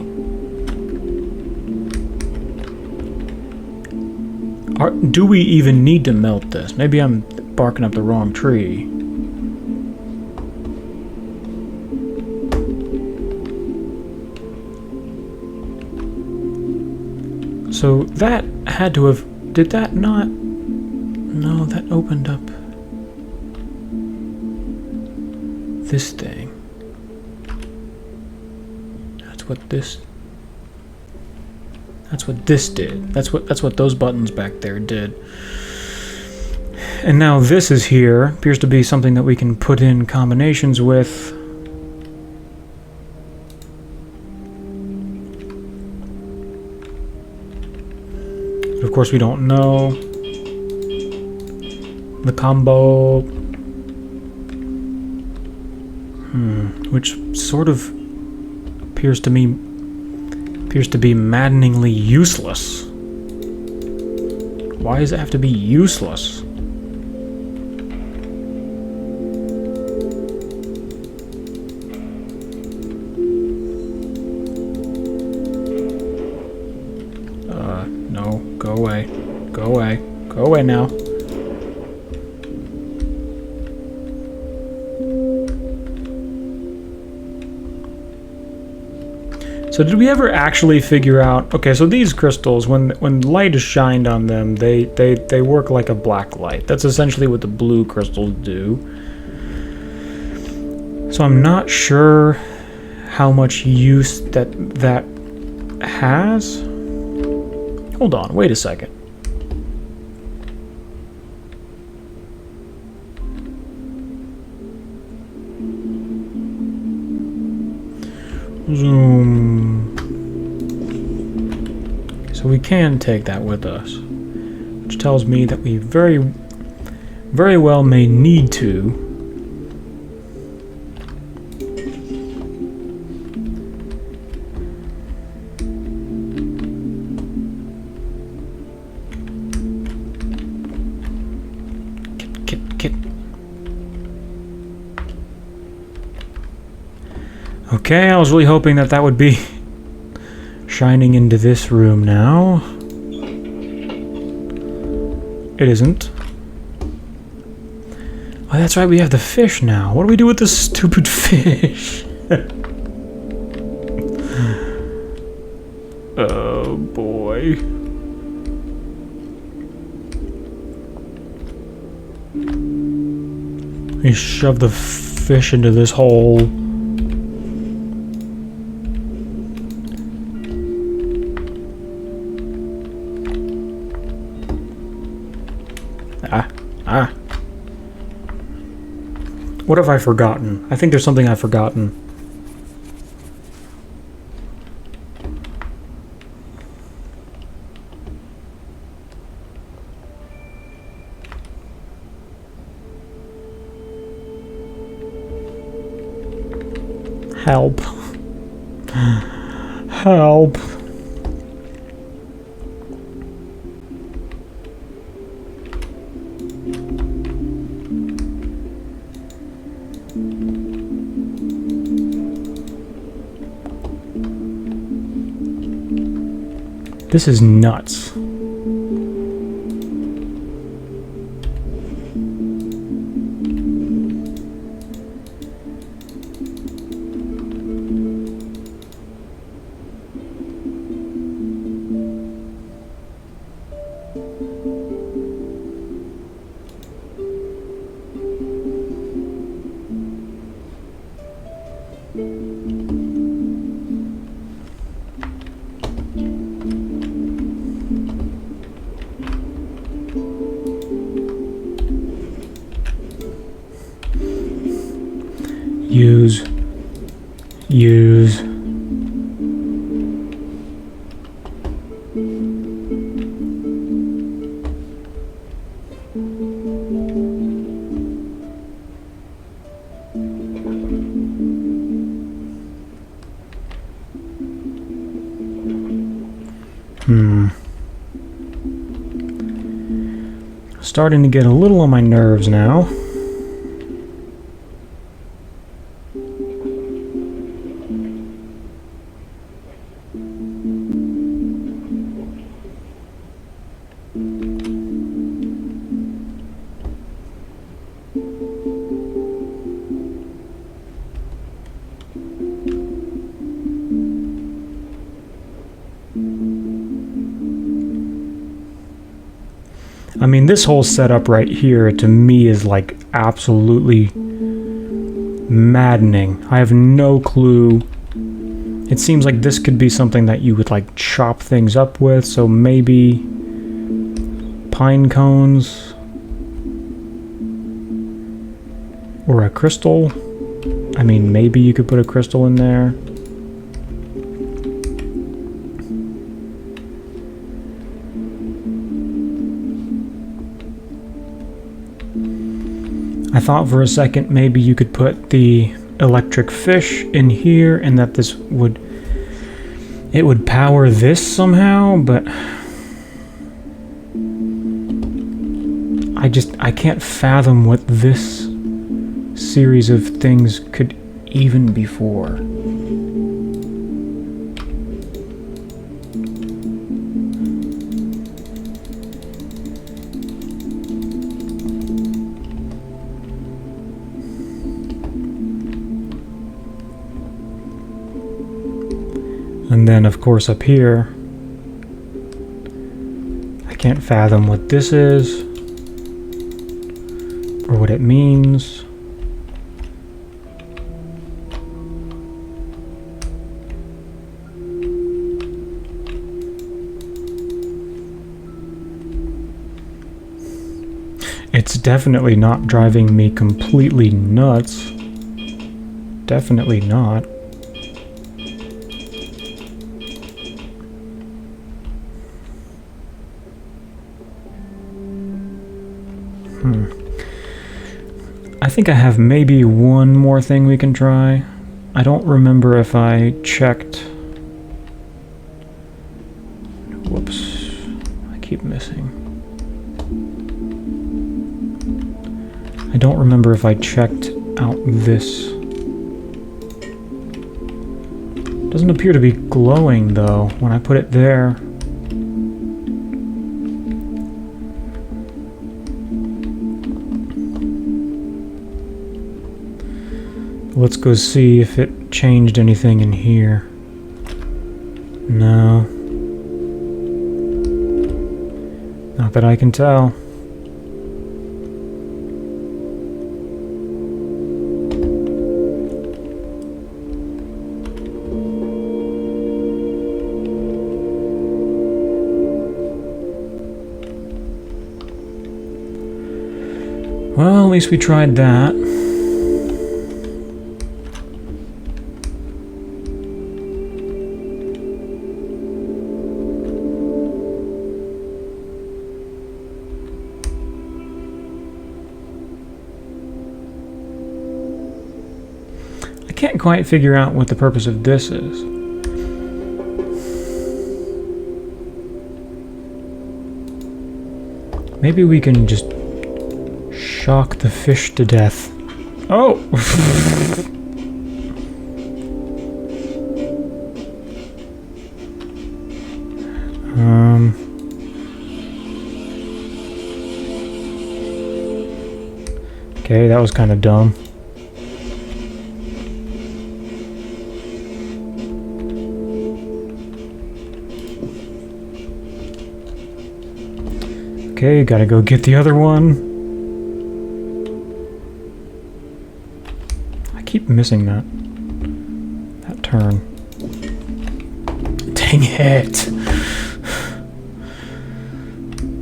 Do we even need to melt this? Maybe I'm barking up the wrong tree. So that had to have... Did that not... No, that opened up... this thing. That's what this... That's what this did. That's what those buttons back there did. And now this is here. Appears to be something that we can put in combinations with. But of course we don't know the combo. Which sort of appears to be maddeningly useless. Why does it have to be useless? No, go away. Go away. Go away now. So did we ever actually figure out... Okay, so these crystals, when light is shined on them, they work like a black light. That's essentially what the blue crystals do. So I'm not sure how much use that has. Hold on, wait a second. Zoom. So we can take that with us, which tells me that we very, very well may need to. Kit. Okay, I was really hoping that would be shining into this room now. It isn't. Oh, that's right, we have the fish now. What do we do with this stupid fish? Oh, boy. We shove the fish into this hole. What have I forgotten? I think there's something I've forgotten. Help. Help. This is nuts. Use. starting to get a little on my nerves now. I mean, this whole setup right here to me is like absolutely maddening. I have no clue. It seems like this could be something that you would like chop things up with, so maybe pine cones or a crystal. I mean, maybe you could put a crystal in there. I thought for a second maybe you could put the electric fish in here and that this would power this somehow, but I can't fathom what this series of things could even be for. And then, of course, up here, I can't fathom what this is or what it means. It's definitely not driving me completely nuts. Definitely not. I think I have maybe one more thing we can try. I don't remember if I checked. Whoops. I keep missing. I don't remember if I checked out this. Doesn't appear to be glowing though when I put it there. Let's go see if it changed anything in here. No. Not that I can tell. Well, at least we tried that. I can't quite figure out what the purpose of this is. Maybe we can just shock the fish to death. Oh! Okay, that was kind of dumb. Okay, gotta go get the other one. I keep missing that turn. Dang it!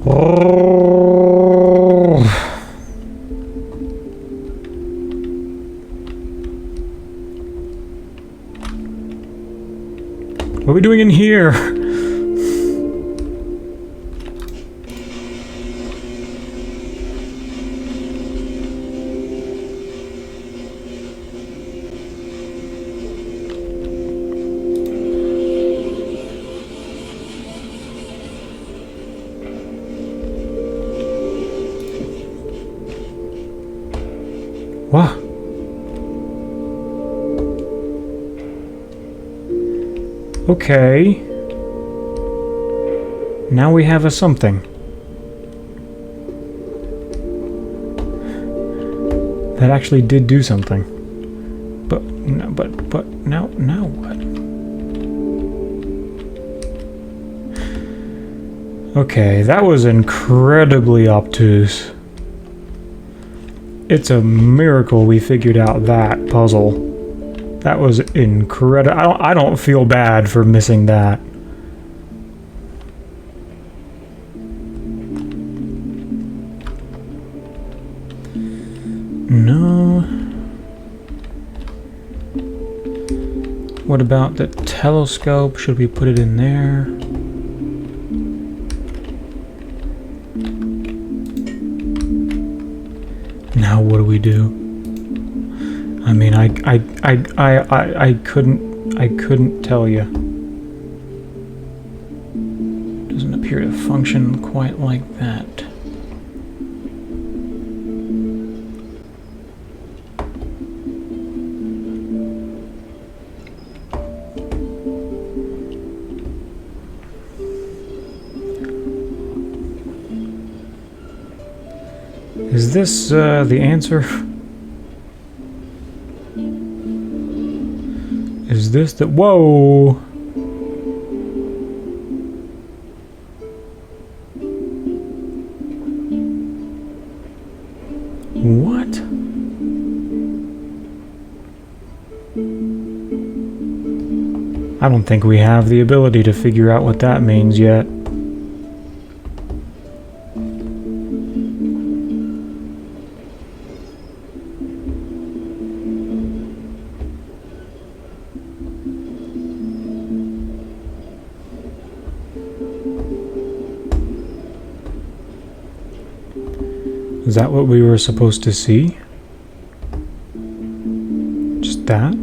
Oh! What are we doing in here? What? Okay. Now we have a something. That actually did do something. But now what? Okay, that was incredibly obtuse. It's a miracle we figured out that puzzle. That was incredible. I don't feel bad for missing that. No. What about the telescope? Should we put it in there? Now what do we do? I mean, I couldn't tell you. Doesn't appear to function quite like that. Is this the answer? Is this the... Whoa! What? I don't think we have the ability to figure out what that means yet. Is that what we were supposed to see? Just that?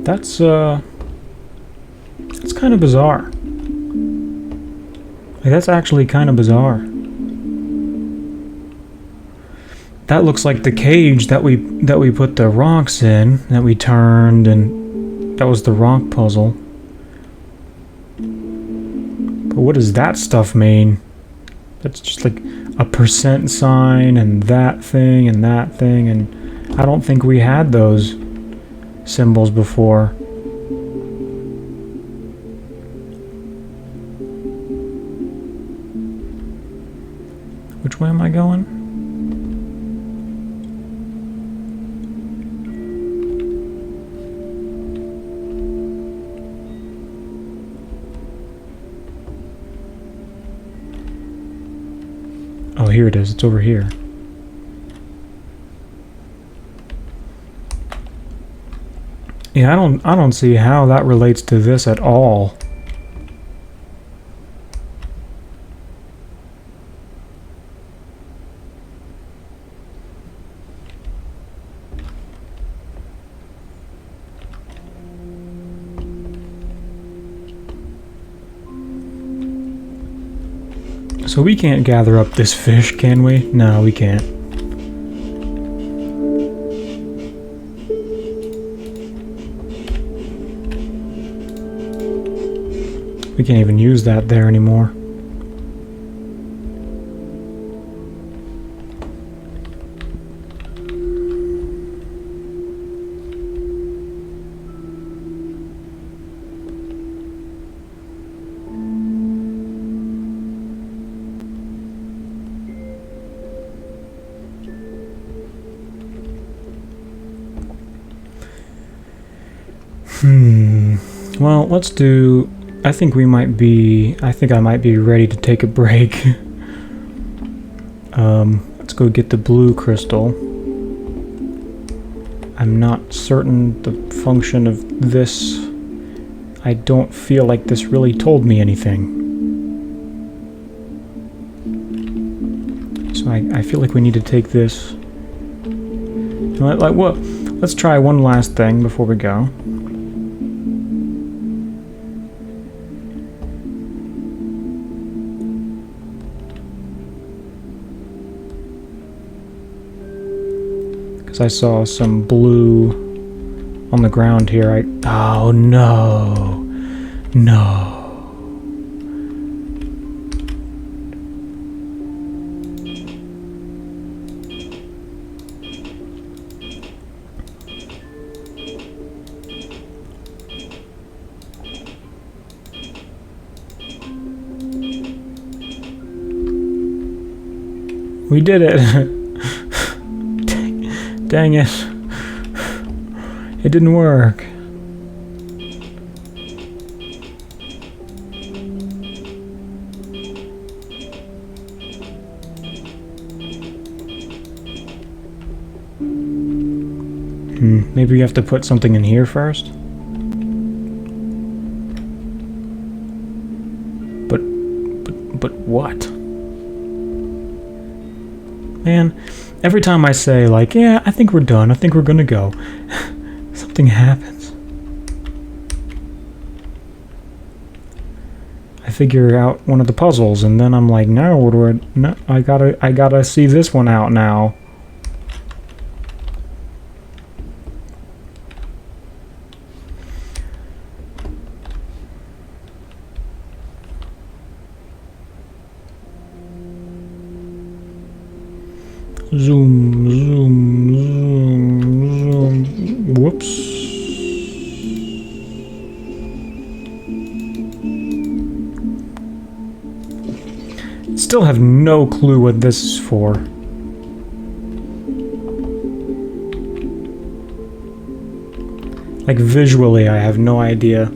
That's kind of bizarre. Like, that's actually kind of bizarre. That looks like the cage that we put the rocks in, that we turned, and that was the rock puzzle. But what does that stuff mean? That's just like a % sign and that thing, and I don't think we had those symbols before. Which way am I going? Oh, here it is. It's over here. Yeah, I don't see how that relates to this at all. So we can't gather up this fish, can we? No, we can't. We can't even use that there anymore. Well, let's do... I think I might be ready to take a break. Let's go get the blue crystal. I'm not certain the function of this. I don't feel like this really told me anything. So I feel like we need to take this. Let's try one last thing before we go. Because I saw some blue on the ground here. Oh no. No. We did it. Dang it. It didn't work. Maybe we have to put something in here first? But what? Man, every time I say, like, yeah, I think we're done, I think we're gonna go, something happens. I figure out one of the puzzles, and then I'm like, no, I gotta see this one out now. Zoom, zoom, zoom, zoom. Whoops. Still have no clue what this is for. Like, visually, I have no idea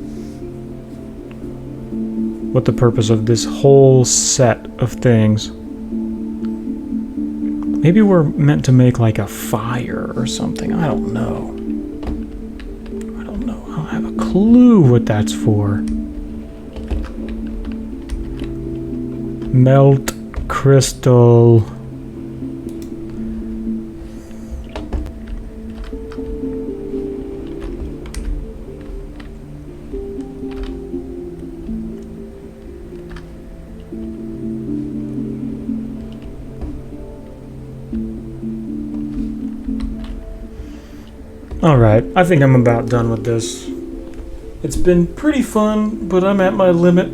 what the purpose of this whole set of things. Maybe we're meant to make like a fire or something. I don't know. I don't know. I don't have a clue what that's for. Melt crystal. Alright, I think I'm about done with this. It's been pretty fun, but I'm at my limit.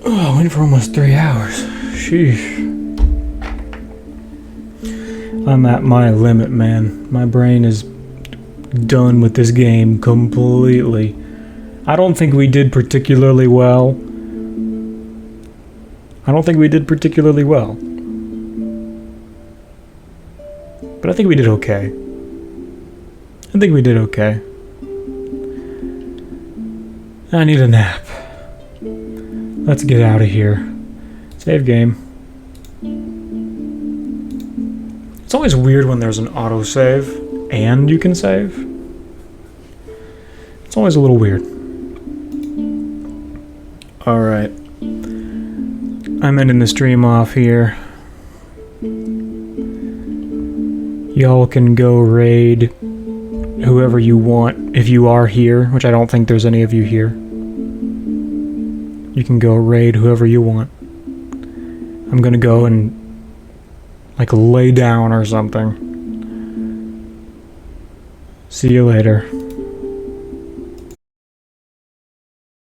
Oh, I went for almost 3 hours. Sheesh. I'm at my limit, man. My brain is done with this game completely. I don't think we did particularly well. But I think we did okay. I need a nap. Let's get out of here. Save game. It's always weird when there's an autosave and you can save. It's always a little weird. Alright. I'm ending the stream off here. Y'all can go raid whoever you want if you are here, which I don't think there's any of you here. You can go raid whoever you want. I'm gonna go and like lay down or something. See you later.